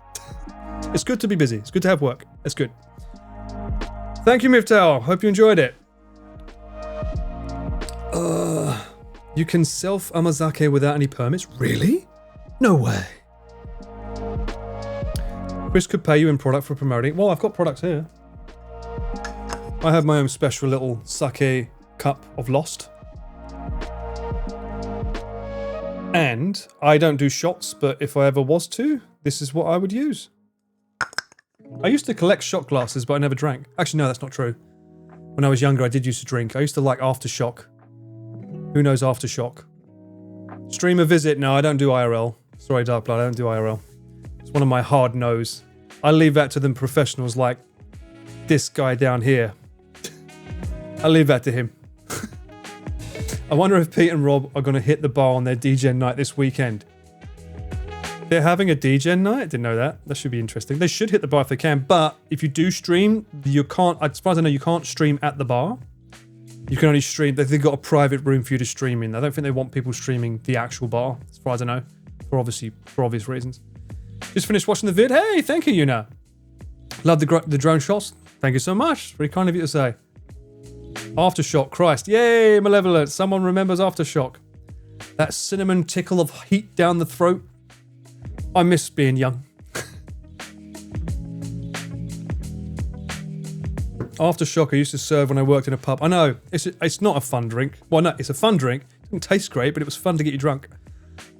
It's good to be busy. It's good to have work. It's good. Thank you, Miftal. Hope you enjoyed it. You can self-amazake without any permits? Really? No way. Chris could pay you in product for promoting. Well, I've got products here. I have my own special little sake cup of Lost. And I don't do shots, but if I ever was to, this is what I would use. I used to collect shot glasses, but I never drank. Actually, no, that's not true. When I was younger, I did used to drink. I used to like Aftershock. Who knows Aftershock? Stream a visit. No, I don't do IRL. Sorry, Darkblood, I don't do IRL. It's one of my hard no's. I leave that to them professionals like this guy down here. I leave that to him. I wonder if Pete and Rob are going to hit the bar on their DGen night this weekend. They're having a DGen night? I didn't know that. That should be interesting. They should hit the bar if they can, but if you do stream, you can't, as far as I know, you can't stream at the bar. You can only stream, they've got a private room for you to stream in. I don't think they want people streaming the actual bar, as far as I know, for obvious reasons. Just finished watching the vid. Hey, thank you, Yuna. Love the drone shots. Thank you so much. Very kind of you to say. Aftershock, Christ. Yay, Malevolent. Someone remembers Aftershock. That cinnamon tickle of heat down the throat. I miss being young. Aftershock I used to serve when I worked in a pub. I know, it's not a fun drink. Well, no, it's a fun drink. It didn't taste great, but it was fun to get you drunk.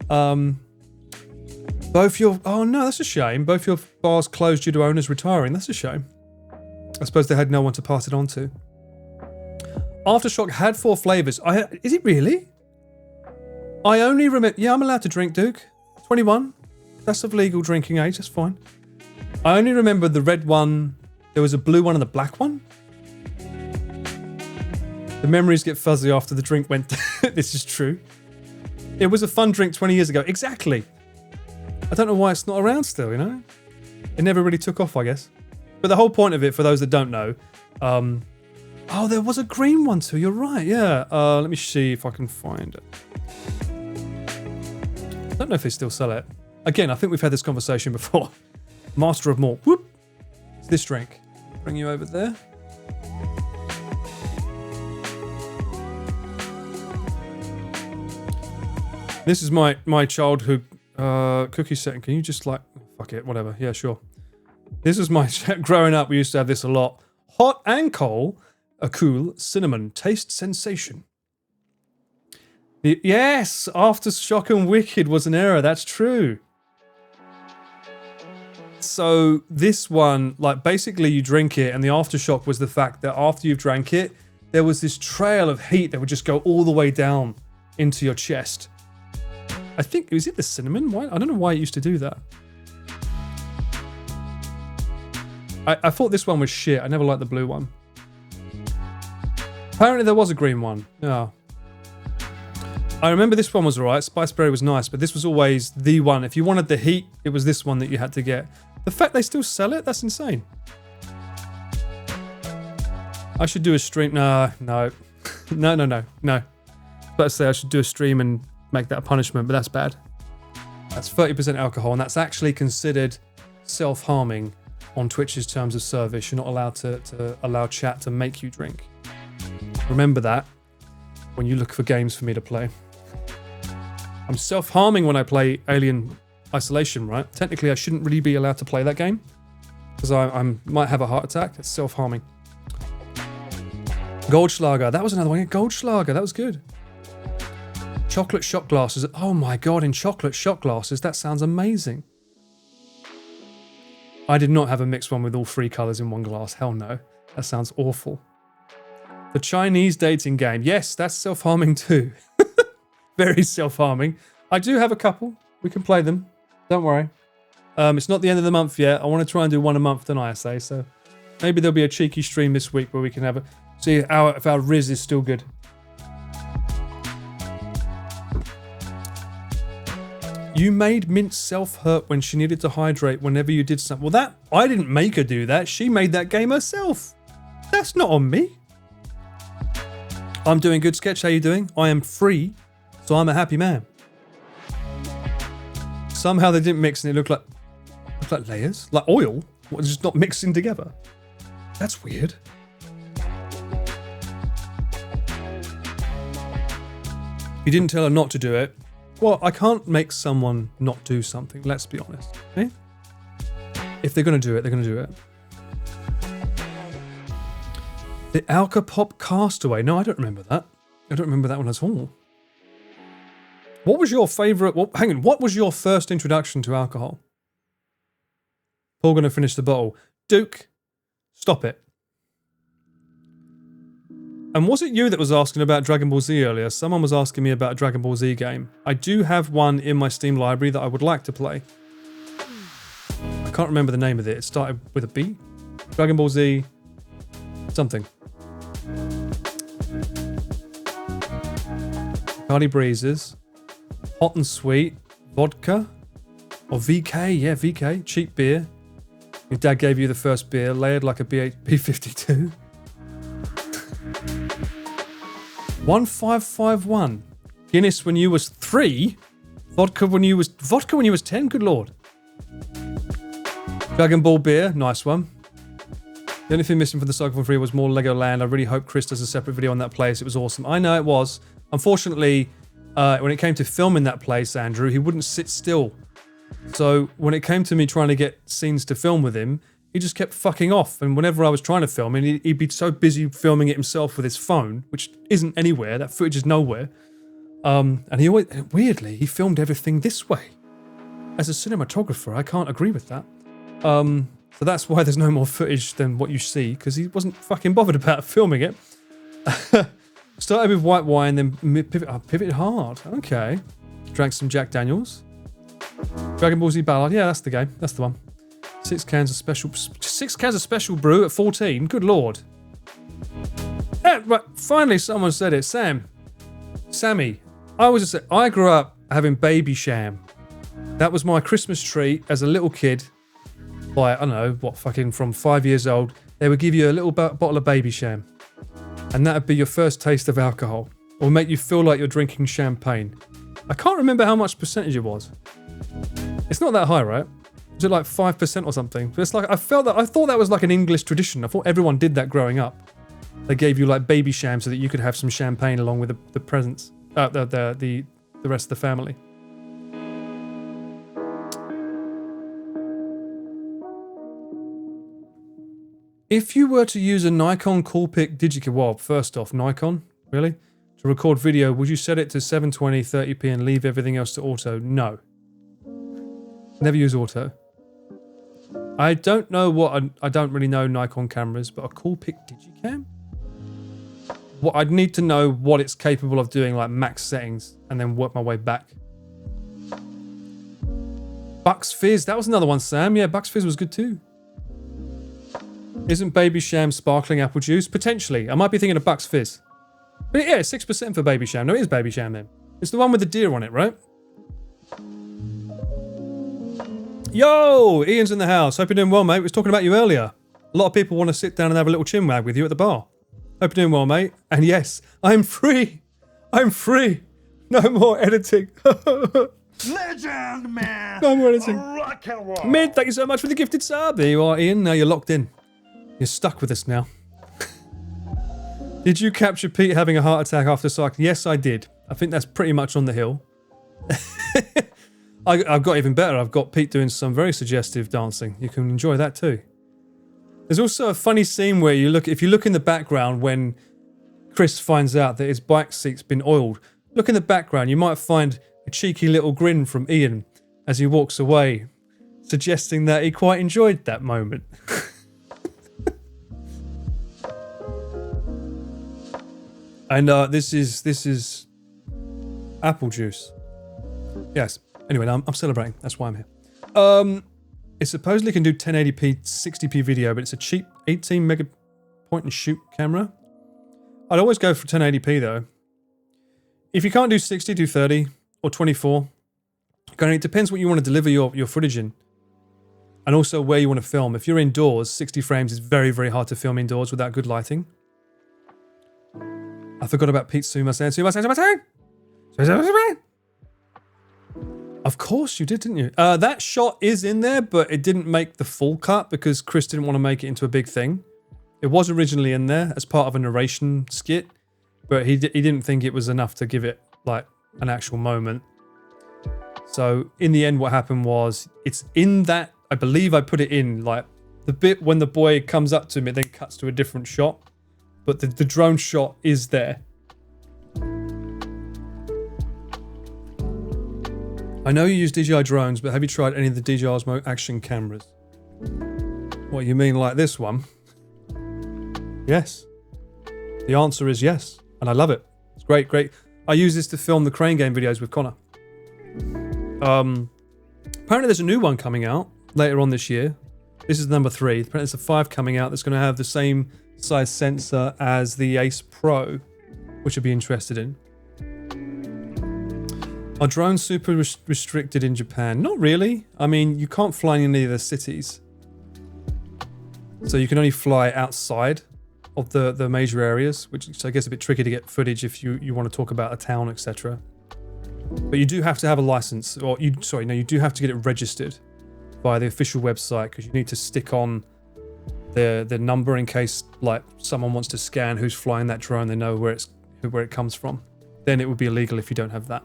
Both your... Oh, no, that's a shame. Both your bars closed due to owners retiring. That's a shame. I suppose they had no one to pass it on to. Aftershock had 4 flavours. Is it really? I only remember... Yeah, I'm allowed to drink, Duke. 21. That's of legal drinking age. That's fine. I only remember the red one. There was a blue one and a black one. The memories get fuzzy after the drink went... This is true. It was a fun drink 20 years ago. Exactly. I don't know why it's not around still, you know? It never really took off, I guess. But the whole point of it, for those that don't know... Oh, there was a green one too. You're right, yeah. Let me see if I can find it. I don't know if they still sell it. Again, I think we've had this conversation before. Master of Malt. Whoop. It's this drink. Bring you over there. This is my childhood cookie setting. Can you just like... Fuck it, whatever. Yeah, sure. This is my... Growing up, we used to have this a lot. Hot and cold... A cool cinnamon taste sensation. Yes, Aftershock and Wicked was an error. That's true. So this one, like basically you drink it and the Aftershock was the fact that after you've drank it, there was this trail of heat that would just go all the way down into your chest. I think, is it the cinnamon? Why? I don't know why it used to do that. I thought this one was shit. I never liked the blue one. Apparently there was a green one. Yeah. I remember this one was alright. Spiceberry was nice, but this was always the one. If you wanted the heat, it was this one that you had to get. The fact they still sell it, that's insane. I should do a stream. No. No. I was about to say I should do a stream and make that a punishment, but that's bad. That's 30% alcohol, and that's actually considered self-harming on Twitch's terms of service. You're not allowed to allow chat to make you drink. Remember that when you look for games for me to play. I'm self-harming when I play Alien Isolation, right? Technically, I shouldn't really be allowed to play that game. because I might have a heart attack. It's self-harming. Goldschlager. That was another one. Yeah, Goldschlager. That was good. Chocolate shot glasses. Oh my god, in chocolate shot glasses. That sounds amazing. I did not have a mixed one with all 3 colours in one glass. Hell no. That sounds awful. The Chinese dating game. Yes, that's self-harming too. Very self-harming. I do have a couple. We can play them. Don't worry. It's not the end of the month yet. I want to try and do one a month than ISA, so maybe there'll be a cheeky stream this week where we can have a see if our Riz is still good. You made Mint self-hurt when she needed to hydrate whenever you did something. Well, that I didn't make her do that. She made that game herself. That's not on me. I'm doing good, Sketch. How you doing? I am free, so I'm a happy man. Somehow they didn't mix and it looked like layers, like oil, just not mixing together. That's weird. You didn't tell her not to do it. Well, I can't make someone not do something, let's be honest. Okay? If they're going to do it, they're going to do it. The Alka-Pop Castaway. No, I don't remember that. I don't remember that one at all. What was your favourite... Well, hang on. What was your first introduction to alcohol? Paul going to finish the bottle. Duke, stop it. And was it you that was asking about Dragon Ball Z earlier? Someone was asking me about a Dragon Ball Z game. I do have one in my Steam library that I would like to play. I can't remember the name of it. It started with a B. Dragon Ball Z... something. Bacardi Breezes. Hot and Sweet. Vodka. Or VK. Yeah, VK. Cheap beer. Your dad gave you the first beer. Layered like a B52. 1551. Guinness when you was 3. Vodka when you was 10. Good lord. Dragon Ball beer. Nice one. The only thing missing from the Cyclethon 3 was more Legoland. I really hope Chris does a separate video on that place. It was awesome. I know it was. Unfortunately, when it came to filming that place, Andrew, he wouldn't sit still. So when it came to me trying to get scenes to film with him, he just kept fucking off. And whenever I was trying to film, and he'd be so busy filming it himself with his phone, which isn't anywhere. That footage is nowhere. And he always, weirdly, he filmed everything this way. As a cinematographer, I can't agree with that. So that's why there's no more footage than what you see, because he wasn't fucking bothered about filming it. Started with white wine, then pivoted hard. Okay. Drank some Jack Daniels. Dragon Ball Z Ballad. Yeah, that's the game. That's the one. 6 cans of special brew at 14. Good lord. Right, finally someone said it. Sammy. I grew up having Baby Sham. That was my Christmas treat as a little kid. By, I don't know, what, fucking from 5 years old. They would give you a little bottle of Baby Sham. And that would be your first taste of alcohol. Or make you feel like you're drinking champagne. I can't remember how much percentage it was. It's not that high, right? Was it like 5% or something? But it's like, I thought that was like an English tradition. I thought everyone did that growing up. They gave you like Baby Sham so that you could have some champagne along with the presents. The rest of the family. If you were to use a Nikon Coolpix Digicam, well, first off, Nikon, really? To record video, would you set it to 720, 30p and leave everything else to auto? No. Never use auto. I don't know I don't really know Nikon cameras, but a Coolpix Digicam? Well, I'd need to know what it's capable of doing, like max settings, and then work my way back. Bucks Fizz, that was another one, Sam. Yeah, Bucks Fizz was good too. Isn't Baby Sham sparkling apple juice? Potentially. I might be thinking of Bucks Fizz. But yeah, 6% for Baby Sham. No, it is Baby Sham then. It's the one with the deer on it, right? Yo! Ian's in the house. Hope you're doing well, mate. We was talking about you earlier. A lot of people want to sit down and have a little chin wag with you at the bar. Hope you're doing well, mate. And yes, I'm free. I'm free. No more editing. Legend, man! No more editing. Rock and roll! Mid, thank you so much for the gifted sub. There you are, Ian. Now you're locked in. You're stuck with us now. Did you capture Pete having a heart attack after cycling? Yes, I did. I think that's pretty much on the hill. I've got even better. I've got Pete doing some very suggestive dancing. You can enjoy that too. There's also a funny scene where if you look in the background when Chris finds out that his bike seat's been oiled, look in the background, you might find a cheeky little grin from Ian as he walks away, suggesting that he quite enjoyed that moment. And this is apple juice. Yes. Anyway, I'm celebrating. That's why I'm here. It supposedly can do 1080p, 60p video, but it's a cheap 18 mega point and shoot camera. I'd always go for 1080p though. If you can't do 60, do 30 or 24. It depends what you want to deliver your footage in. And also where you want to film. If you're indoors, 60 frames is very, very hard to film indoors without good lighting. I forgot about Pete Sumasen. Of course you did, didn't you? That shot is in there, but it didn't make the full cut because Chris didn't want to make it into a big thing. It was originally in there as part of a narration skit, but he didn't think it was enough to give it like an actual moment. So in the end, what happened was it's in that, I believe I put it in like the bit when the boy comes up to him, it then cuts to a different shot, but the drone shot is there. I know you use DJI drones, but have you tried any of the DJI Osmo action cameras? What, you mean like this one? Yes. The answer is yes, and I love it. It's great, great. I use this to film the crane game videos with Connor. Apparently there's a new one coming out later on this year. This is number 3. Apparently there's a 5 coming out that's going to have the same size sensor as the Ace Pro, which I'd be interested in. Are drones super restricted in Japan? Not really. I mean, you can't fly in any of the cities. So you can only fly outside of the major areas, which I guess is a bit tricky to get footage if you want to talk about a town, etc. But you do have to have a license, or you do have to get it registered by the official website because you need to stick on the number in case like someone wants to scan who's flying that drone, they know where it comes from. Then it would be illegal if you don't have that.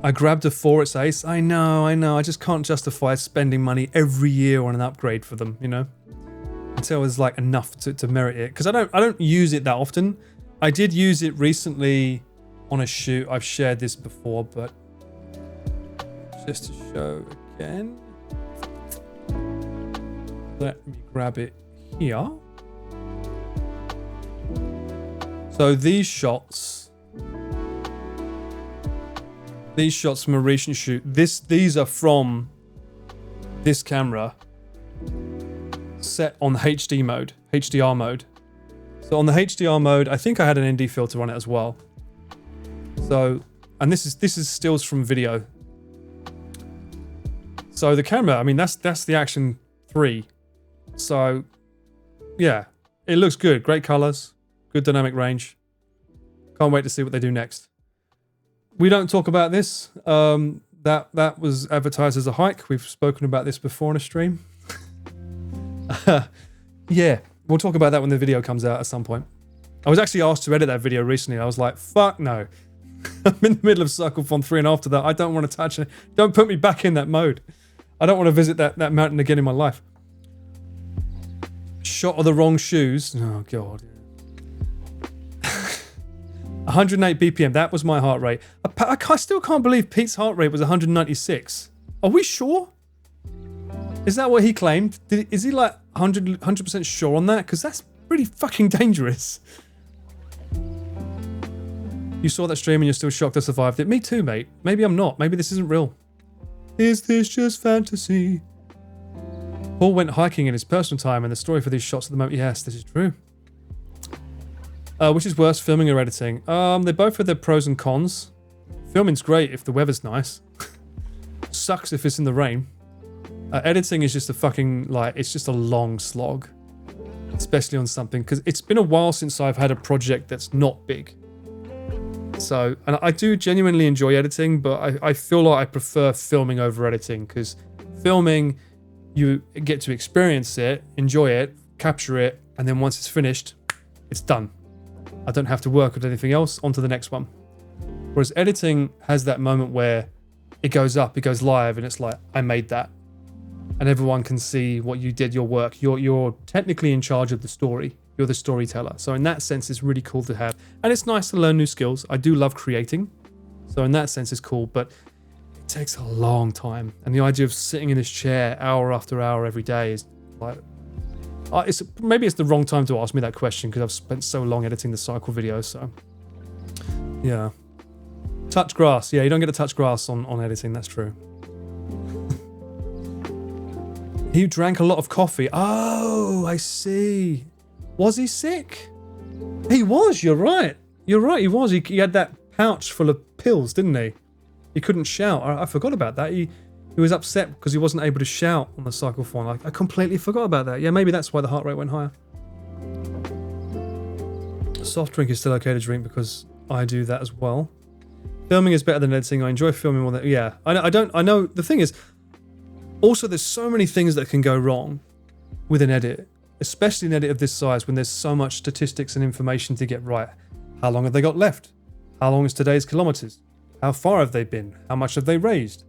I grabbed a 4, Ace. I know. I just can't justify spending money every year on an upgrade for them, you know? Until it's like enough to merit it. Because I don't use it that often. I did use it recently on a shoot. I've shared this before, but just to show again. Let me grab it here. So these shots from a recent shoot, these are from this camera set on HD mode, HDR mode. So on the HDR mode, I think I had an ND filter on it as well. So, and this is stills from video. So the camera, I mean, that's the Action 3. So yeah, it looks good. Great colors, good dynamic range. Can't wait to see what they do next. We don't talk about this. That was advertised as a hike. We've spoken about this before on a stream. Yeah, we'll talk about that when the video comes out at some point. I was actually asked to edit that video recently. I was like, fuck no. I'm in the middle of Cyclethon 3 and after that, I don't want to touch it. Don't put me back in that mode. I don't want to visit that mountain again in my life. Shot of the wrong shoes. Oh, God. 108 BPM, that was my heart rate. I still can't believe Pete's heart rate was 196. Are we sure? Is that what he claimed? Is he like 100% sure on that? Because that's pretty fucking dangerous. You saw that stream and you're still shocked I survived it. Me too, mate. Maybe I'm not. Maybe this isn't real. Is this just fantasy? Paul went hiking in his personal time and the story for these shots at the moment. Yes, this is true. Which is worse, filming or editing? They both have their pros and cons. Filming's great if the weather's nice. Sucks if it's in the rain. Editing is just a fucking, like, it's just a long slog. Especially on something, because it's been a while since I've had a project that's not big. So, and I do genuinely enjoy editing, but I feel like I prefer filming over editing, because filming, you get to experience it, enjoy it, capture it, and then once it's finished, it's done. I don't have to work with anything else, on to the next one. Whereas editing has that moment where it goes up, it goes live, and it's like, I made that. and everyone can see what you did, your work. You're technically in charge of the story. You're the storyteller. So in that sense, it's really cool to have. And it's nice to learn new skills. I do love creating. So in that sense, it's cool, but it takes a long time. And the idea of sitting in this chair hour after hour every day is like, maybe it's the wrong time to ask me that question because I've spent so long editing the cycle videos. So yeah. Touch grass. Yeah, you don't get to touch grass on editing. That's true. He drank a lot of coffee. Oh, I see. Was he sick? He was, you're right. You're right, he was. He had that pouch full of pills, didn't he? He couldn't shout. I forgot about that. He was upset because he wasn't able to shout on the Cyclethon. I completely forgot about that. Yeah, maybe that's why the heart rate went higher. Soft drink is still okay to drink because I do that as well. Filming is better than editing. I enjoy filming more than... Yeah, I know. The thing is, also there's so many things that can go wrong with an edit. Especially an edit of this size when there's so much statistics and information to get right. How long have they got left? How long is today's kilometers? How far have they been? How much have they raised?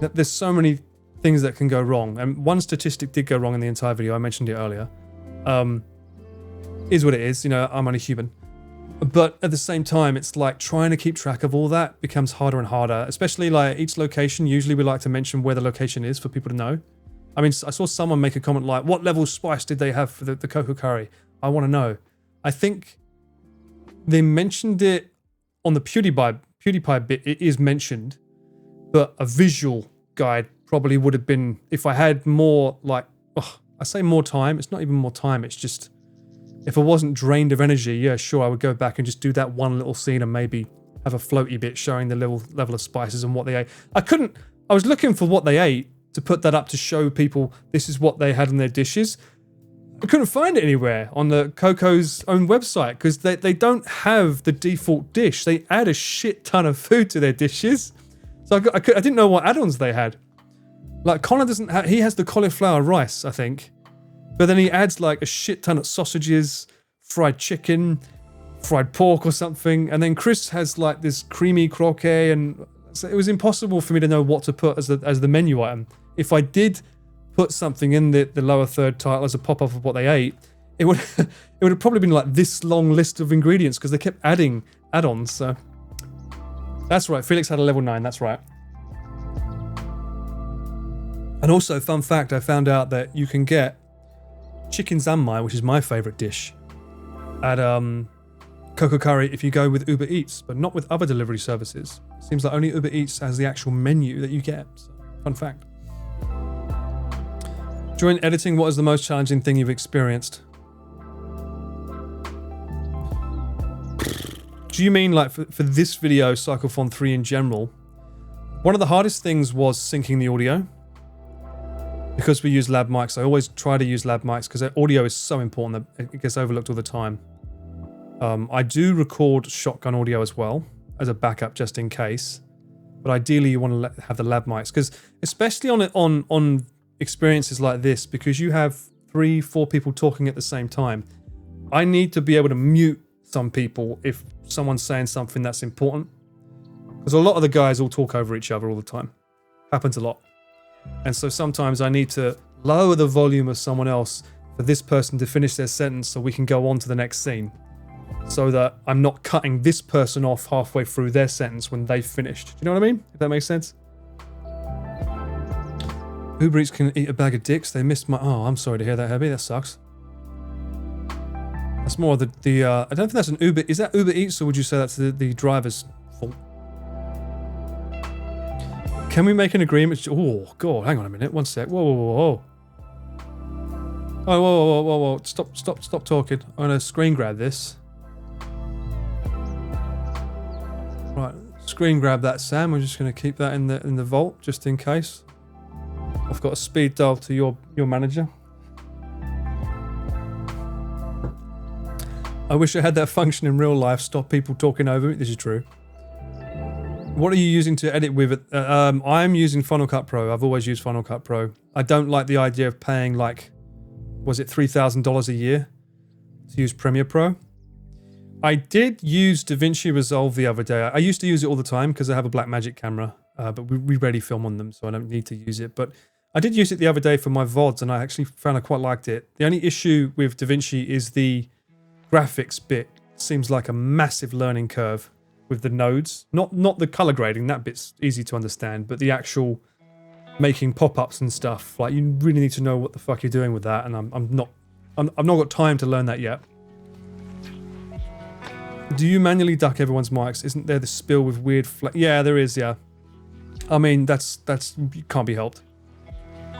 There's so many things that can go wrong. And one statistic did go wrong in the entire video. I mentioned it earlier. Is what it is. You know, I'm only human. But at the same time, it's like trying to keep track of all that becomes harder and harder. Especially like each location. Usually we like to mention where the location is for people to know. I mean, I saw someone make a comment like, what level of spice did they have for the cocoa curry? I want to know. I think they mentioned it on the PewDiePie bit. It is mentioned, but a visual guide probably would have been, if I had more like, I say more time. It's not even more time. It's just, if I wasn't drained of energy, yeah, sure, I would go back and just do that one little scene and maybe have a floaty bit showing the level of spices and what they ate. I was looking for what they ate, to put that up to show people this is what they had in their dishes. I couldn't find it anywhere on the Coco's own website because they don't have the default dish. They add a shit ton of food to their dishes. So I didn't know what add-ons they had. Like Connor doesn't have, he has the cauliflower rice, I think. But then he adds like a shit ton of sausages, fried chicken, fried pork or something. And then Chris has like this creamy croquet, and so it was impossible for me to know what to put as the menu item. If I did put something in the lower third title as a pop-up of what they ate, it would have probably been like this long list of ingredients because they kept adding add-ons. So that's right. Felix had a level 9. That's right. And also, fun fact, I found out that you can get chicken zanmai, which is my favorite dish, at Coco Curry if you go with Uber Eats, but not with other delivery services. It seems like only Uber Eats has the actual menu that you get. So, fun fact. During editing, what is the most challenging thing you've experienced? Do you mean like for this video, Cyclethon 3 in general? One of the hardest things was syncing the audio. Because we use lab mics, I always try to use lab mics because audio is so important that it gets overlooked all the time. I do record shotgun audio as well as a backup just in case. But ideally you want to have the lab mics because especially on experiences like this, because you have 3-4 people talking at the same time, I need to be able to mute some people if someone's saying something that's important. Because a lot of the guys all talk over each other all the time. Happens a lot. And so sometimes I need to lower the volume of someone else for this person to finish their sentence so we can go on to the next scene. So that I'm not cutting this person off halfway through their sentence when they've finished. Do you know what I mean? If that makes sense? Uber Eats can eat a bag of dicks. They missed my... Oh, I'm sorry to hear that, Herbie. That sucks. That's more the I don't think that's an Uber... Is that Uber Eats, or would you say that's the driver's fault? Can we make an agreement? Oh, God, hang on a minute. One sec. Whoa, whoa, whoa, whoa. Oh, whoa, whoa, whoa, whoa. Stop talking. I'm going to screen grab this. Right, screen grab that, Sam. We're just going to keep that in the vault, just in case. I've got a speed dial to your manager. I wish I had that function in real life. Stop people talking over me. This is true. What are you using to edit with? I'm using Final Cut Pro. I've always used Final Cut Pro. I don't like the idea of paying like, was it $3,000 a year to use Premiere Pro? I did use DaVinci Resolve the other day. I used to use it all the time because I have a Blackmagic camera, but we rarely film on them, so I don't need to use it. But I did use it the other day for my VODs, and I actually found I quite liked it. The only issue with DaVinci is the graphics bit. Seems like a massive learning curve with the nodes. Not the color grading, that bit's easy to understand, but the actual making pop-ups and stuff. Like, you really need to know what the fuck you're doing with that, and I've not got time to learn that yet. Do you manually duck everyone's mics? Isn't there the spill with weird yeah, there is, yeah. I mean, that's can't be helped.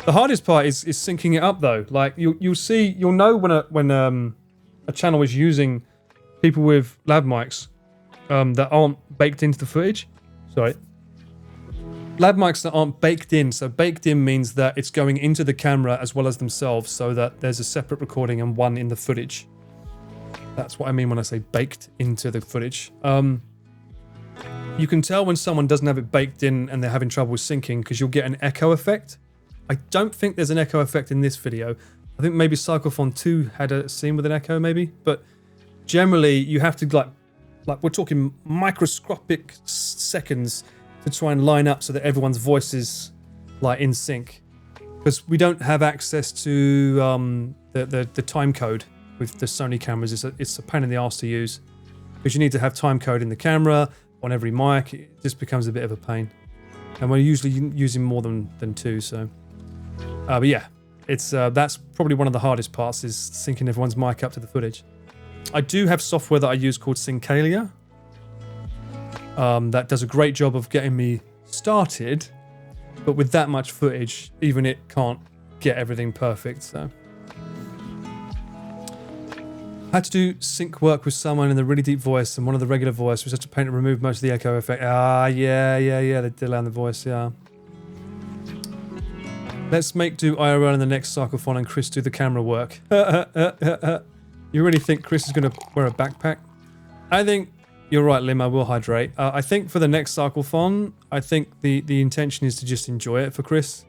The hardest part is syncing it up though. Like you'll know when a channel is using people with lav mics that aren't baked into the footage. Sorry. Lav mics that aren't baked in. So baked in means that it's going into the camera as well as themselves, so that there's a separate recording and one in the footage. That's what I mean when I say baked into the footage. You can tell when someone doesn't have it baked in and they're having trouble with syncing because you'll get an echo effect. I don't think there's an echo effect in this video. I think maybe Cyclethon 2 had a scene with an echo maybe, but generally you have to like we're talking microscopic seconds to try and line up so that everyone's voice is like in sync. Because we don't have access to the time code with the Sony cameras. It's a pain in the arse to use because you need to have time code in the camera on every mic. It just becomes a bit of a pain, and we're usually using more than two. So, but yeah, it's that's probably one of the hardest parts, is syncing everyone's mic up to the footage. I do have software that I use called Syncalia. That does a great job of getting me started, but with that much footage, even it can't get everything perfect. So. I had to do sync work with someone in the really deep voice and one of the regular voice was such a pain to remove most of the echo effect. Yeah, the delay on the voice, yeah. Let's do IRL in the next Cyclethon and Chris do the camera work. You really think Chris is going to wear a backpack? I think you're right, Lim, I will hydrate. I think for the next Cyclethon, I think the intention is to just enjoy it for Chris.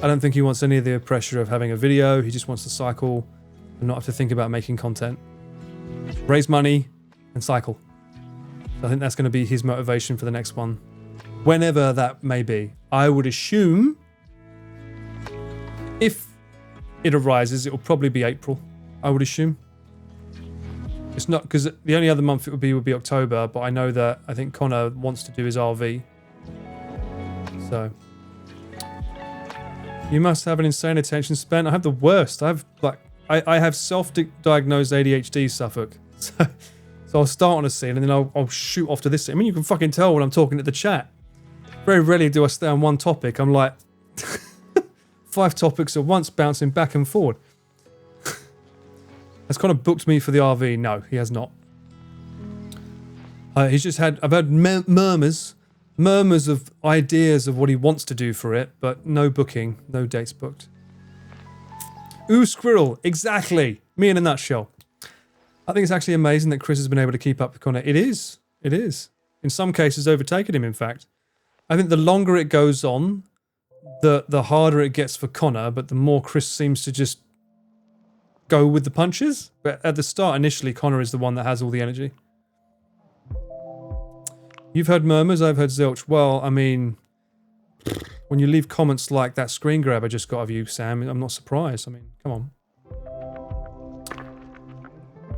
I don't think he wants any of the pressure of having a video. He just wants to cycle and not have to think about making content. Raise money and cycle. So I think that's going to be his motivation for the next one. Whenever that may be. I would assume if it arises, it will probably be April. I would assume. It's not, because the only other month it would be October, but I know that I think Connor wants to do his RV. So. You must have an insane attention span. I have the worst. I have self-diagnosed ADHD, Suffolk. So I'll start on a scene and then I'll shoot off to this scene. I mean, you can fucking tell when I'm talking to the chat. Very rarely do I stay on one topic. I'm like 5 topics at once, bouncing back and forward. Has Connor booked me for the RV? No, he has not. He's just had, I've heard murmurs of ideas of what he wants to do for it, but no booking, no dates booked. Ooh, squirrel, exactly. Me in a nutshell. I think it's actually amazing that Chris has been able to keep up with Connor. It is. In some cases, overtaken him, in fact. I think the longer it goes on, the harder it gets for Connor, but the more Chris seems to just go with the punches. But at the start, initially, Connor is the one that has all the energy. You've heard murmurs, I've heard zilch. Well, I mean, when you leave comments like that screen grab I just got of you, Sam, I'm not surprised. I mean, come on.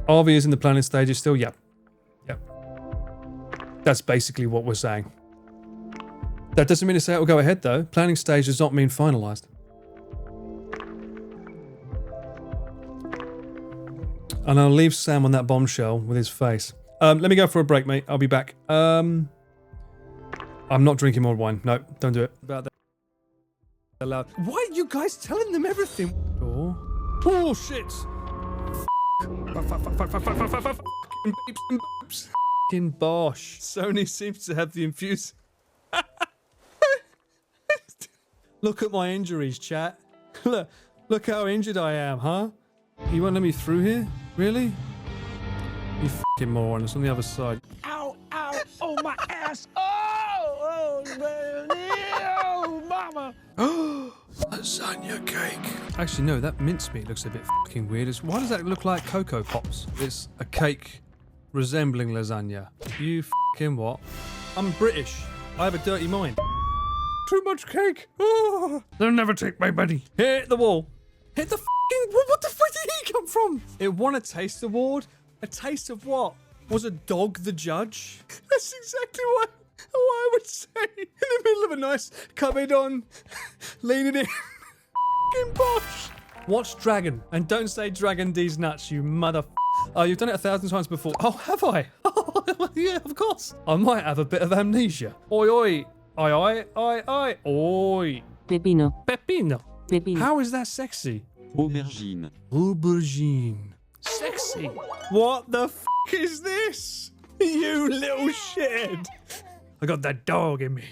RV is in the planning stages still? Yep. That's basically what we're saying. That doesn't mean to say it will go ahead, though. Planning stage does not mean finalised. And I'll leave Sam on that bombshell with his face. Let me go for a break, mate. I'll be back. I'm not drinking more wine. No, don't do it. About that. Allowed. Why are you guys telling them everything? Oh shit! Fucking Bosh. Sony seems to have the infuse. Look at my injuries, chat. Look how injured I am, huh? You won't let me through here? Really? You fucking moron. It's on the other side. Ow, ow, oh my ass. Oh, mama. Lasagna cake. Actually, no, that mincemeat looks a bit fucking weird. Why does that look like Cocoa Pops? It's a cake resembling lasagna. You fucking what? I'm British. I have a dirty mind. Too much cake. Oh, they'll never take my money. Hit the wall. Hit the fucking wall. What the fuck did he come from? It won a taste award. A taste of what? Was a dog the judge? That's exactly what I would say. In the middle of a nice cupboard on, leaning in. Fucking bosh. Watch Dragon, and don't say Dragon D's nuts, you mother. Oh, you've done it 1,000 times before. Oh, have I? Oh, yeah, of course. I might have a bit of amnesia. Oi, oi. Oi, oi, oi, oi. Oi. Pepino. Pepino. Pepino. How is that sexy? Aubergine. Aubergine. Sexy. What the f is this? You little shit. I got that dog in me.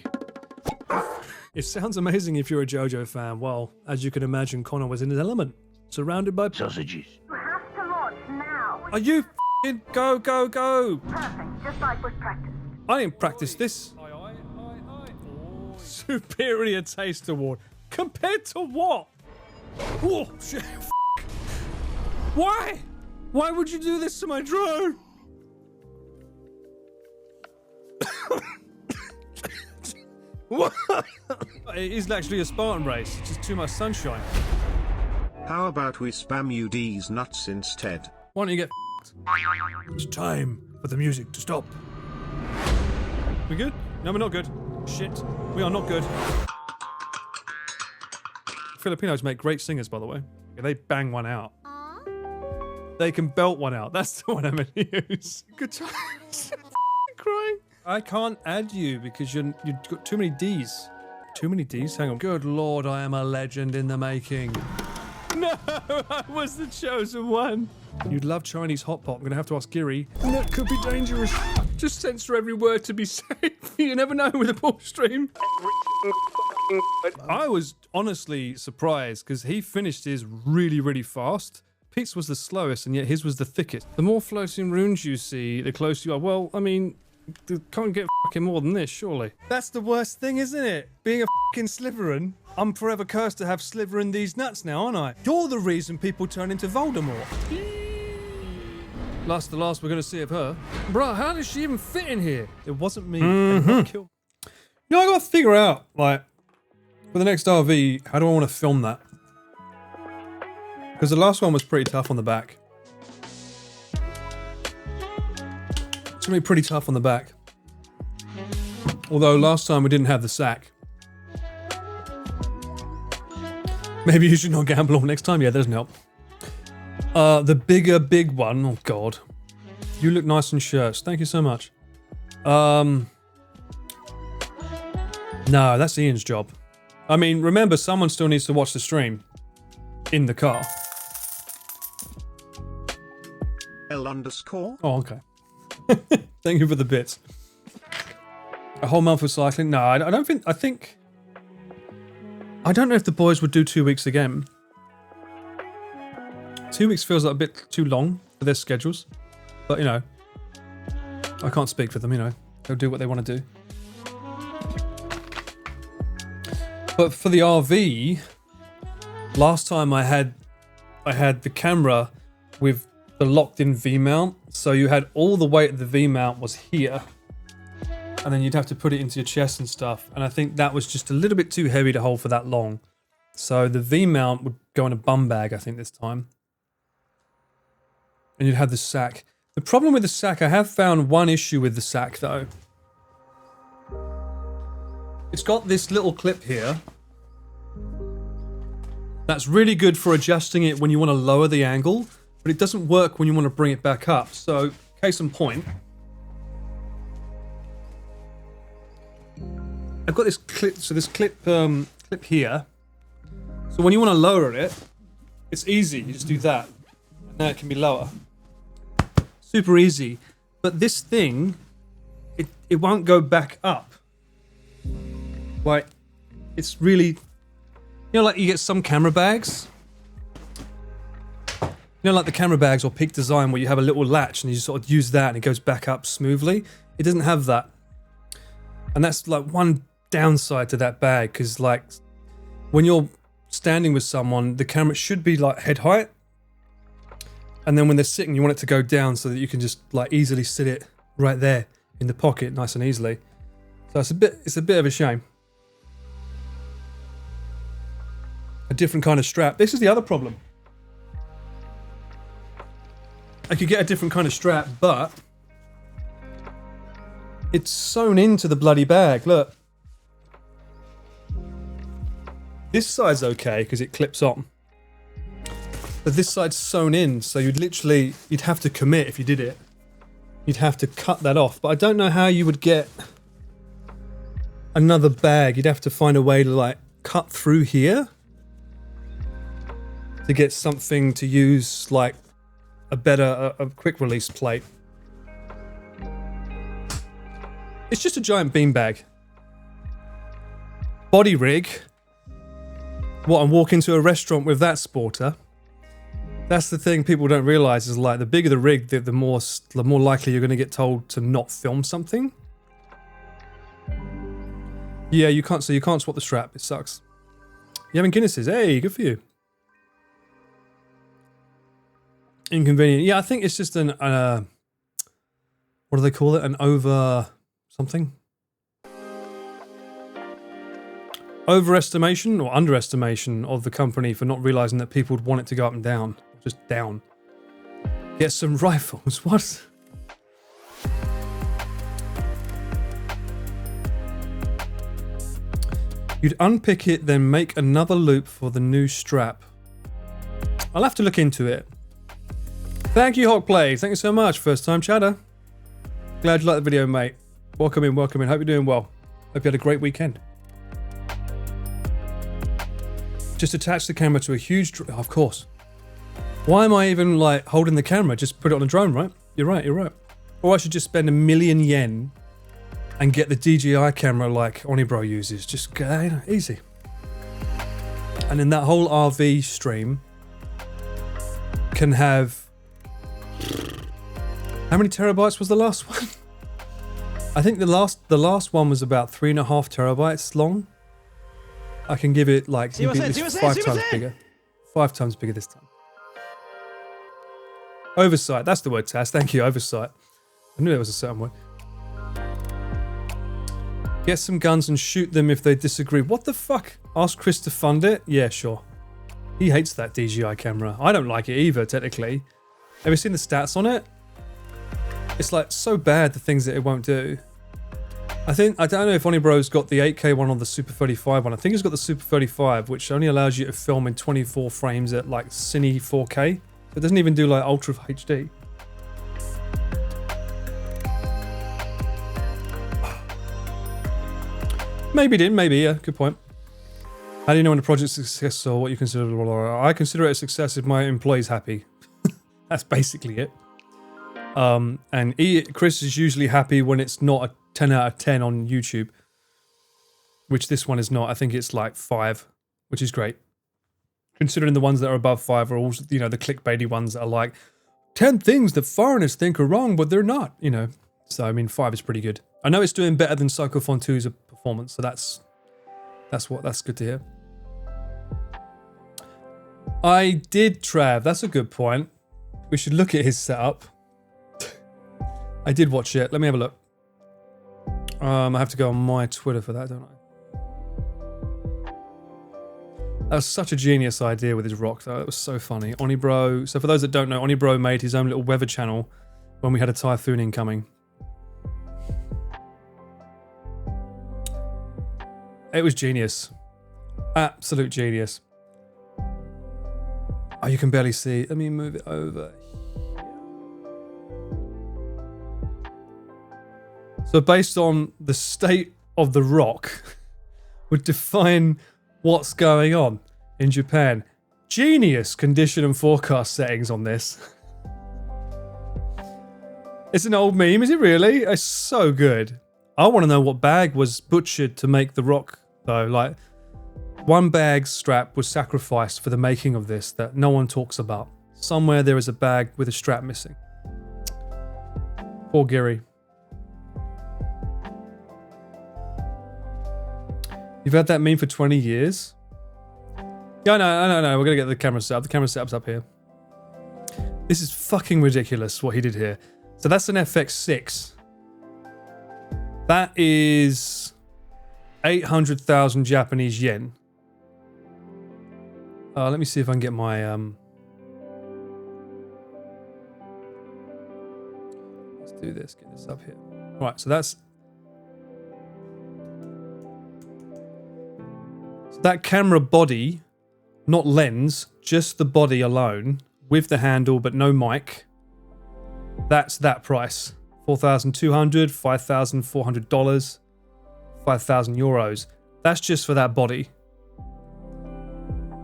It sounds amazing if you're a JoJo fan. Well, as you can imagine, Connor was in his element, surrounded by sausages. You have to launch now. Are you f***ing go, go, go? Perfect, just like was practiced. I didn't practice this. Superior Taste Award. Compared to what? Whoa, shit. Why? Why would you do this to my drone? What? It is actually a Spartan race. It's just too much sunshine. How about we spam you D's nuts instead? Why don't you get f***ed? It's time for the music to stop. We good? No, we're not good. Shit. We are not good. Filipinos make great singers, by the way. They bang one out. They can belt one out. That's the one I'm going to use. Good times. Crying. I can't add you because you've got too many D's. Too many D's? Hang on. Good lord, I am a legend in the making. No, I was the chosen one. You'd love Chinese hot pot. I'm going to have to ask Giri. And that could be dangerous. Just censor every word to be safe. You never know with a ball stream. I was honestly surprised because he finished his really, really fast. Pete's was the slowest, and yet his was the thickest. The more floating runes you see, the closer you are. Well, I mean, you can't get fucking more than this, surely. That's the worst thing, isn't it? Being a fucking Slytherin. I'm forever cursed to have Slytherin these nuts now, aren't I? You're the reason people turn into Voldemort. Last to last, we're going to see of her. Bruh, how does she even fit in here? It wasn't me. You know, I got to figure out, like, for the next RV, how do I want to film that? Because the last one was pretty tough on the back. It's going to be pretty tough on the back. Although last time we didn't have the sack. Maybe you should not gamble all next time. Yeah, that doesn't help. The bigger big one. Oh, God. You look nice in shirts. Thank you so much. No, that's Ian's job. I mean, remember, someone still needs to watch the stream. In the car. L_. Oh, okay. Thank you for the bits. A whole month of cycling? No, I don't think... I don't know if the boys would do 2 weeks again. 2 weeks feels like a bit too long for their schedules. But, you know, I can't speak for them, you know. They'll do what they want to do. But for the RV, last time I had the camera with the locked-in V-mount. So you had all the weight of the V-mount was here. And then you'd have to put it into your chest and stuff. And I think that was just a little bit too heavy to hold for that long. So the V-mount would go in a bum bag, I think, this time. And you'd have the sack. The problem with the sack, I have found one issue with the sack, though. It's got this little clip here. That's really good for adjusting it when you want to lower the angle. But it doesn't work when you want to bring it back up. So, case in point. I've got this clip, so this clip here. So when you want to lower it, it's easy. You just do that. And now it can be lower. Super easy. But this thing, it won't go back up. Like, it's really, you know, like you get some camera bags. You know, like the camera bags or Peak Design where you have a little latch and you sort of use that and it goes back up smoothly. It doesn't have that. And that's like one downside to that bag, because like when you're standing with someone, the camera should be like head height. And then when they're sitting, you want it to go down so that you can just like easily sit it right there in the pocket nice and easily. So it's a bit of a shame. a different kind of strap. This is the other problem. I could get a different kind of strap, but it's sewn into the bloody bag. Look. This side's okay because it clips on. But this side's sewn in, so you'd have to commit if you did it. You'd have to cut that off. But I don't know how you would get another bag. You'd have to find a way to like cut through here to get something to use like a quick release plate. It's just a giant beanbag. Body rig. What, and walk into a restaurant with that sporter? That's the thing people don't realize is like the bigger the rig, the more likely you're going to get told to not film something. Yeah, you can't swap the strap. It sucks. You having Guinnesses? Hey, good for you. Inconvenient. Yeah, I think it's just an what do they call it? An over something? Overestimation or underestimation of the company for not realizing that people would want it to go up and down. Just down. Get some rifles. What? You'd unpick it, then make another loop for the new strap. I'll have to look into it. Thank you, Hawkplay. Thank you so much. First time chatter. Glad you liked the video, mate. Welcome in, welcome in. Hope you're doing well. Hope you had a great weekend. Just attach the camera to a huge... of course. Why am I even like holding the camera? Just put it on a drone, right? You're right, you're right. Or I should just spend $1,000,000 yen and get the DJI camera like Onibro uses. Just easy. And then that whole RV stream can have... How many terabytes was the last one? I think the last one was about 3.5 terabytes long. I can give it like 5 times bigger. 5 times bigger this time. Oversight, that's the word, Taz. Thank you, oversight. I knew there was a certain word. Get some guns and shoot them if they disagree. What the fuck? Ask Chris to fund it? Yeah, sure. He hates that DJI camera. I don't like it either, technically. Have you seen the stats on it? It's like so bad, the things that it won't do. I don't know if Onibro's got the 8K one or the Super 35 one. I think he's got the Super 35, which only allows you to film in 24 frames at like Cine 4K. It doesn't even do like Ultra HD. Maybe it didn't, maybe, yeah, good point. How do you know when a project's a success or what you consider? Blah, blah, blah. I consider it a success if my employee's happy. That's basically it. And Chris is usually happy when it's not a 10 out of 10 on YouTube, which this one is not. I think it's like 5, which is great. Considering the ones that are above 5 are also, you know, the clickbaity ones that are like 10 things that foreigners think are wrong, but they're not, you know. So, I mean, 5 is pretty good. I know it's doing better than Cyclethon 2's performance, so that's good to hear. I did, Trav. That's a good point. We should look at his setup. I did watch it. Let me have a look. I have to go on my Twitter for that, don't I? That was such a genius idea with his rock, though. It was so funny. Onibro. So for those that don't know, Onibro made his own little weather channel when we had a typhoon incoming. It was genius. Absolute genius. Oh, you can barely see. Let me move it over. So based on the state of the rock would define what's going on in Japan. Genius condition and forecast settings on this. It's an old meme, is it really? It's so good. I want to know what bag was butchered to make the rock, though. Like, one bag strap was sacrificed for the making of this that no one talks about. Somewhere there is a bag with a strap missing. Poor Gary. You've had that meme for 20 years? Yeah, no. We're going to get the camera set up. The camera setup's up here. This is fucking ridiculous what he did here. So that's an FX6. That is 800,000 Japanese yen. Let me see if I can get my let's do this. Get this up here. Right, so that's that camera body, not lens, just the body alone with the handle but no mic. That's that price. 4,200, $5,400, 5,000 euros. That's just for that body.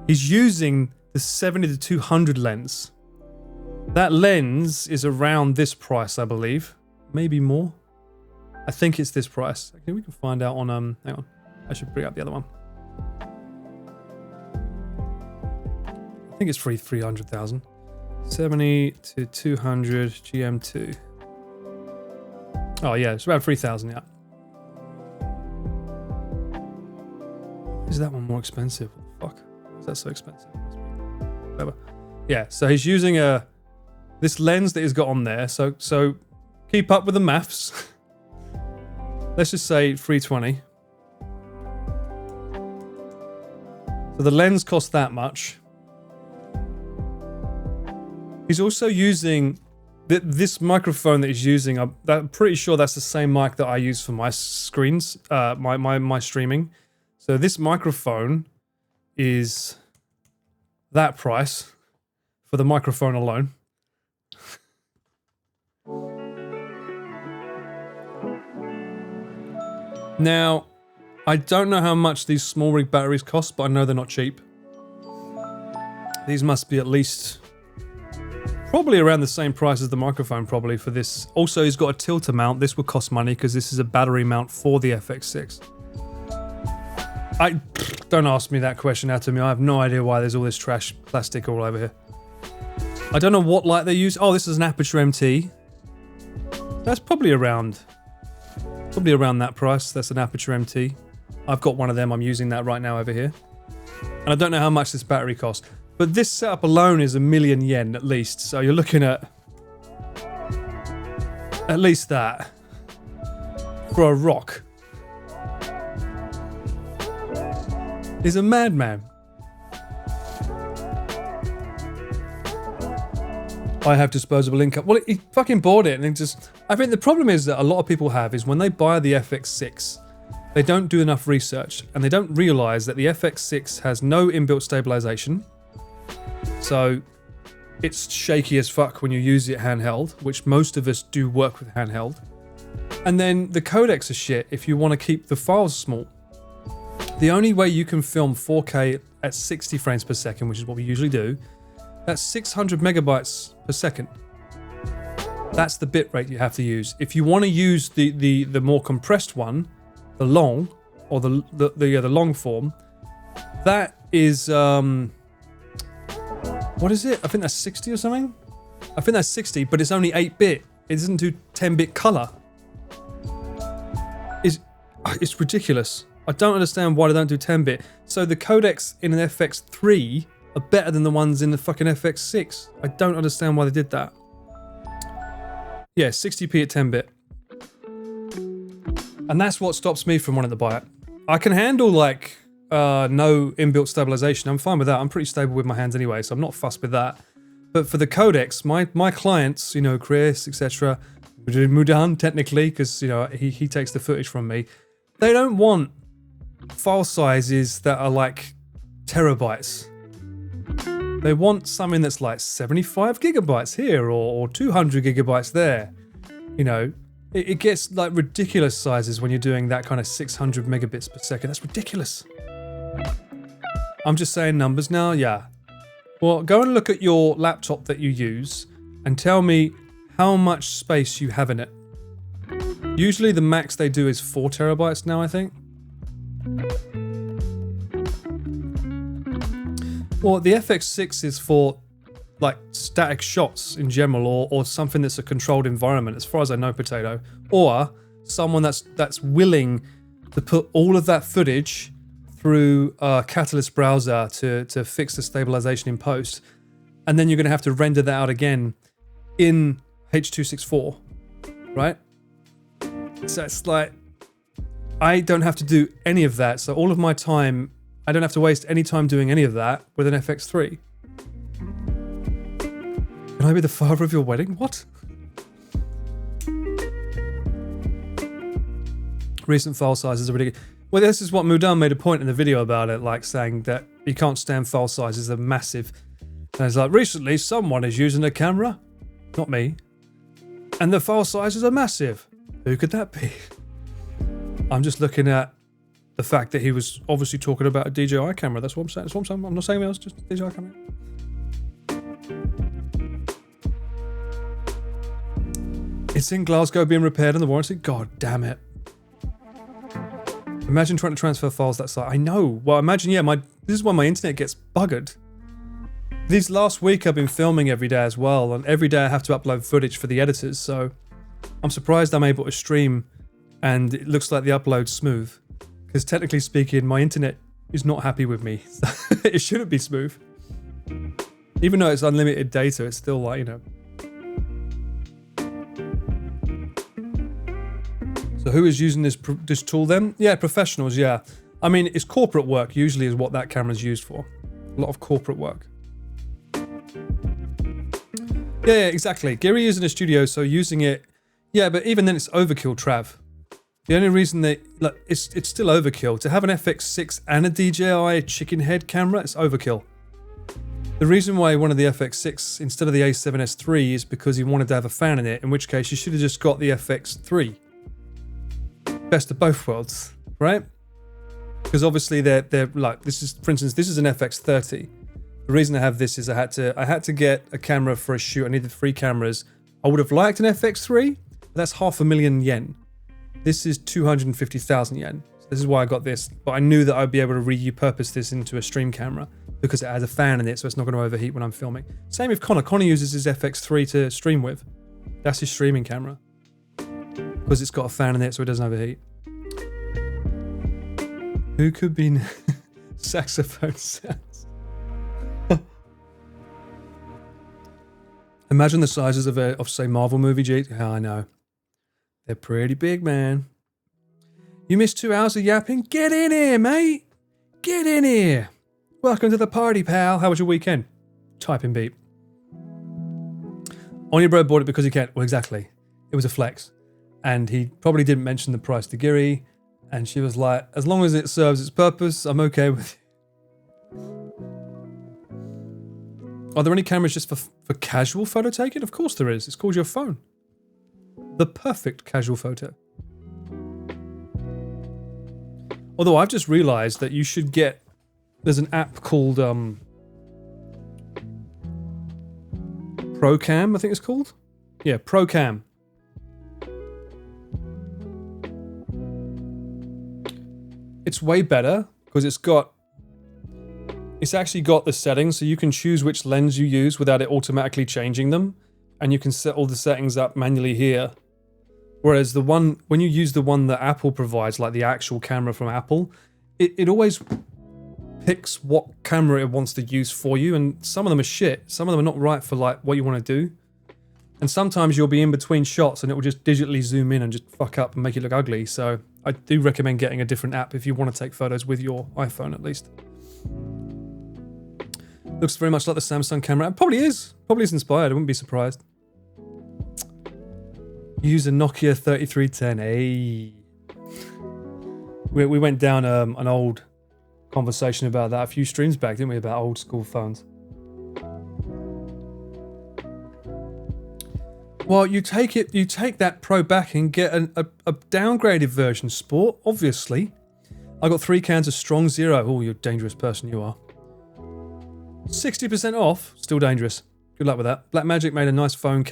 He's using the 70 to 200 lens. That lens is around this price, I believe. Maybe more. I think it's this price. Okay, we can find out on hang on. I should bring up the other one. I think it's 300,000. 70 to 200 GM2. Oh yeah, it's around 3,000, yeah. Is that one more expensive? What the fuck? Why is that so expensive? Whatever. Yeah, so he's using this lens that he's got on there. So keep up with the maths. Let's just say 320. So the lens costs that much. He's also using this microphone that he's using. I'm pretty sure that's the same mic that I use for my screens, my streaming. So this microphone is that price for the microphone alone. Now, I don't know how much these small rig batteries cost, but I know they're not cheap. These must be at least probably around the same price as the microphone probably for this. Also, he's got a tilter mount. This will cost money because this is a battery mount for the FX6. Don't ask me that question out to me. I have no idea why there's all this trash plastic all over here. I don't know what light they use. Oh, this is an Aperture MT. That's probably around that price. That's an Aperture MT. I've got one of them. I'm using that right now over here. And I don't know how much this battery costs. But this setup alone is 1,000,000 yen at least. So you're looking at least that for a rock. He's a madman. I have disposable income. Well, he fucking bought it and it just... I think the problem is that a lot of people have is when they buy the FX6, they don't do enough research and they don't realize that the FX6 has no inbuilt stabilization. So it's shaky as fuck when you use it handheld, which most of us do work with handheld. And then the codecs are shit if you want to keep the files small. The only way you can film 4K at 60 frames per second, which is what we usually do, that's 600 megabytes per second. That's the bit rate you have to use. If you want to use the more compressed one, the long, or the long form, that is what is it? I think that's 60 or something. I think that's 60, but it's only 8-bit. It doesn't do 10-bit color. It's ridiculous. I don't understand why they don't do 10-bit. So the codecs in an FX3 are better than the ones in the fucking FX6. I don't understand why they did that. Yeah, 60p at 10-bit. And that's what stops me from wanting to buy it. I can handle like no inbuilt stabilization. I'm fine with that. I'm pretty stable with my hands anyway, so I'm not fussed with that. But for the codecs, my clients, you know, Chris, etc., Mudan technically, because you know he takes the footage from me. They don't want file sizes that are like terabytes. They want something that's like 75 gigabytes here or 200 gigabytes there. You know, it gets like ridiculous sizes when you're doing that kind of 600 megabits per second. That's ridiculous. I'm just saying numbers now, yeah. Well, go and look at your laptop that you use and tell me how much space you have in it. Usually the max they do is 4 terabytes now, I think. Well, the FX6 is for like static shots in general, or something that's a controlled environment, as far as I know, Potato. Or someone that's willing to put all of that footage through a Catalyst browser to fix the stabilization in post, and then you're going to have to render that out again in H.264, right? So it's like, I don't have to do any of that, so all of my time I don't have to waste any time doing any of that with an FX3. Can I be the father of your wedding? What? Recent file sizes are ridiculous. Well, this is what Mudan made a point in the video about it, like saying that he can't stand file sizes, they're massive. And it's like, recently someone is using a camera, not me, and the file sizes are massive. Who could that be? I'm just looking at the fact that he was obviously talking about a DJI camera. That's what I'm saying. That's what I'm saying. I'm not saying anything else, just a DJI camera. It's in Glasgow being repaired on the warranty. God damn it. Imagine trying to transfer files that site. I know. Well, imagine, yeah, this is why my internet gets buggered. These last week I've been filming every day as well, and every day I have to upload footage for the editors, so I'm surprised I'm able to stream and it looks like the upload's smooth. Because technically speaking, my internet is not happy with me. It shouldn't be smooth. Even though it's unlimited data, it's still like, you know. So who is using this tool then? Yeah, professionals, yeah. I mean, it's corporate work usually is what that camera's used for. A lot of corporate work. Yeah, exactly. Gary is in a studio, so using it... Yeah, but even then it's overkill, Trav. The only reason that... Like, it's still overkill. To have an FX6 and a DJI chicken head camera, it's overkill. The reason why one of the FX6 instead of the A7S III is because he wanted to have a fan in it, in which case you should have just got the FX3. Best of both worlds, right? Because obviously they're like, this is, for instance, this is an FX30. The reason I have this is I had to get a camera for a shoot. I needed 3 cameras. I would have liked an FX3, but that's 500,000 yen. This is 250,000 yen. So this is why I got this, but I knew that I'd be able to repurpose this into a stream camera because it has a fan in it, so it's not going to overheat when I'm filming. Same with Connor. Connor uses his FX3 to stream with. That's his streaming camera. Because it's got a fan in it so it doesn't overheat. Who could be saxophone sounds? Imagine the sizes of say Marvel movie G. Yeah, I know. They're pretty big, man. You missed 2 hours of yapping? Get in here, mate. Get in here. Welcome to the party, pal. How was your weekend? Typing beat. Only bro bought it because he can. Well, exactly. It was a flex. And he probably didn't mention the price to Giri. And she was like, as long as it serves its purpose, I'm okay with it. Are there any cameras just for casual photo taking? Of course there is. It's called your phone. The perfect casual photo. Although I've just realized that you should get... There's an app called... ProCam, I think it's called? Yeah, ProCam. It's way better because it's actually got the settings so you can choose which lens you use without it automatically changing them, and you can set all the settings up manually here. Whereas the one, when you use the one that Apple provides, like the actual camera from Apple, it always picks what camera it wants to use for you, and some of them are shit. Some of them are not right for like what you want to do. And sometimes you'll be in between shots and it will just digitally zoom in and just fuck up and make it look ugly. So I do recommend getting a different app if you want to take photos with your iPhone at least. Looks very much like the Samsung camera. It probably is. Probably is inspired. I wouldn't be surprised. Use a Nokia 3310. Hey. We went down an old conversation about that a few streams back, didn't we? About old school phones. Well, you take that Pro back and get a downgraded version, Sport, obviously. I got 3 cans of Strong Zero. Oh, you're a dangerous person, you are. 60% off, still dangerous. Good luck with that. Blackmagic made a nice phone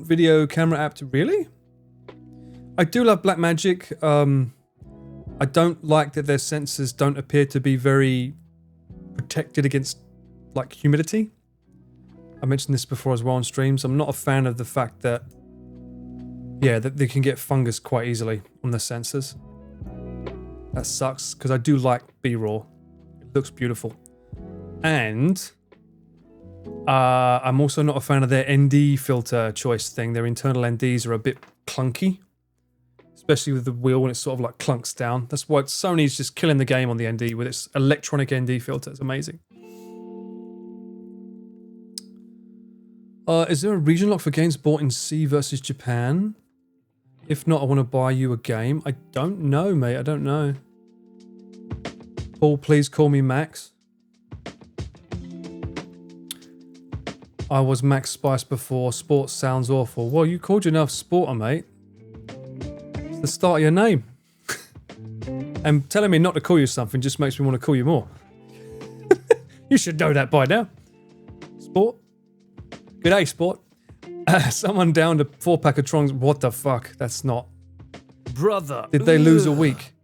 video camera app. Really? I do love Blackmagic. I don't like that their sensors don't appear to be very protected against like humidity. I mentioned this before as well on streams. I'm not a fan of the fact that, yeah, that they can get fungus quite easily on the sensors. That sucks, because I do like B-raw. It looks beautiful. And I'm also not a fan of their ND filter choice thing. Their internal NDs are a bit clunky. especially with the wheel when it sort of like clunks down. That's why Sony's just killing the game on the ND with its electronic ND filter. It's amazing. Is there a region lock for games bought in C versus Japan? If not, I want to buy you a game. I don't know, mate. I don't know. Paul, please call me Max. I was Max Spice before. Sports sounds awful. Well, you called yourself Sporter, mate. It's the start of your name. And telling me not to call you something just makes me want to call you more. You should know that by now. Sport. G'day, Sport. Someone downed a 4-pack of Trongs. What the fuck? That's not... Brother. Did they lose a week?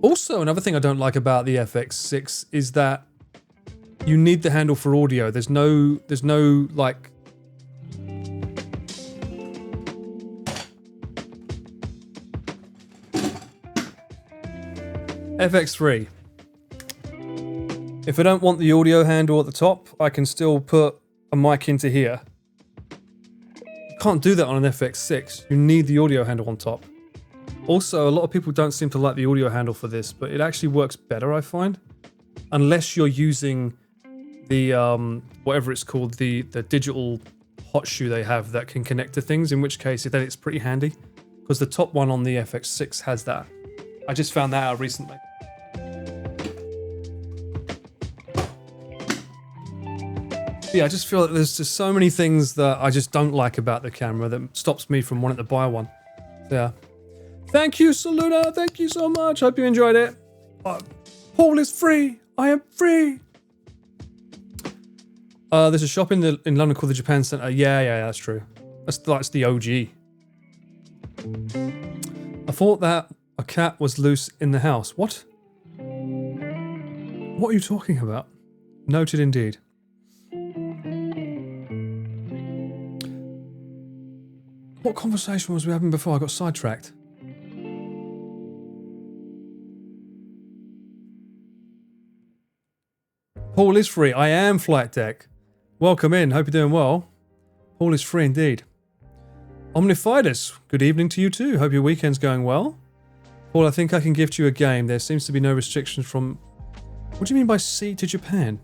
Also, another thing I don't like about the FX6 is that you need the handle for audio. There's no like... FX3. If I don't want the audio handle at the top, I can still put a mic into here. You can't do that on an FX6. You need the audio handle on top. Also, a lot of people don't seem to like the audio handle for this, but it actually works better, I find. Unless you're using the, whatever it's called, the digital hot shoe they have that can connect to things, in which case then it's pretty handy. Because the top one on the FX6 has that. I just found that out recently. Yeah, I just feel that there's just so many things that I just don't like about the camera that stops me from wanting to buy one. Yeah. Thank you, Saluna. Thank you so much. Hope you enjoyed it. Paul is free. I am free. There's a shop in London called the Japan Centre. Yeah, that's true. That's the OG. I thought that a cat was loose in the house. What? What are you talking about? Noted indeed. What conversation was we having before I got sidetracked? Paul is free. I am Flight Deck. Welcome in. Hope you're doing well. Paul is free indeed. Omnifidus. Good evening to you too. Hope your weekend's going well. Paul, I think I can gift you a game. There seems to be no restrictions from... What do you mean by sea to Japan?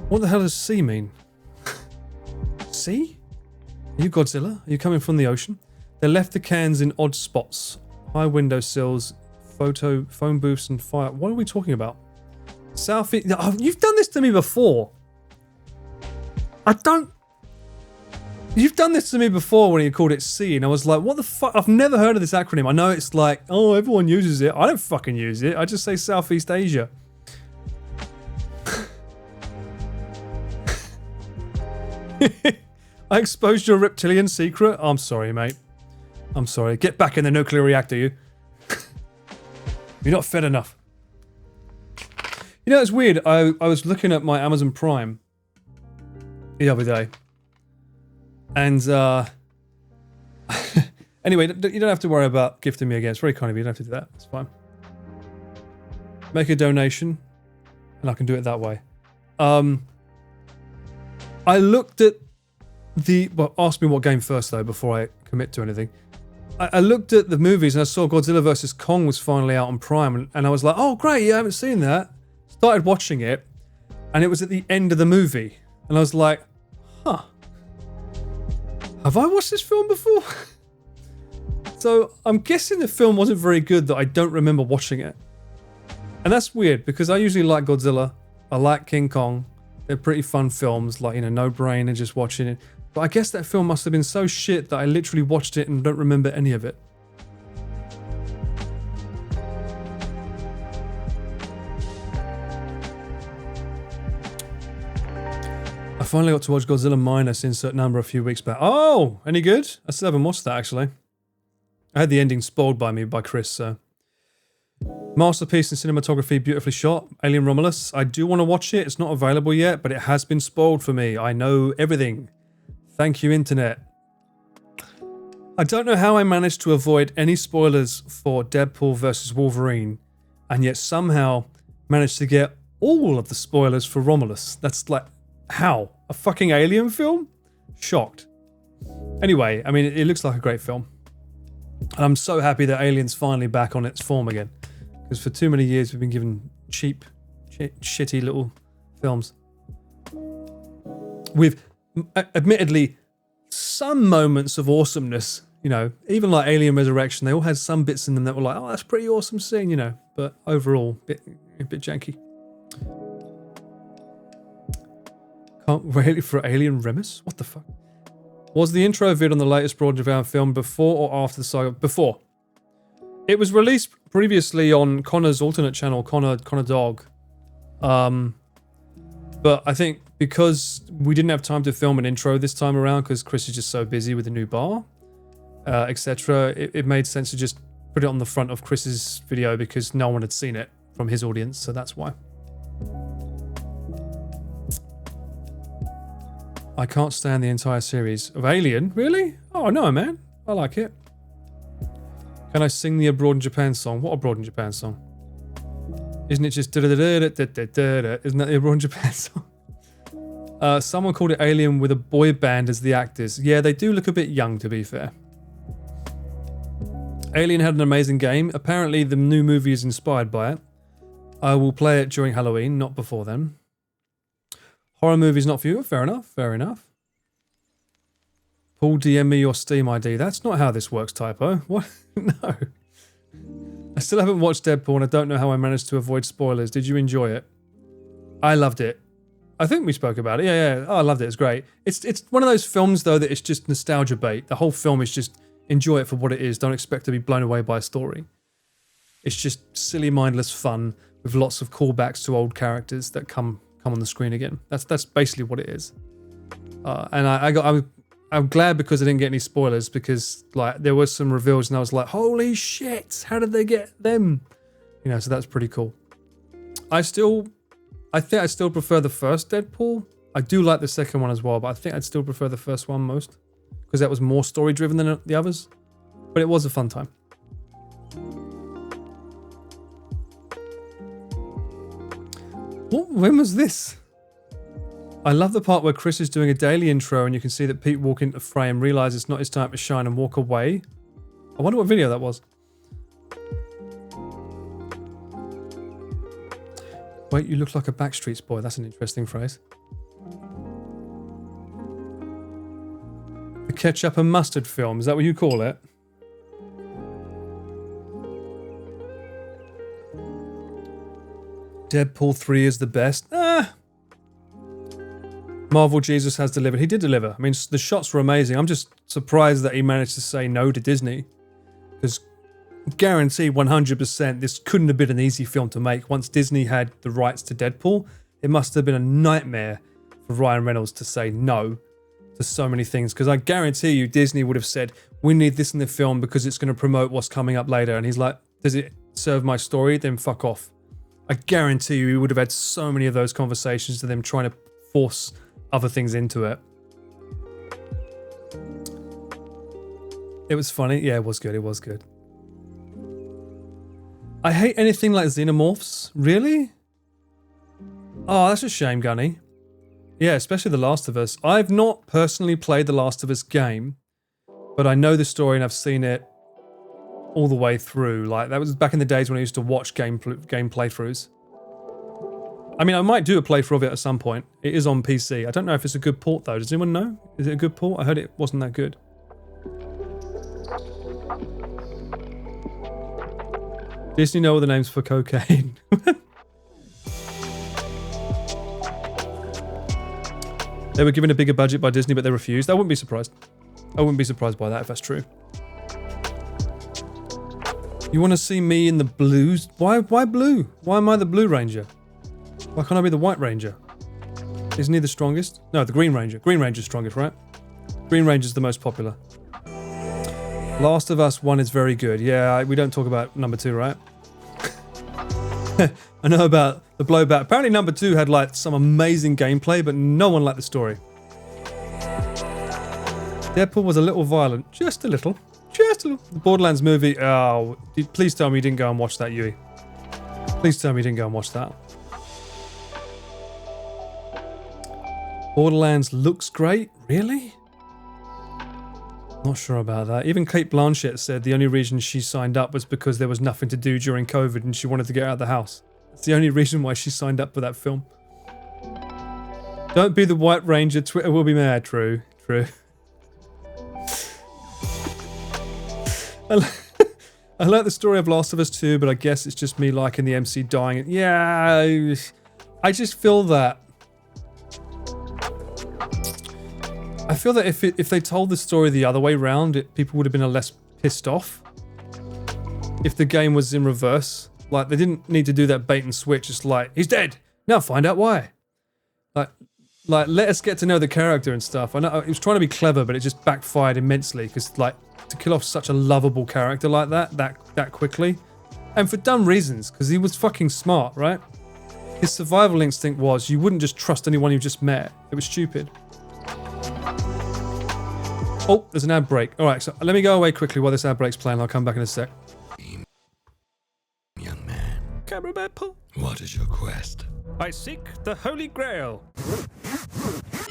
What the hell does sea mean? Sea? Are you Godzilla? Are you coming from the ocean? They left the cans in odd spots. High windowsills, phone booths and fire... What are we talking about? Southeast... Oh, you've done this to me before. You've done this to me before when you called it C, and I was like, what the fuck? I've never heard of this acronym. I know it's like, oh, everyone uses it. I don't fucking use it. I just say Southeast Asia. I exposed your reptilian secret. I'm sorry, mate. I'm sorry. Get back in the nuclear reactor, you. You're not fed enough. You know, it's weird. I was looking at my Amazon Prime the other day. And, anyway, you don't have to worry about gifting me again. It's very kind of you. You don't have to do that. It's fine. Make a donation, and I can do it that way. I looked at well, ask me what game first, though, before I commit to anything. I looked at the movies, and I saw Godzilla vs. Kong was finally out on Prime, and I was like, oh, great, yeah, I haven't seen that. Started watching it, and it was at the end of the movie. And I was like, huh. Have I watched this film before? So I'm guessing the film wasn't very good that I don't remember watching it. And that's weird because I usually like Godzilla. I like King Kong. They're pretty fun films, like, you know, no brainer just watching it. But I guess that film must have been so shit that I literally watched it and don't remember any of it. I finally got to watch Godzilla Minus Insert Number a few weeks back. Oh, any good? I still haven't watched that, actually. I had the ending spoiled by me by Chris, so... Masterpiece in cinematography, beautifully shot. Alien Romulus. I do want to watch it. It's not available yet, but it has been spoiled for me. I know everything. Thank you, Internet. I don't know how I managed to avoid any spoilers for Deadpool vs. Wolverine, and yet somehow managed to get all of the spoilers for Romulus. That's like... How? A fucking alien film? Shocked. Anyway, I mean, it looks like a great film. And I'm so happy that Alien's finally back on its form again. Because for too many years we've been given cheap, shitty little films. With, admittedly, some moments of awesomeness. You know, even like Alien Resurrection, they all had some bits in them that were like, oh, that's a pretty awesome scene, you know. But overall, a bit janky. Can't wait for Alien Remus? What the fuck? Was the intro vid on the latest Broad Japan film before or after the saga? Before. It was released previously on Connor's alternate channel, Connor Dog. But I think because we didn't have time to film an intro this time around because Chris is just so busy with the new bar, etc., it made sense to just put it on the front of Chris's video because no one had seen it from his audience, so that's why. I can't stand the entire series of Alien. Really? Oh no, man. I like it. Can I sing the Abroad in Japan song? What Abroad in Japan song? Isn't it just da-da-da-da-da-da-da-da? Isn't that the Abroad in Japan song? Someone called it Alien with a boy band as the actors. Yeah, they do look a bit young, to be fair. Alien had an amazing game. Apparently, the new movie is inspired by it. I will play it during Halloween, not before then. Horror movies not for you? Fair enough, fair enough. Paul, DM me your Steam ID. That's not how this works, Typo. What? No. I still haven't watched Deadpool and I don't know how I managed to avoid spoilers. Did you enjoy it? I loved it. I think we spoke about it. Yeah. Oh, I loved it. It's great. It's one of those films, though, that it's just nostalgia bait. The whole film is just enjoy it for what it is. Don't expect to be blown away by a story. It's just silly, mindless fun with lots of callbacks to old characters that come on the screen again. That's basically what it is. And I'm glad because I didn't get any spoilers because like there was some reveals and I was like, holy shit, how did they get them? You know, so that's pretty cool. I think I still prefer the first Deadpool. I do like the second one as well, but I think I'd still prefer the first one most because that was more story driven than the others. But it was a fun time. When was this? I love the part where Chris is doing a daily intro and you can see that Pete walk into frame, realise it's not his time to shine and walk away. I wonder what video that was. Wait, you look like a Backstreets boy. That's an interesting phrase. The ketchup and mustard film. Is that what you call it? Deadpool 3 is the best. Marvel Jesus has delivered. He did deliver. I mean, the shots were amazing. I'm just surprised that he managed to say no to Disney. Because guarantee 100% this couldn't have been an easy film to make. Once Disney had the rights to Deadpool, it must have been a nightmare for Ryan Reynolds to say no to so many things. Because I guarantee you Disney would have said, we need this in the film because it's going to promote what's coming up later. And he's like, does it serve my story? Then fuck off. I guarantee you he would have had so many of those conversations to them trying to force other things into it. It was funny. Yeah, it was good. It was good. I hate anything like Xenomorphs. Really? Oh, that's a shame, Gunny. Yeah, especially The Last of Us. I've not personally played The Last of Us game, but I know the story and I've seen it all the way through. Like, that was back in the days when I used to watch game playthroughs. I mean, I might do a playthrough of it at some point. It is on PC. I don't know if it's a good port, though. Does anyone know? Is it a good port? I heard it wasn't that good. Disney know all the names for cocaine. They were given a bigger budget by Disney, but they refused. I wouldn't be surprised. I wouldn't be surprised by that if that's true. You want to see me in the blues? Why blue? Why am I the Blue Ranger? Why can't I be the White Ranger? Isn't he the strongest? No, the Green Ranger. Green Ranger's strongest, right? Green Ranger's the most popular. Last of Us 1 is very good. Yeah, we don't talk about number 2, right? I know about the blowback. Apparently number 2 had like some amazing gameplay, but no one liked the story. Deadpool was a little violent. Just a little. Just a little. The Borderlands movie. Oh, please tell me you didn't go and watch that, Yui. Please tell me you didn't go and watch that. Borderlands looks great? Really? Not sure about that. Even Kate Blanchett said the only reason she signed up was because there was nothing to do during COVID and she wanted to get out of the house. It's the only reason why she signed up for that film. Don't be the White Ranger, Twitter will be mad. True, true. I like the story of Last of Us 2, but I guess it's just me liking the MC dying. Yeah, I just feel that. I feel that if they told the story the other way round, people would have been less pissed off. If the game was in reverse, like they didn't need to do that bait and switch. It's like he's dead. Now find out why. Like let us get to know the character and stuff. I know it was trying to be clever, but it just backfired immensely because like to kill off such a lovable character like that quickly, and for dumb reasons because he was fucking smart, right? His survival instinct was you wouldn't just trust anyone you just met. It was stupid. Oh, there's an ad break. All right, so let me go away quickly while this ad break's playing. I'll come back in a sec. Young man, Cameraman Paul. what is your quest? I seek the Holy Grail.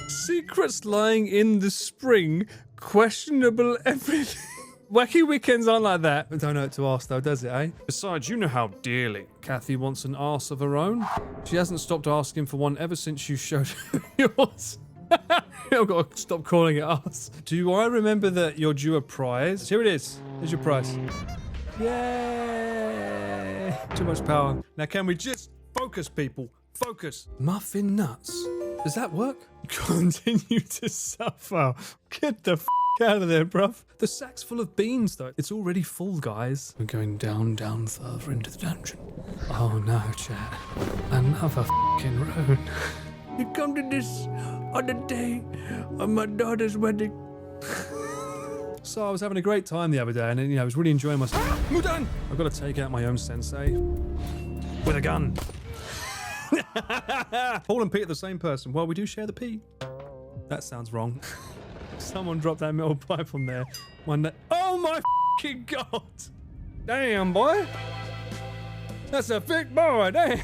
Secrets lying in the spring. Questionable everything. Wacky weekends aren't like that. I don't know what to ask though, does it, eh? Besides, you know how dearly Kathy wants an arse of her own. She hasn't stopped asking for one ever since you showed her yours. I've got to stop calling it arse. Do I remember that you're due a prize? Here it is. Here's your prize. Yay! Too much power. Now can we just focus, people? Focus. Muffin nuts. Does that work? Continue to suffer. Get the f out of there, bruv. The sack's full of beans, though. It's already full, guys. We're going down further into the dungeon. Oh no, chat. Another f***ing road. You come to this on the day of my daughter's wedding. So I was having a great time the other day, and I was really enjoying myself. Mudan! I've got to take out my own sensei with a gun. Paul and Pete are the same person. Well, we do share the P. That sounds wrong. Someone dropped that metal pipe on there. Oh my f***ing god! Damn, boy! That's a thick boy, damn!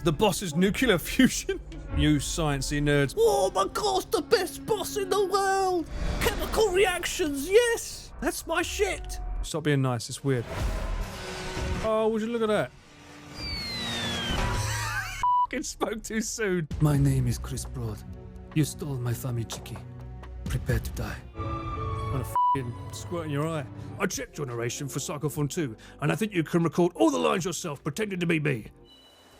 The boss is nuclear fusion. You sciencey nerds. Oh my gosh, the best boss in the world! Chemical reactions, yes! That's my shit! Stop being nice, it's weird. Oh, would you look at that? Spoke too soon. My name is Chris Broad. You stole my Famichiki. Prepare to die. I'm gonna f***ing squirt in your eye. I checked your narration for Cyclethon 2, and I think you can record all the lines yourself, pretending to be me.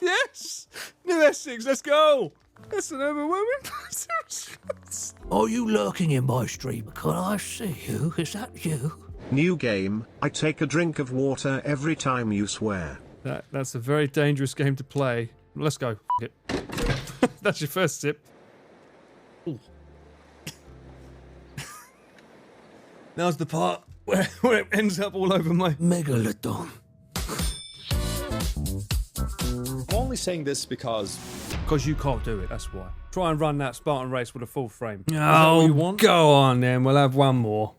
Yes! New Essex, let's go! That's an overwhelming. Are you lurking in my stream? Can I see you? Is that you? New game, I take a drink of water every time you swear. That's a very dangerous game to play. Let's go. F*** it. That's your first sip. Ooh. Now's the part where it ends up all over my megalodon. I'm only saying this because you can't do it, that's why. Try and run that Spartan race with a full frame. Oh, go on then. We'll have one more.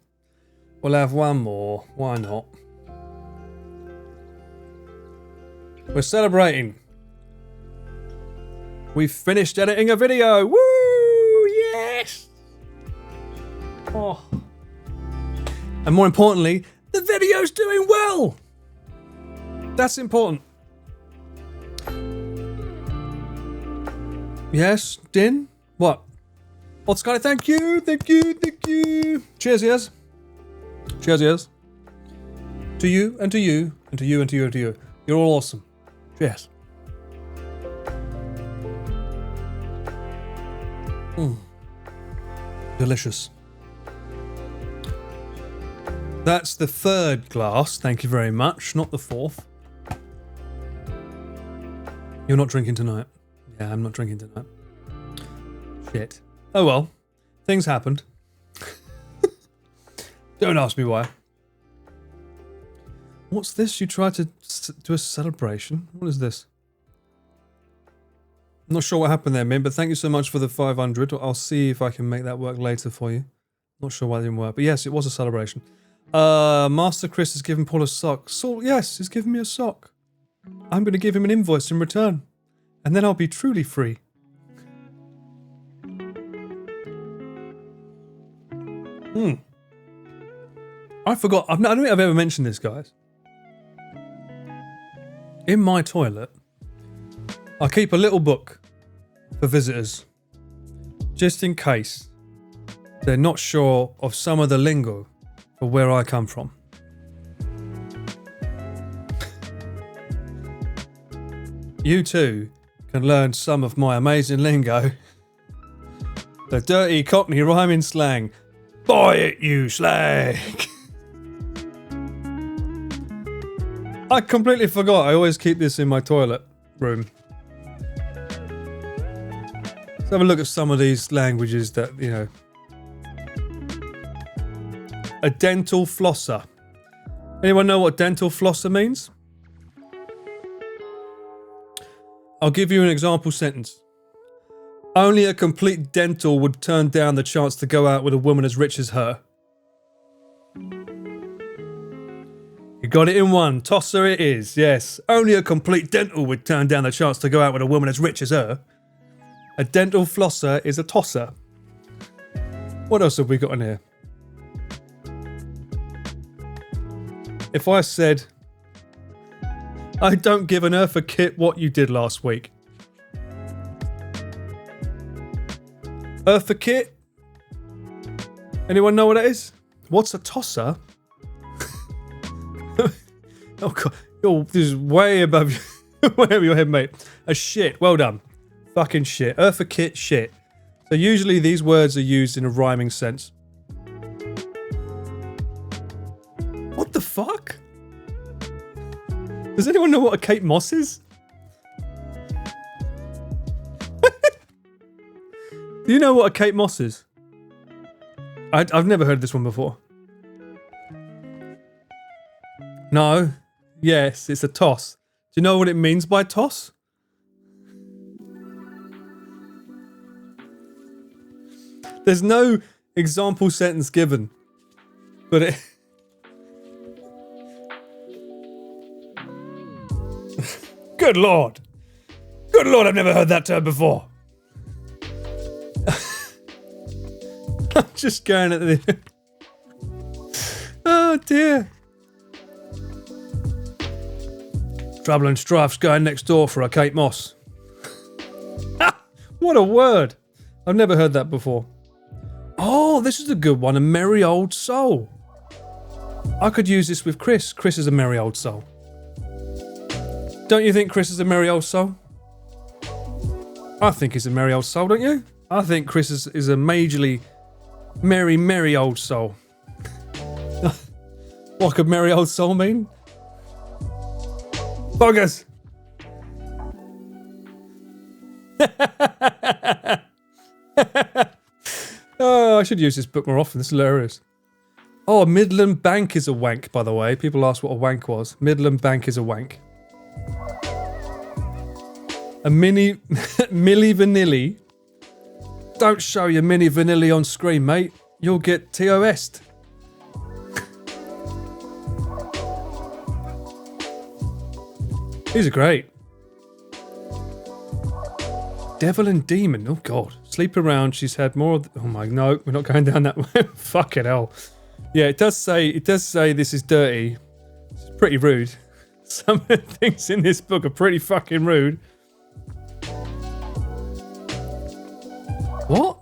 Why not? We're celebrating. We've finished editing a video. Woo! Yes! Oh. And more importantly, the video's doing well. That's important. Yes, Din? What? Scotty, thank you. Cheers, yes. Cheers, yes. To you, and to you, and to you, and to you, and to you. You're all awesome. Cheers. Delicious. That's the third glass, thank you very much, not the fourth. You're not drinking tonight. Yeah, I'm not drinking tonight. Shit. Oh well. Things happened. Don't ask me why. What's this? You tried to do a celebration? What is this? I'm not sure what happened there, Min, but thank you so much for the 500. I'll see if I can make that work later for you. Not sure why it didn't work, but yes, it was a celebration. Master Chris has given Paul a sock. Saul, yes, he's given me a sock. I'm going to give him an invoice in return. And then I'll be truly free. I forgot. I don't think I've ever mentioned this, guys. In my toilet, I keep a little book for visitors, just in case they're not sure of some of the lingo for where I come from. You too can learn some of my amazing lingo. The dirty Cockney rhyming slang. Buy it, you slag! I completely forgot. I always keep this in my toilet room. Let's have a look at some of these languages that, you know. A dental flosser. Anyone know what dental flosser means? I'll give you an example sentence. Only a complete dental would turn down the chance to go out with a woman as rich as her. You got it in one. Tosser it is, yes. Only a complete dental would turn down the chance to go out with a woman as rich as her. A dental flosser is a tosser. What else have we got in here? If I said, I don't give an earth a kit what you did last week. Earth a kit? Anyone know what that is? What's a tosser? Oh god, this is way above your head, mate. A shit, well done. Fucking shit. Earth a kit, shit. So usually these words are used in a rhyming sense. What the fuck? Does anyone know what a Kate Moss is? Do you know what a Kate Moss is? I've never heard this one before. No. Yes, it's a toss. Do you know what it means by toss? There's no example sentence given. But it... Good lord. Good lord, I've never heard that term before. I'm just going at the... Oh dear. Trouble and strife's going next door for a Kate Moss. What a word. I've never heard that before. Oh, this is a good one. A merry old soul. I could use this with Chris. Chris is a merry old soul. Don't you think Chris is a merry old soul? I think he's a merry old soul, don't you? I think Chris is a majorly merry, merry old soul. What could merry old soul mean? Buggers! Oh, I should use this book more often. This is hilarious. Oh, Midland Bank is a wank, by the way. People asked what a wank was. Midland Bank is a wank. A mini... Milli Vanilli. Don't show your mini Vanilli on screen, mate. You'll get TOS'd. These are great. Devil and Demon. Oh, God. Sleep around. She's had more of... Oh, my... No, we're not going down that way. Fucking hell. Yeah, it does say this is dirty. It's pretty rude. Some of the things in this book are pretty fucking rude. What?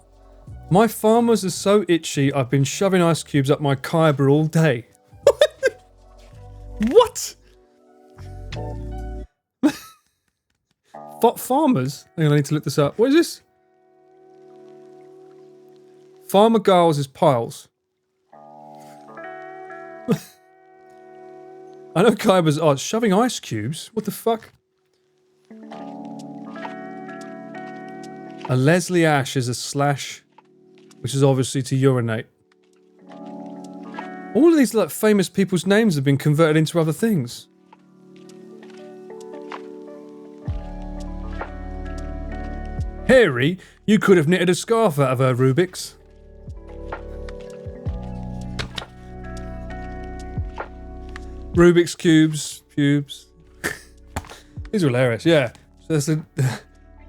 My farmers are so itchy, I've been shoving ice cubes up my kyber all day. What? Farmers? Hang on, I need to look this up. What is this? Farmer Giles is piles. I know kybers are shoving ice cubes. What the fuck? A Leslie Ash is a slash, which is obviously to urinate. All of these like famous people's names have been converted into other things. Harry, you could have knitted a scarf out of her Rubik's. Rubik's cubes, pubes. These are hilarious, yeah. So that's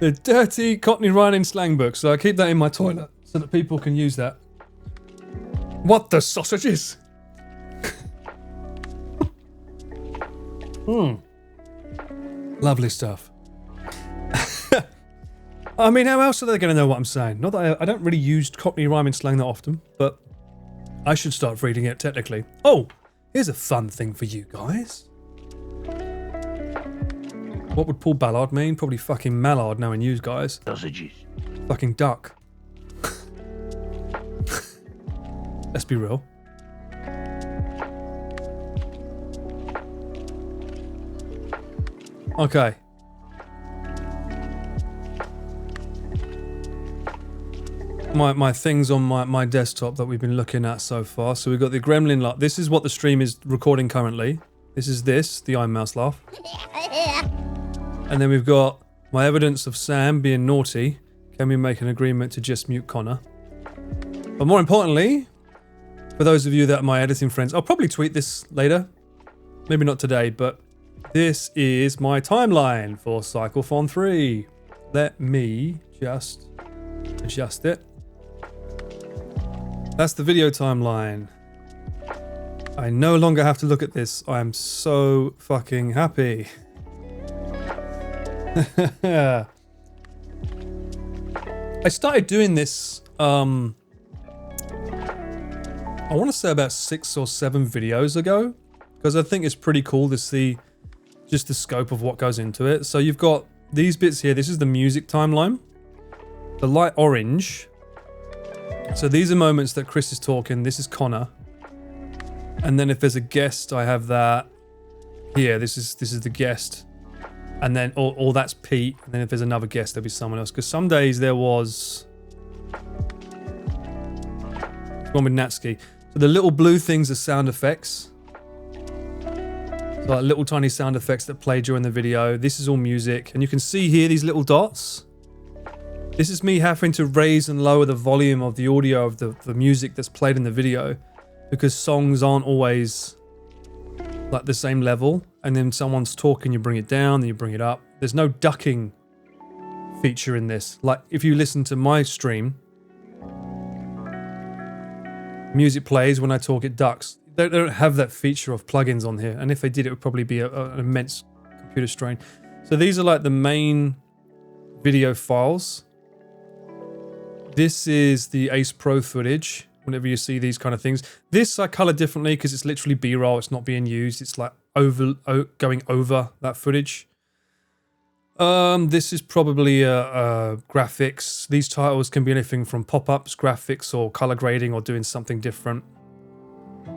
the dirty Cockney rhyming slang book, so I keep that in my toilet so that people can use that. What the sausages? Lovely stuff. I mean, how else are they going to know what I'm saying? Not that I don't really use Cockney rhyming slang that often, but I should start reading it technically. Oh, here's a fun thing for you guys. What would Paul Ballard mean? Probably fucking mallard knowing you guys. Sausages. Fucking duck. Let's be real. Okay. My things on my desktop that we've been looking at so far. So we've got the gremlin laugh. This is what the stream is recording currently. This is the Iron Mouse laugh. And then we've got my evidence of Sam being naughty. Can we make an agreement to just mute Connor? But more importantly, for those of you that are my editing friends, I'll probably tweet this later. Maybe not today, but this is my timeline for Cyclethon 3. Let me just adjust it. That's the video timeline. I no longer have to look at this. I am so fucking happy. I started doing this, I want to say about 6 or 7 videos ago, because I think it's pretty cool to see just the scope of what goes into it. So you've got these bits here. This is the music timeline. The light orange. So these are moments that Chris is talking. This is Connor. And then if there's a guest, I have that here. This is the guest. And then all that's Pete. And then if there's another guest, there'll be someone else. Because some days there was one with Natsuki. So the little blue things are sound effects. So like little tiny sound effects that play during the video. This is all music. And you can see here these little dots. This is me having to raise and lower the volume of the audio of the music that's played in the video, because songs aren't always like the same level. And then someone's talking, you bring it down, then you bring it up. There's no ducking feature in this. Like if you listen to my stream, music plays, when I talk it ducks. They don't have that feature of plugins on here. And if they did, it would probably be an immense computer strain. So these are like the main video files. This is the Ace Pro footage. Whenever you see these kind of things, this I color differently because it's literally B-roll. It's not being used. It's like going over that footage. This is probably graphics. These titles can be anything from pop-ups, graphics, or color grading, or doing something different.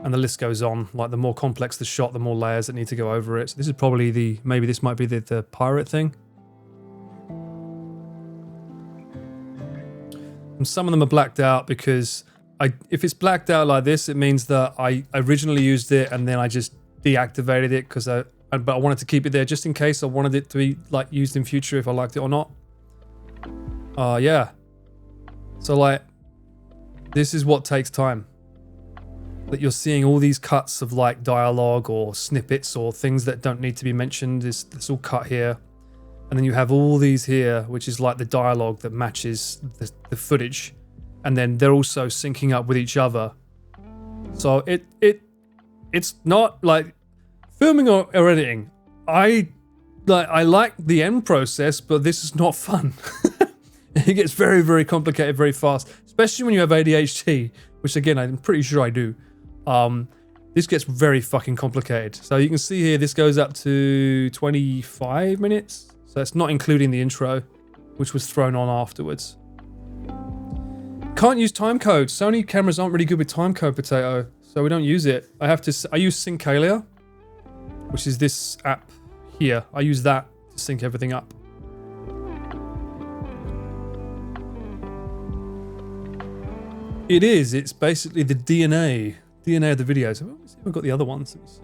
And the list goes on. Like the more complex the shot, the more layers that need to go over it. So this is probably maybe this might be the pirate thing. And some of them are blacked out because if it's blacked out like this, it means that I originally used it and then I just deactivated it but I wanted to keep it there just in case I wanted it to be like used in future if I liked it or not. Yeah. So like, this is what takes time. That you're seeing all these cuts of like dialogue or snippets or things that don't need to be mentioned. It's all cut here. And then you have all these here, which is like the dialogue that matches the footage. And then they're also syncing up with each other. So it's not like filming or editing. I like the end process, but this is not fun. It gets very, very complicated very fast, especially when you have ADHD, which again, I'm pretty sure I do. This gets very fucking complicated. So you can see here, this goes up to 25 minutes. So it's not including the intro, which was thrown on afterwards. Can't use timecode. Sony cameras aren't really good with timecode, Potato, so we don't use it. I use Syncalia, which is this app here. I use that to sync everything up. It is. It's basically the DNA of the videos. Let me see if I've got the other ones. Let me see.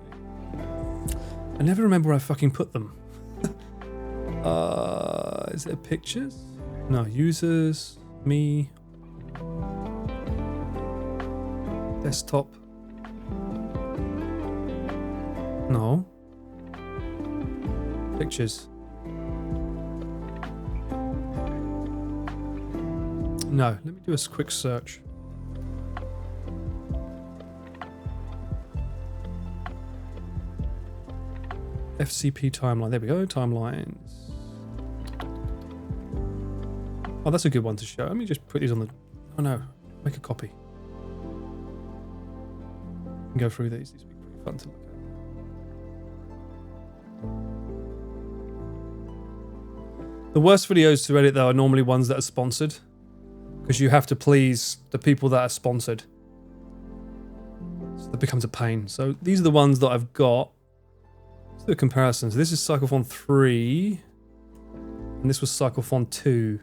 I never remember where I fucking put them. Is there pictures? No, users, me, desktop. No. Pictures. No, let me do a quick search. FCP timeline. There we go. Timelines. Oh, that's a good one to show. Let me just put these on the... Oh no. Make a copy. And go through these. These would be pretty fun to look at. The worst videos to edit though are normally ones that are sponsored. Because you have to please the people that are sponsored. So that becomes a pain. So these are the ones that I've got. Let's do a comparison. So this is Cyclethon 3. And this was Cyclethon 2.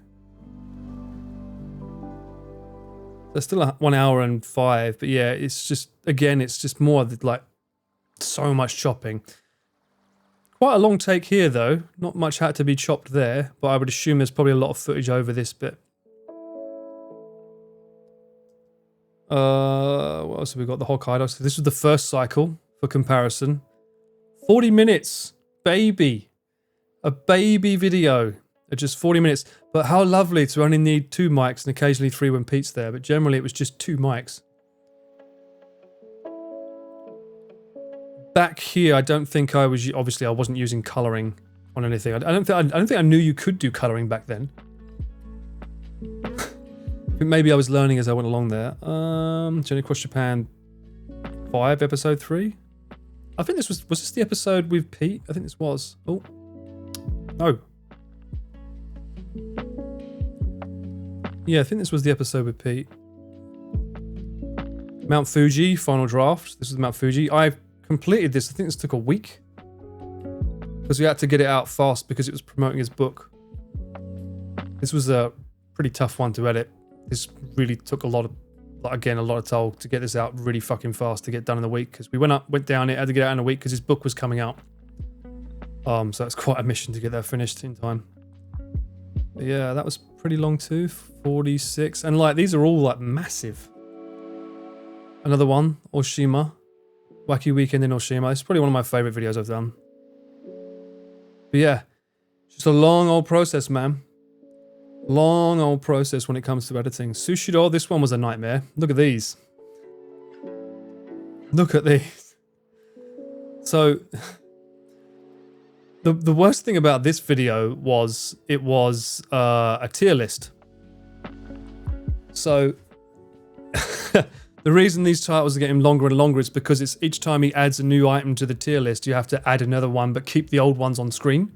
They're still 1 hour and 5. But yeah, it's just, again, it's just more like so much chopping. Quite a long take here though. Not much had to be chopped there. But I would assume there's probably a lot of footage over this bit. What else have we got? The Hokkaido. So this was the first cycle for comparison. 40 minutes, baby. A baby video at just 40 minutes. But how lovely to only need 2 mics and occasionally 3 when Pete's there. But generally it was just 2 mics. Back here, I don't think I was, obviously I wasn't using coloring on anything. I don't think I knew you could do coloring back then. Maybe I was learning as I went along there. Journey Across Japan 5, episode 3. I think this was this the episode with Pete? I think this was. Oh. No. Yeah, I think this was the episode with Pete. Mount Fuji, final draft. This was Mount Fuji. I completed this. I think this took a week. Because we had to get it out fast because it was promoting his book. This was a pretty tough one to edit. This really took a lot of toll to get this out really fucking fast to get done in a week because we went down it, had to get it out in a week because his book was coming out. So it's quite a mission to get that finished in time. But yeah, that was pretty long too, 46. And like, these are all like massive. Another one, Oshima. Wacky Weekend in Oshima. It's probably one of my favorite videos I've done. But yeah, just a long old process, man. Long old process when it comes to editing. Sushiro, this one was a nightmare. Look at these. Look at these. So, the worst thing about this video was it was a tier list. So, the reason these titles are getting longer and longer is because it's each time he adds a new item to the tier list, you have to add another one, but keep the old ones on screen.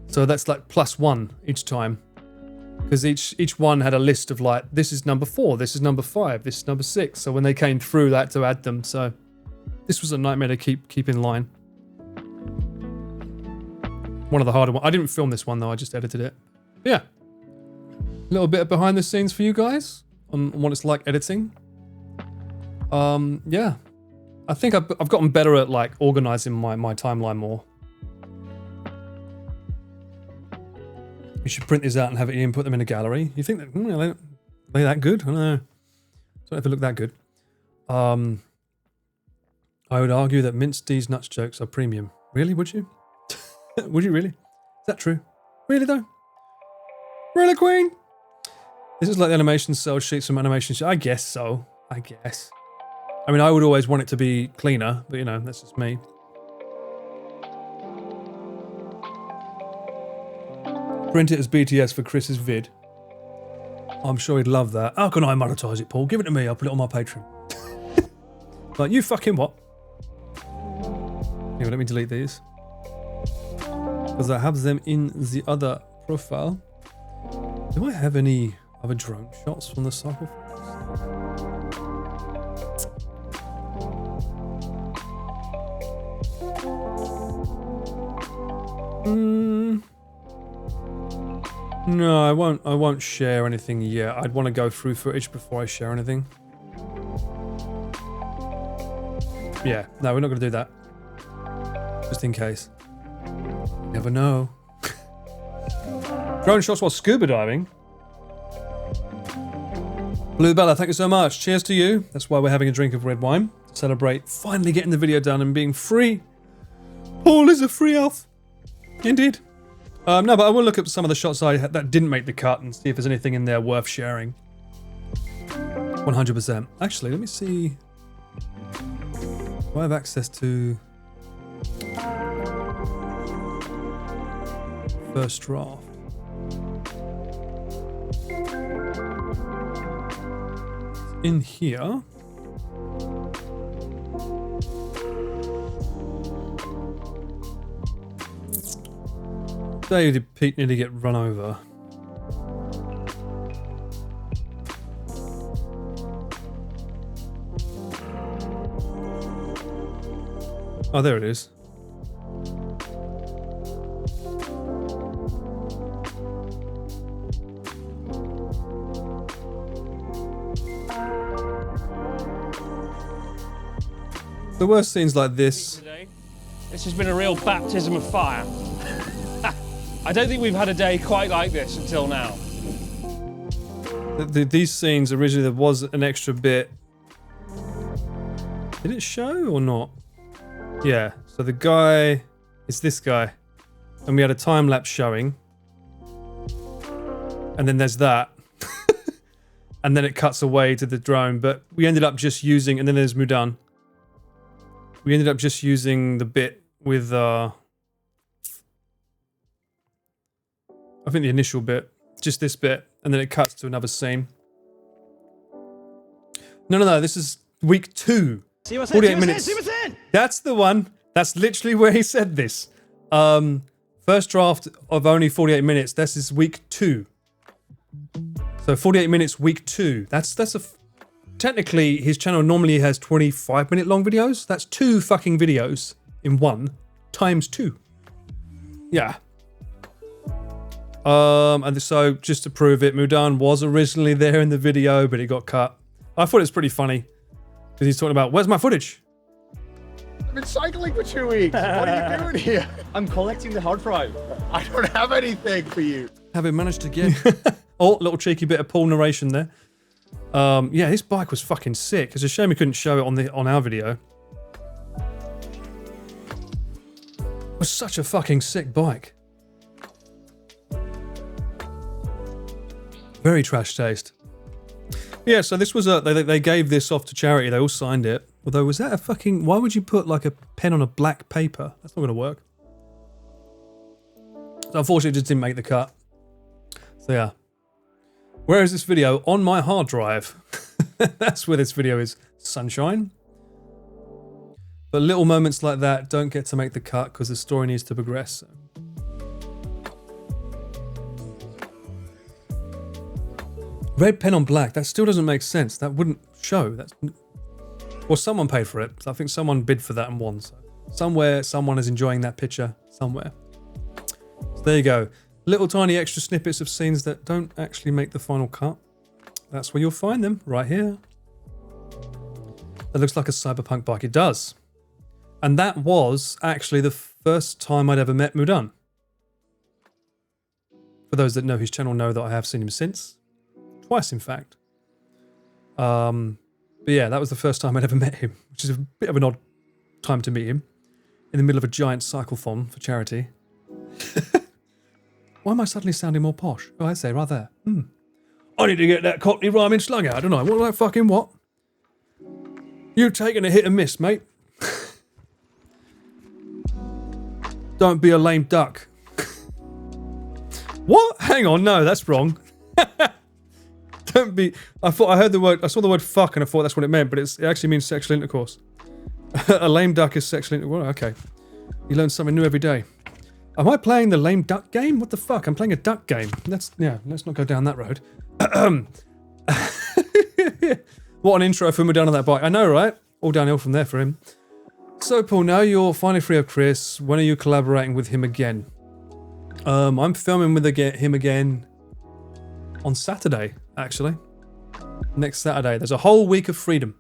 So that's like +1 each time. Because each one had a list of like, this is number 4, this is number 5, this is number 6. So when they came through, they had to add them. So this was a nightmare to keep in line. One of the harder ones. I didn't film this one though, I just edited it. But yeah. A little bit of behind the scenes for you guys on what it's like editing. Yeah. I think I've gotten better at like organizing my timeline more. You should print these out and have it in, put them in a gallery. You think that, are they that good? I don't know. Don't know if they look that good. I would argue that Mince D's nuts jokes are premium. Really, would you? Would you really? Is that true? Really though? Really, Queen? This is like the animation cell sheets from animation sheets. I guess so. I guess. I mean, I would always want it to be cleaner, but you know, that's just me. Print it as BTS for Chris's vid. I'm sure he'd love that. How can I monetize it, Paul? Give it to me, I'll put it on my Patreon. Like, you fucking what? Anyway, let me delete these. Because I have them in the other profile. Do I have any other drone shots from the cycle? No, I won't share anything yet. I'd want to go through footage before I share anything. Yeah, no, we're not going to do that. Just in case. You never know. Drone shots while scuba diving. Blue Bella, thank you so much. Cheers to you. That's why we're having a drink of red wine. To celebrate finally getting the video done and being free. Paul is a free elf. Indeed. No, but I will look at some of the shots that didn't make the cut and see if there's anything in there worth sharing. 100%. Actually, let me see. Do I have access to... First draft. In here. Day did Pete nearly get run over? Oh, there it is. The worst scenes like this. This has been a real baptism of fire. I don't think we've had a day quite like this until now. These scenes, originally there was an extra bit. Did it show or not? Yeah, so the guy is this guy. And we had a time lapse showing. And then there's that. And then it cuts away to the drone. But we ended up just using, and then there's Mudan. We ended up just using the bit with, I think the initial bit, just this bit, and then it cuts to another scene. No, this is week 2. 48 minutes. That's the one. That's literally where he said this. First draft of only 48 minutes. This is week 2. So 48 minutes, week 2. That's technically his channel normally has 25-minute long videos. That's 2 fucking videos in one times 2. Yeah. And so just to prove it, Mudan was originally there in the video, but it got cut. I thought it was pretty funny because he's talking about, where's my footage? I've been cycling for 2 weeks. What are you doing here? I'm collecting the hard drive. I don't have anything for you. Having managed to get... Oh, little cheeky bit of Paul narration there. Yeah, this bike was fucking sick. It's a shame we couldn't show it on our video. It was such a fucking sick bike. Very trash taste. Yeah, so this was they gave this off to charity. They all signed it. Although, was that a fucking... Why would you put like a pen on a black paper? That's not going to work. So unfortunately, it just didn't make the cut. So yeah. Where is this video? On my hard drive. That's where this video is. Sunshine. But little moments like that don't get to make the cut because the story needs to progress. So. Red pen on black. That still doesn't make sense. That wouldn't show. That's... Well, someone paid for it. I think someone bid for that and won. So somewhere, someone is enjoying that picture. Somewhere. So there you go. Little tiny extra snippets of scenes that don't actually make the final cut. That's where you'll find them. Right here. That looks like a cyberpunk bike. It does. And that was actually the first time I'd ever met Mudan. For those that know his channel know that I have seen him since. Twice, in fact. But yeah, that was the first time I'd ever met him, which is a bit of an odd time to meet him. In the middle of a giant cyclethon for charity. Why am I suddenly sounding more posh? Oh, I say, right there. I need to get that Cockney rhyming slung out, don't I? What like fucking what? You've taken a hit and miss, mate. Don't be a lame duck. What? Hang on, no, that's wrong. Don't be... I saw the word fuck and I thought that's what it meant, but it actually means sexual intercourse. A lame duck is sexual intercourse. Well, okay. You learn something new every day. Am I playing the lame duck game? What the fuck? I'm playing a duck game. Let's not go down that road. What an intro for Mudan on that bike. I know, right? All downhill from there for him. So, Paul, now you're finally free of Chris. When are you collaborating with him again? I'm filming with him again on Saturday, actually. Next Saturday. There's a whole week of freedom.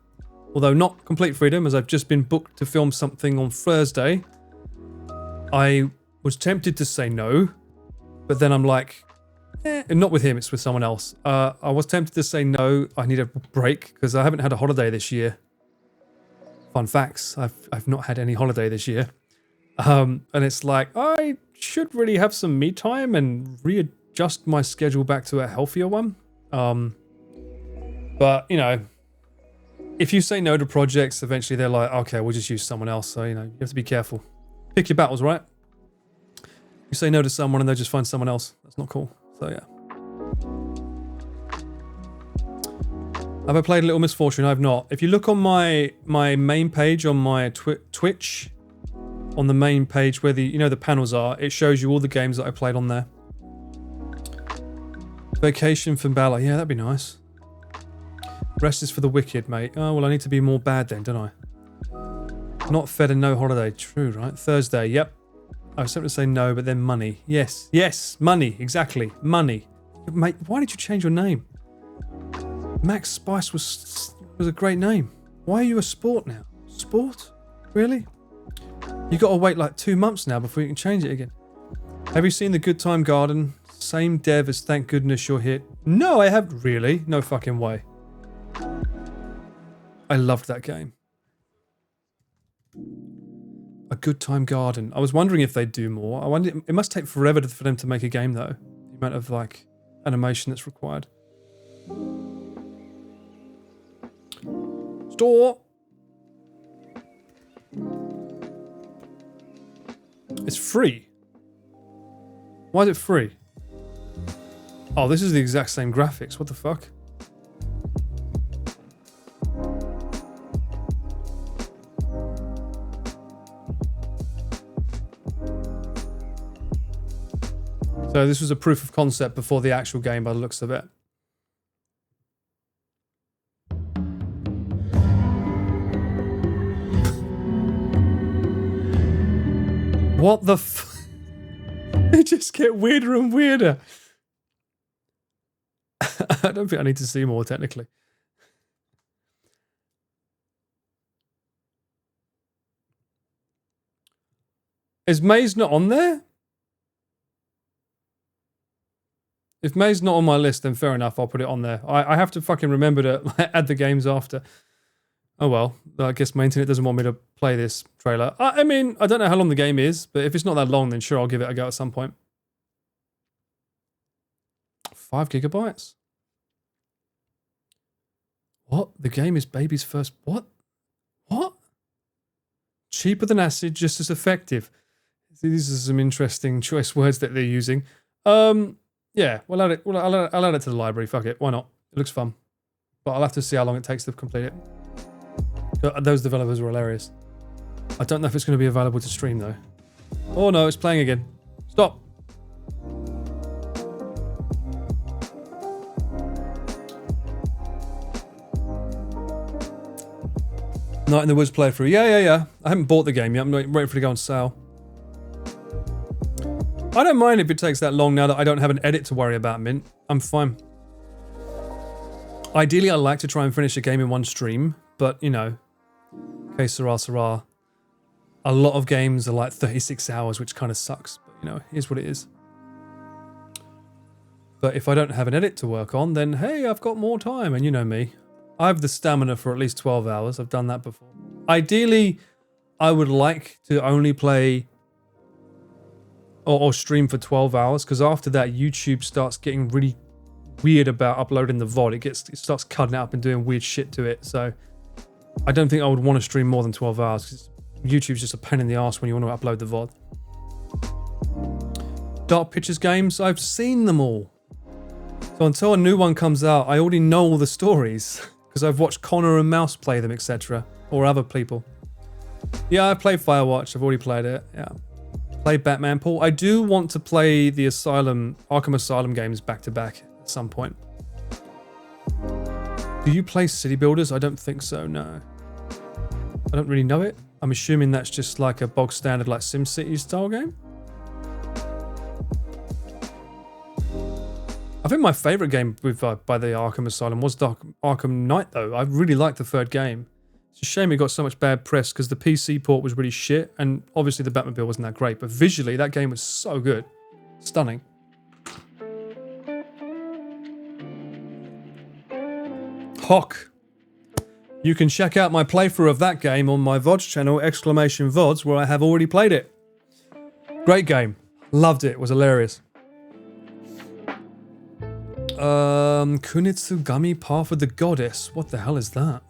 Although not complete freedom, as I've just been booked to film something on Thursday. I was tempted to say no, but then I'm like, not with him, it's with someone else. I was tempted to say no, I need a break, because I haven't had a holiday this year. Fun facts, I've not had any holiday this year. And it's like, I should really have some me time and readjust my schedule back to a healthier one. But, you know, if you say no to projects, eventually they're like, okay, we'll just use someone else. So, you know, you have to be careful. Pick your battles, right? You say no to someone and they just find someone else. That's not cool. So yeah. Have I played Little Misfortune? I've not. If you look on my main page on my Twitch, on the main page where the panels are, it shows you all the games that I played on there. Vacation from Bala. Yeah, that'd be nice. Rest is for the wicked, mate. Oh, well, I need to be more bad then, don't I? Not fed and no holiday. True, right? Thursday, yep. I was tempted to say no, but then money. Yes, yes, money. Exactly. Money. Mate, why did you change your name? Max Spice was a great name. Why are you a sport now? Sport? Really? You gotta wait like 2 months now before you can change it again. Have you seen The Good Time Garden? Same dev as Thank Goodness You're Here. No, I haven't really. No fucking way. I loved that game. A Good Time Garden. I was wondering if they'd do more. I wonder, it must take forever for them to make a game though. The amount of like animation that's required. Store. It's free. Why is it free? Oh, this is the exact same graphics. What the fuck? So this was a proof of concept before the actual game by the looks of it. What the f... They just get weirder and weirder. I don't think I need to see more, technically. Is Maze not on there? If May's not on my list, then fair enough, I'll put it on there. I have to fucking remember to add the games after. Oh well, I guess my internet doesn't want me to play this trailer. I mean, I don't know how long the game is, but if it's not that long, then sure, I'll give it a go at some point. 5 gigabytes? What? The game is baby's first... What? What? Cheaper than acid, just as effective. These are some interesting choice words that they're using. Yeah, I'll add it to the library. Fuck it, why not? It looks fun. But I'll have to see how long it takes to complete it. Those developers were hilarious. I don't know if it's going to be available to stream though. Oh no, it's playing again. Stop. Night in the Woods playthrough. Yeah. I haven't bought the game yet. I'm waiting for it to go on sale. I don't mind if it takes that long now that I don't have an edit to worry about, Mint. I'm fine. Ideally, I like to try and finish a game in one stream, but, you know, okay, Sarah. A lot of games are like 36 hours, which kind of sucks, but, you know, here's what it is. But if I don't have an edit to work on, then, hey, I've got more time, and you know me. I have the stamina for at least 12 hours. I've done that before. Ideally, I would like to only play... Or stream for 12 hours, because after that YouTube starts getting really weird about uploading the VOD. It starts cutting it up and doing weird shit to it. So I don't think I would want to stream more than 12 hours because YouTube's just a pain in the ass when you want to upload the VOD. Dark Pictures games, I've seen them all. So until a new one comes out, I already know all the stories because I've watched Connor and Mouse play them, etc. Or other people. Yeah, I played Firewatch. I've already played it. Yeah. Played Batman, Paul. I do want to play the Arkham Asylum games back to back at some point. Do you play City Builders? I don't think so, no. I don't really know it. I'm assuming that's just like a bog standard like SimCity style game. I think my favourite game with by the Arkham Asylum was Arkham Knight though. I really liked the third game. It's a shame it got so much bad press because the PC port was really shit and obviously the Batmobile wasn't that great, but visually that game was so good. Stunning. Hawk. You can check out my playthrough of that game on my VODs channel, !VODs, where I have already played it. Great game. Loved it. It was hilarious. Kunitsugami Path of the Goddess. What the hell is that?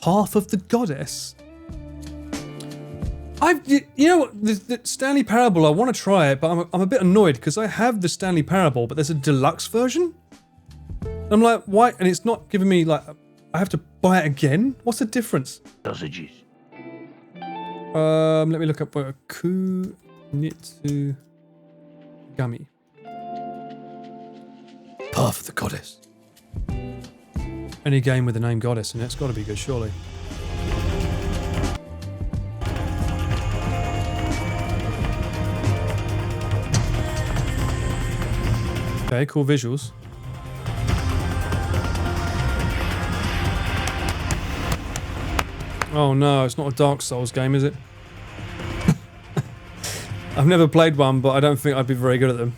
Path of the Goddess? You know what, the Stanley Parable, I want to try it, but I'm a bit annoyed because I have the Stanley Parable, but there's a deluxe version. I'm like, why? And it's not giving me, like, I have to buy it again? What's the difference? Sausages. Let me look up Kunitsu Gummy. Path of the Goddess. Any game with the name Goddess in it, it's got to be good, surely. Okay, cool visuals. Oh no, it's not a Dark Souls game, is it? I've never played one, but I don't think I'd be very good at them.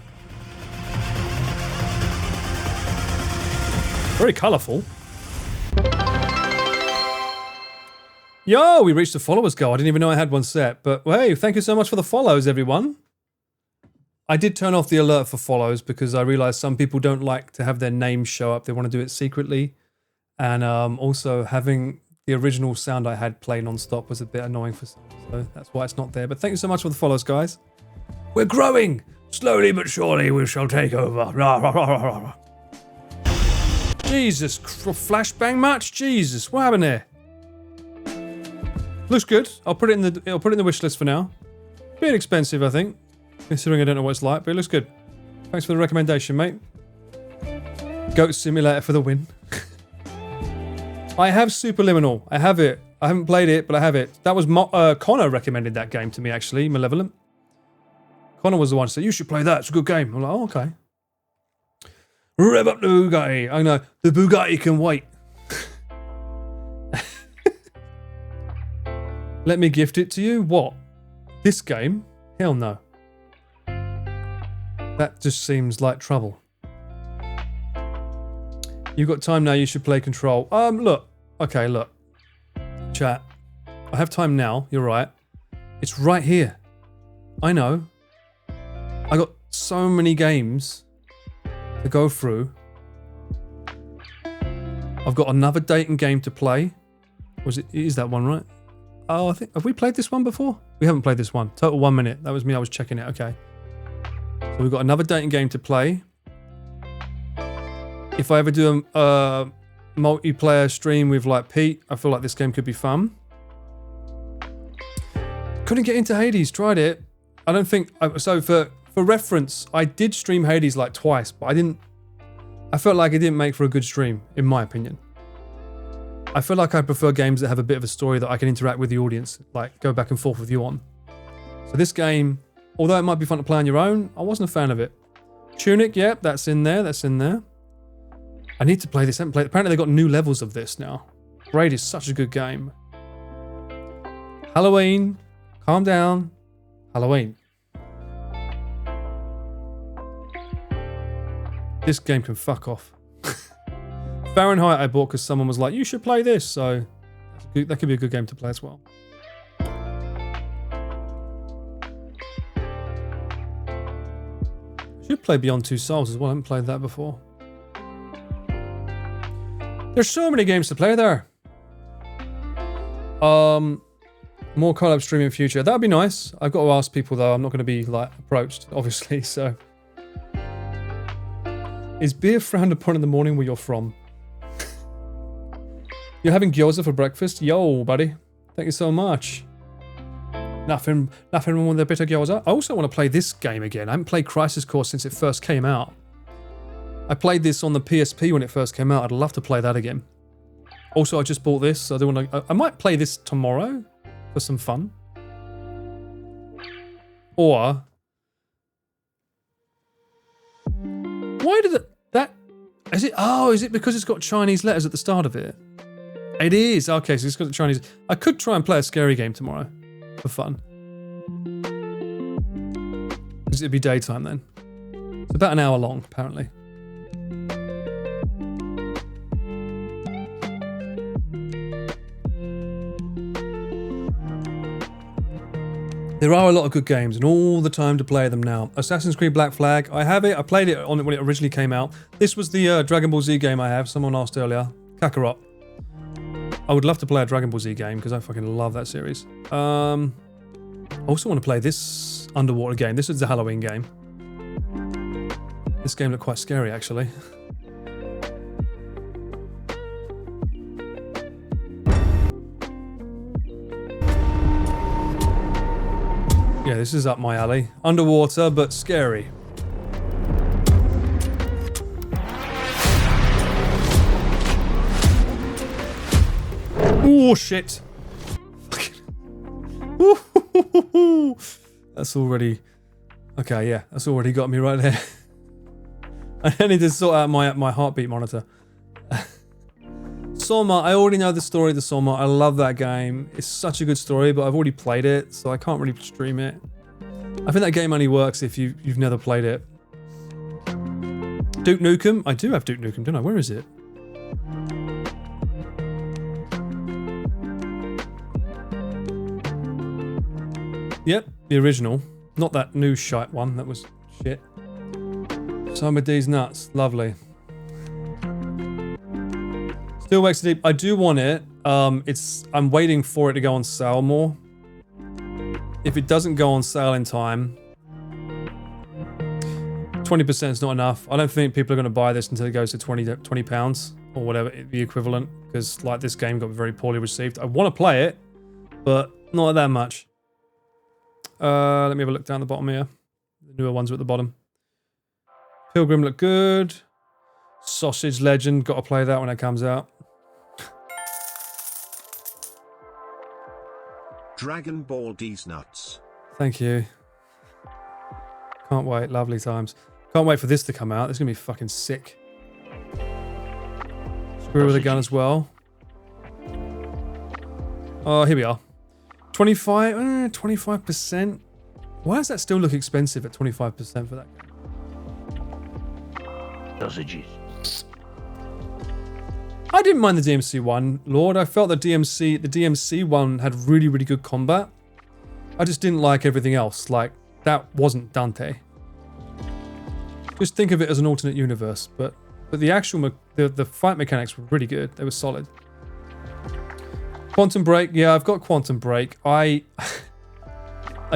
Very colourful. Yo, we reached the followers goal. I didn't even know I had one set, but hey, thank you so much for the follows, everyone. I did turn off the alert for follows because I realised some people don't like to have their names show up. They want to do it secretly. And also having the original sound I had play non-stop was a bit annoying for some, so that's why it's not there. But thank you so much for the follows, guys. We're growing! Slowly but surely we shall take over. Rah, rah, rah, rah, rah. Jesus, flashbang match? Jesus, what happened there? Looks good. I'll put it in the wish list for now. Bit expensive, I think, considering I don't know what it's like, but it looks good. Thanks for the recommendation, mate. Goat Simulator for the win. I have Superliminal. I have it. I haven't played it, but I have it. That was Connor recommended that game to me, actually. Malevolent. Connor was the one who said, you should play that. It's a good game. I'm like, oh, okay. Rev up the Bugatti. I know. The Bugatti can wait. Let me gift it to you? What? This game? Hell no. That just seems like trouble. You've got time now, you should play Control. Look. Okay, look. Chat. I have time now, you're right. It's right here. I know. I got so many games to go through. I've got another dating game to play. It is that one, right? Oh, I think, have we played this one before? We haven't played this one. Total 1 minute. That was me, I was checking it, okay. So we've got another dating game to play. If I ever do a multiplayer stream with like Pete, I feel like this game could be fun. Couldn't get into Hades, tried it. I don't think, so for reference, I did stream Hades like twice, but I felt like it didn't make for a good stream, in my opinion. I feel like I prefer games that have a bit of a story that I can interact with the audience, like go back and forth with you on. So this game, although it might be fun to play on your own, I wasn't a fan of it. Tunic, yep, that's in there, that's in there. I need to play this. I haven't played. Apparently, they've got new levels of this now. Braid is such a good game. Halloween. Calm down. Halloween. This game can fuck off. Fahrenheit I bought because someone was like, you should play this. So that could be a good game to play as well. I should play Beyond Two Souls as well. I haven't played that before. There's so many games to play there. More collab streaming in future. That'd be nice. I've got to ask people though. I'm not going to be like approached, obviously. So, is beer frowned upon in the morning where you're from? You're having gyoza for breakfast? Yo, buddy. Thank you so much. Nothing wrong with a bit of gyoza. I also want to play this game again. I haven't played Crisis Core since it first came out. I played this on the PSP when it first came out. I'd love to play that again. Also, I just bought this, so I don't want to. I might play this tomorrow for some fun. Or why did that? Is it? Oh, is it because it's got Chinese letters at the start of it? It is. Okay, so it's got the Chinese. I could try and play a scary game tomorrow for fun. Because it'd be daytime then. It's about an hour long, apparently. There are a lot of good games and all the time to play them now. Assassin's Creed Black Flag, I have it. I played it on it when it originally came out. This was the Dragon Ball Z game I have. Someone asked earlier. Kakarot. I would love to play a Dragon Ball Z game because I fucking love that series. I also want to play this underwater game. This is a Halloween game. This game looked quite scary, actually. Yeah, this is up my alley. Underwater, but scary. Oh, shit. That's already... Okay, yeah, that's already got me right there. I need to sort out my heartbeat monitor. Soma, I already know the story of the Soma. I love that game. It's such a good story, but I've already played it, so I can't really stream it. I think that game only works if you've never played it. Duke Nukem? I do have Duke Nukem, don't I? Where is it? Yep, the original. Not that new shite one, that was shit. Some of these nuts, lovely. Still Wakes Deep, I do want it. I'm waiting for it to go on sale more. If it doesn't go on sale in time, 20% is not enough. I don't think people are going to buy this until it goes to 20 pounds or whatever, the equivalent, because like this game got very poorly received. I want to play it, but not that much. Let me have a look down the bottom here. The newer ones are at the bottom. Pilgrim look good. Sausage Legend, got to play that when it comes out. Dragon Ball D's nuts. Thank you. Can't wait, lovely times. Can't wait for this to come out. It's gonna be fucking sick. Screw with a gun as well. Oh, here we are. 25%. Why does that still look expensive at 25% for that game? Sausages. I didn't mind the DMC one, Lord. I felt the DMC one had really, really good combat. I just didn't like everything else. Like, that wasn't Dante. Just think of it as an alternate universe, but the actual the fight mechanics were really good. They were solid. Quantum Break, yeah, I've got Quantum Break. I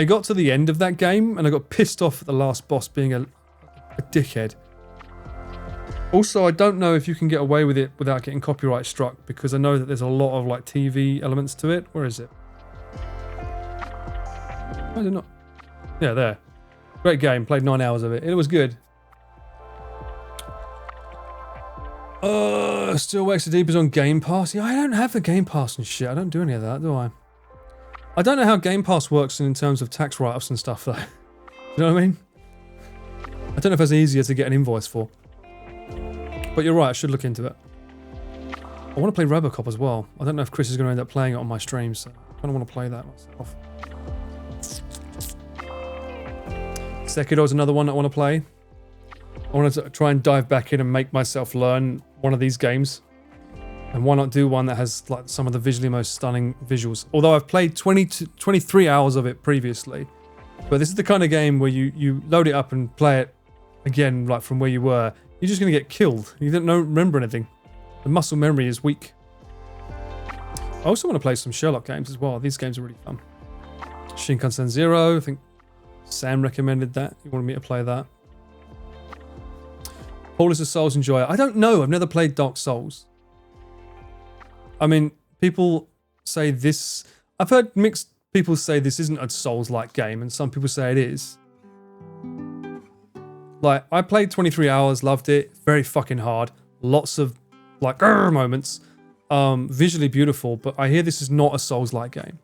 got to the end of that game and I got pissed off at the last boss being a dickhead. Also, I don't know if you can get away with it without getting copyright struck, because I know that there's a lot of like TV elements to it. Where is it? Why is it not? Yeah, there. Great game. Played 9 hours of it. It was good. Still Wakes the Deep is on Game Pass. Yeah, I don't have the Game Pass and shit. I don't do any of that, do I? I don't know how Game Pass works in terms of tax write-offs and stuff, though. You know what I mean? I don't know if it's easier to get an invoice for. But you're right, I should look into it. I want to play Robocop as well. I don't know if Chris is going to end up playing it on my stream, so I kind of want to play that myself. Sekiro is another one that I want to play. I want to try and dive back in and make myself learn one of these games. And why not do one that has like some of the visually most stunning visuals. Although I've played 23 hours of it previously. But this is the kind of game where you load it up and play it again, like from where you were. You're just going to get killed. You don't remember anything. The muscle memory is weak. I also want to play some Sherlock games as well. These games are really fun. Shinkansen Zero. I think Sam recommended that. He wanted me to play that. Paul is a Souls enjoyer. I don't know. I've never played Dark Souls. I mean, people say this... I've heard mixed people say this isn't a Souls-like game, and some people say it is. Like, I played 23 hours, loved it. Very fucking hard. Lots of, like, moments. Visually beautiful, but I hear this is not a Souls-like game.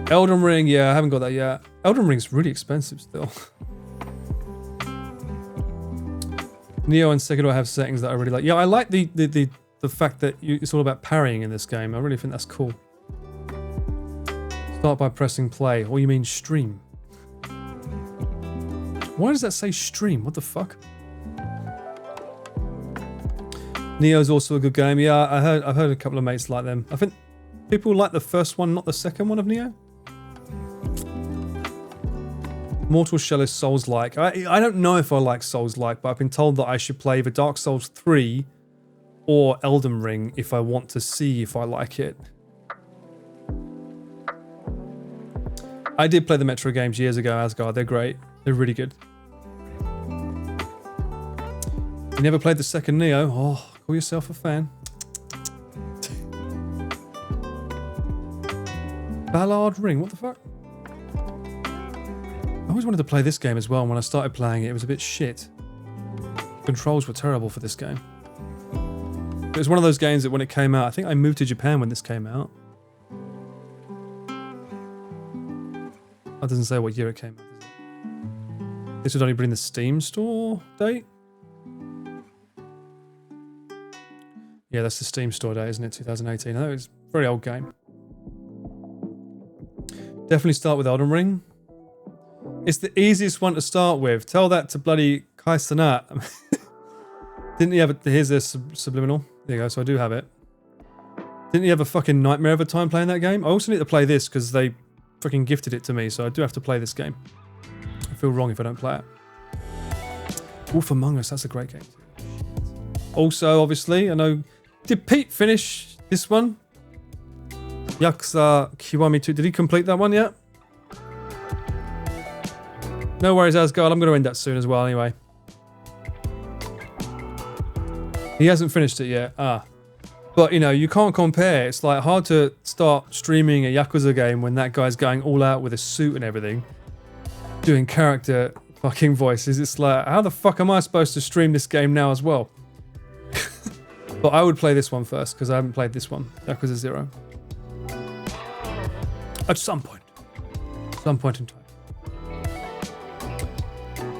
Elden Ring, yeah, I haven't got that yet. Elden Ring's really expensive still. Neo and Sekiro have settings that I really like. Yeah, I like the fact that it's all about parrying in this game. I really think that's cool. Start by pressing play. Or you mean stream? Why does that say stream? What the fuck? Neo's also a good game. Yeah, I've heard a couple of mates like them. I think people like the first one, not the second one of Neo. Mortal Shell is Souls-like. I don't know if I like Souls-like, but I've been told that I should play either Dark Souls 3 or Elden Ring if I want to see if I like it. I did play the Metro games years ago, Asgard. They're great. They're really good. You never played the second Neo? Oh, call yourself a fan. Ballard Ring, what the fuck? I always wanted to play this game as well, and when I started playing it, it was a bit shit. Controls were terrible for this game. It was one of those games that when it came out, I think I moved to Japan when this came out. That doesn't say what year it came out, does it? This would only be in the Steam store date? Yeah, that's the Steam store date, isn't it? 2018. I know it's a very old game. Definitely start with Elden Ring. It's the easiest one to start with. Tell that to bloody Kai Cenat. Didn't he have it? Here's a subliminal. There you go, so I do have it. Didn't he have a fucking nightmare of a time playing that game? I also need to play this because they fucking gifted it to me, so I do have to play this game. I feel wrong if I don't play it. Wolf Among Us, that's a great game. Also, obviously, I know... Did Pete finish this one? Yakuza Kiwami 2. Did he complete that one yet? No worries, Asgard. I'm going to end that soon as well anyway. He hasn't finished it yet. Ah. But, you know, you can't compare. It's like hard to start streaming a Yakuza game when that guy's going all out with a suit and everything. Doing character fucking voices. It's like, how the fuck am I supposed to stream this game now as well? But I would play this one first because I haven't played this one. Yakuza 0. At some point. Some point in time.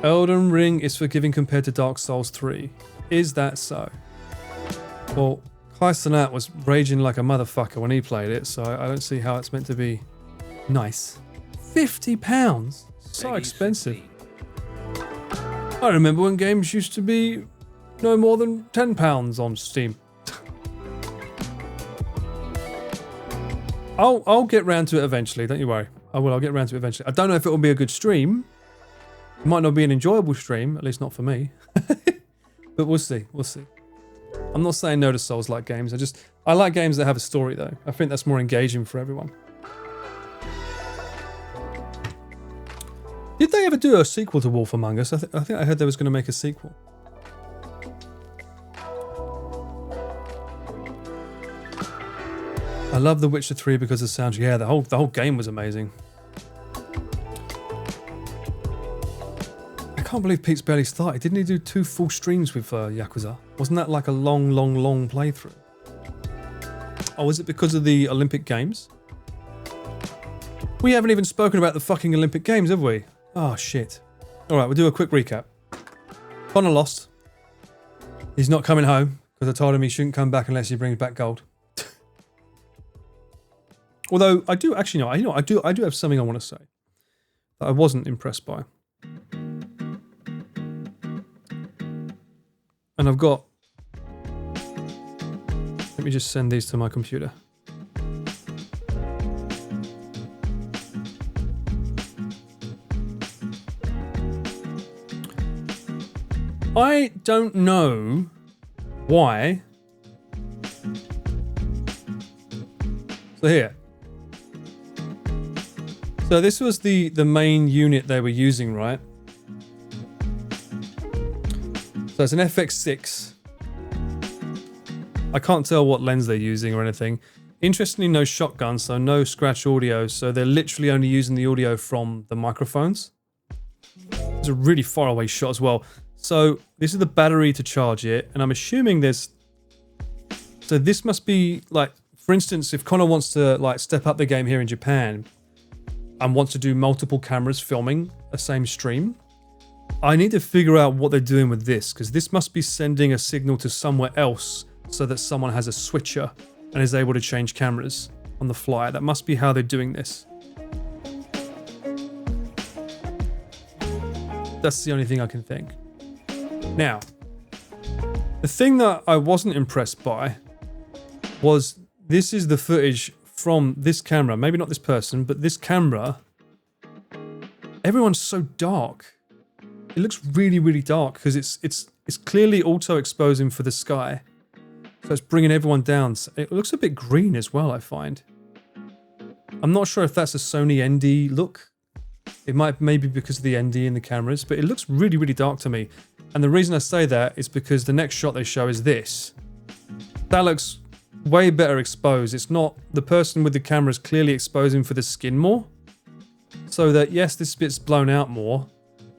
Elden Ring is forgiving compared to Dark Souls 3. Is that so? Well, Kai Cenat was raging like a motherfucker when he played it, so I don't see how it's meant to be nice. £50? So expensive. I remember when games used to be no more than £10 on Steam. I'll get round to it eventually, don't you worry. I'll get round to it eventually. I don't know if it will be a good stream. It might not be an enjoyable stream, at least not for me. But we'll see, we'll see. I'm not saying no to Souls-like games. I like games that have a story though. I think that's more engaging for everyone. Did they ever do a sequel to Wolf Among Us? I think I heard they was going to make a sequel. I love The Witcher 3 because of the soundtrack. Yeah, the whole game was amazing. I can't believe Pete's barely started. Didn't he do 2 full streams with Yakuza? Wasn't that like a long playthrough? Oh, is it because of the Olympic Games? We haven't even spoken about the fucking Olympic Games, have we? Oh, shit. Alright, we'll do a quick recap. Connor lost. He's not coming home because I told him he shouldn't come back unless he brings back gold. Although I do actually know, I do have something I want to say that I wasn't impressed by. And I've got... Let me just send these to my computer. I don't know why. So here. So this was the main unit they were using, right? So it's an FX6. I can't tell what lens they're using or anything. Interestingly, no shotgun, so no scratch audio. So they're literally only using the audio from the microphones. It's a really far away shot as well. So this is the battery to charge it, and I'm assuming there's... So this must be like, for instance, if Connor wants to like step up the game here in Japan and wants to do multiple cameras filming the same stream, I need to figure out what they're doing with this, because this must be sending a signal to somewhere else so that someone has a switcher and is able to change cameras on the fly. That must be how they're doing this. That's the only thing I can think. Now, the thing that I wasn't impressed by was this is the footage from this camera. Maybe not this person, but this camera. Everyone's so dark. It looks really, really dark because it's clearly auto-exposing for the sky. So it's bringing everyone down. It looks a bit green as well, I find. I'm not sure if that's a Sony ND look It might maybe because of the ND in the cameras, but it looks really, really dark to me. And the reason I say that is because the next shot they show is this. That looks way better exposed. It's not, the person with the camera is clearly exposing for the skin more. So that, yes, this bit's blown out more,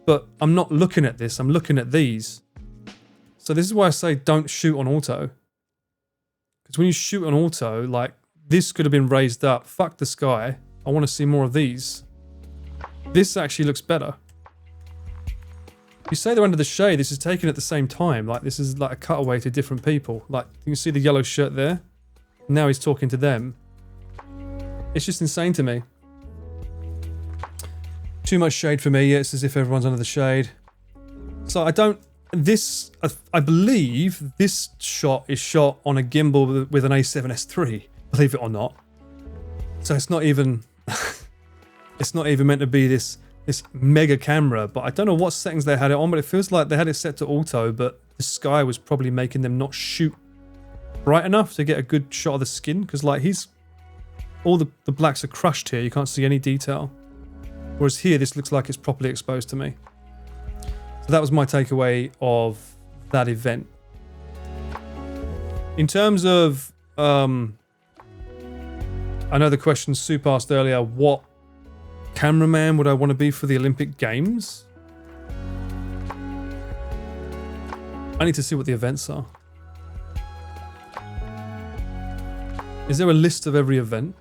but I'm not looking at this, I'm looking at these. So this is why I say don't shoot on auto. Because when you shoot on auto, like, this could have been raised up. Fuck the sky. I want to see more of these. This actually looks better. You say they're under the shade, this is taken at the same time. Like, this is like a cutaway to different people. Like, you can see the yellow shirt there. Now he's talking to them. It's just insane to me. Too much shade for me. Yeah, it's as if everyone's under the shade. So I don't... This... I believe this shot is shot on a gimbal with an A7S III. Believe it or not. So it's not even... it's not even meant to be this mega camera, but I don't know what settings they had it on, but it feels like they had it set to auto, but the sky was probably making them not shoot bright enough to get a good shot of the skin, because like all the blacks are crushed here, you can't see any detail. Whereas here, this looks like it's properly exposed to me. So that was my takeaway of that event. In terms of, I know the question Soup asked earlier, what cameraman would I want to be for the Olympic Games? I need to see what the events are. Is there a list of every event?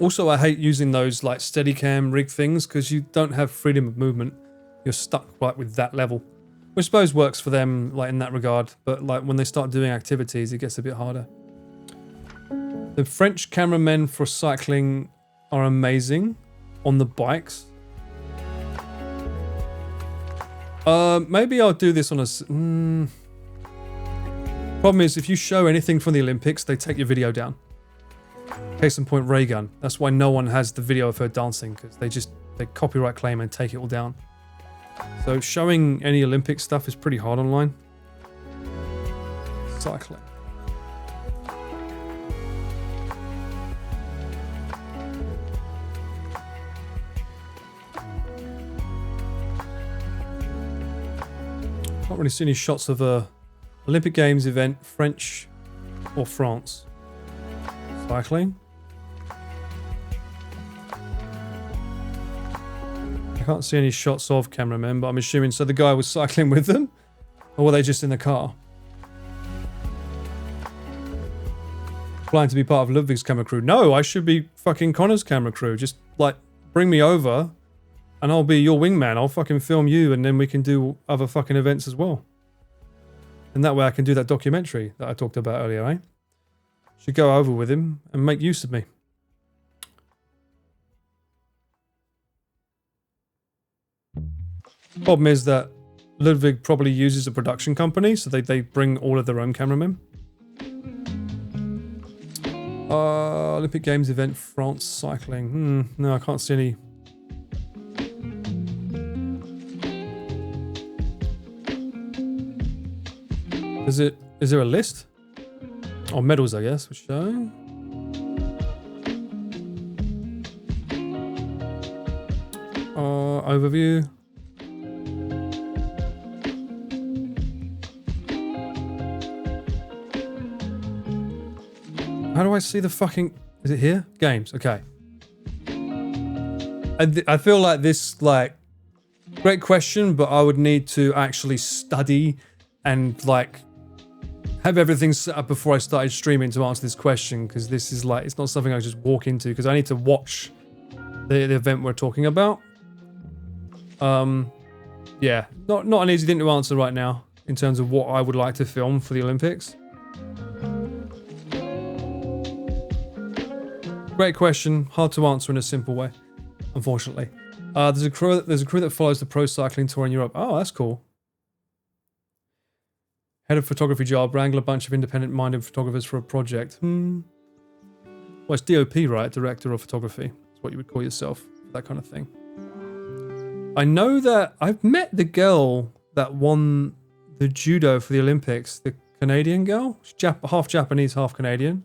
Also, I hate using those like Steadicam rig things because you don't have freedom of movement. You're stuck like with that level, which I suppose works for them like in that regard. But like when they start doing activities, it gets a bit harder. The French cameramen for cycling are amazing on the bikes. Maybe I'll do this on a... Problem is, if you show anything from the Olympics, they take your video down. Case in point, Raygun. That's why no one has the video of her dancing, because they copyright claim and take it all down. So showing any Olympic stuff is pretty hard online. Cycling. Can't really see any shots of a Olympic Games event, French or France. Cycling. I can't see any shots of cameramen, but I'm assuming so the guy was cycling with them? Or were they just in the car? Applying to be part of Ludwig's camera crew. No, I should be fucking Connor's camera crew. Just, like, bring me over and I'll be your wingman. I'll fucking film you and then we can do other fucking events as well. And that way I can do that documentary that I talked about earlier, eh? Should go over with him and make use of me. Problem is that Ludwig probably uses a production company, so they bring all of their own cameramen. Olympic Games event, France cycling. No, I can't see any. Is there a list? Or medals, I guess, which show. Overview. How do I see the fucking... Is it here? Games, okay. I feel like this, like... Great question, but I would need to actually study and, like... have everything set up before I started streaming to answer this question, because this is like, it's not something I just walk into, because I need to watch the event we're talking about. Yeah, not an easy thing to answer right now in terms of what I would like to film for the Olympics. Great question, hard to answer in a simple way, unfortunately. There's a crew that follows the pro cycling tour in Europe. Oh, that's cool. Head of photography job, wrangle a bunch of independent-minded photographers for a project. Well, it's DOP, right? Director of photography. That's what you would call yourself. That kind of thing. I know that I've met the girl that won the judo for the Olympics, the Canadian girl. She's half Japanese, half Canadian.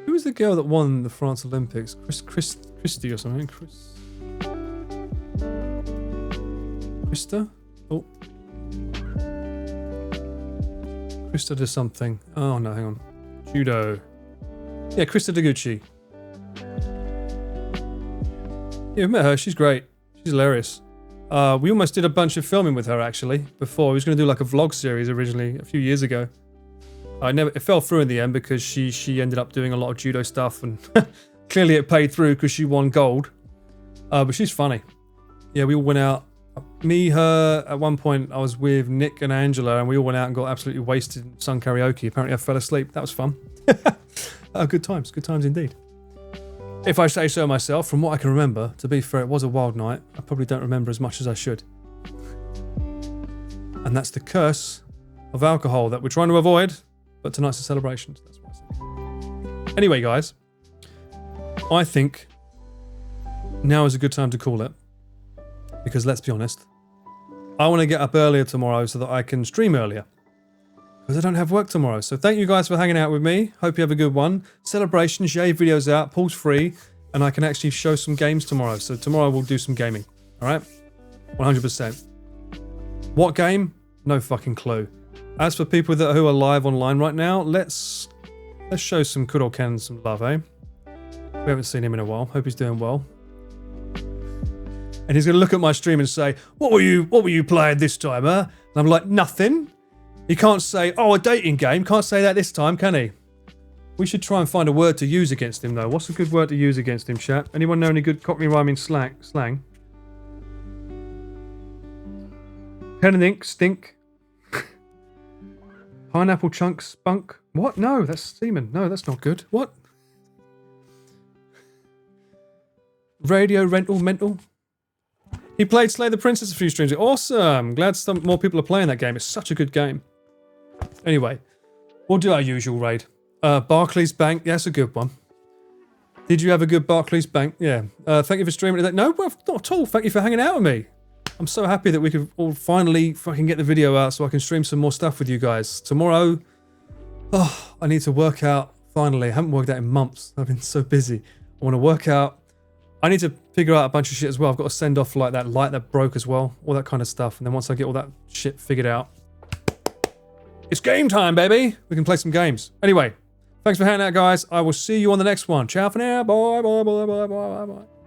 Who was the girl that won the France Olympics? Christy or something? Krista? Oh. Krista does something. Oh no, hang on. Judo. Yeah, Krista Deguchi. Yeah, I've met her. She's great. She's hilarious. We almost did a bunch of filming with her actually before. We was going to do like a vlog series originally a few years ago. It fell through in the end because she ended up doing a lot of judo stuff and clearly it paid through because she won gold. But she's funny. Yeah, we all went out. Me, her, at one point I was with Nick and Angela and we all went out and got absolutely wasted and sung karaoke. Apparently I fell asleep. That was fun. Good times indeed. If I say so myself, from what I can remember, to be fair, it was a wild night. I probably don't remember as much as I should. And that's the curse of alcohol that we're trying to avoid, but tonight's a celebration, so that's what I think. Anyway, guys, I think now is a good time to call it. Because let's be honest, I want to get up earlier tomorrow so that I can stream earlier. Because I don't have work tomorrow. So thank you guys for hanging out with me. Hope you have a good one. Celebration, Jay videos out, Paul's free, and I can actually show some games tomorrow. So tomorrow we'll do some gaming. Alright? 100%. What game? No fucking clue. As for people who are live online right now, let's show some Kuro Ken some love, eh? We haven't seen him in a while. Hope he's doing well. And he's going to look at my stream and say, what were you playing this time, huh? And I'm like, nothing. He can't say, oh, a dating game. Can't say that this time, can he? We should try and find a word to use against him, though. What's a good word to use against him, chat? Anyone know any good Cockney rhyming slang? Pen and ink, stink. Pineapple chunk, spunk. What? No, that's semen. No, that's not good. What? Radio rental mental. He played Slay the Princess a few streams. Awesome. Glad some more people are playing that game. It's such a good game. Anyway, we'll do our usual raid. Barclays Bank. Yeah, that's a good one. Did you have a good Barclays Bank? Yeah. Thank you for streaming today. No, well, not at all. Thank you for hanging out with me. I'm so happy that we could all finally fucking get the video out so I can stream some more stuff with you guys. Tomorrow, oh, I need to work out finally. I haven't worked out in months. I've been so busy. I want to work out. I need to figure out a bunch of shit as well. I've got to send off like that light that broke as well. All that kind of stuff. And then once I get all that shit figured out, it's game time, baby. We can play some games. Anyway, thanks for hanging out, guys. I will see you on the next one. Ciao for now. Bye, bye, bye, bye, bye, bye, bye.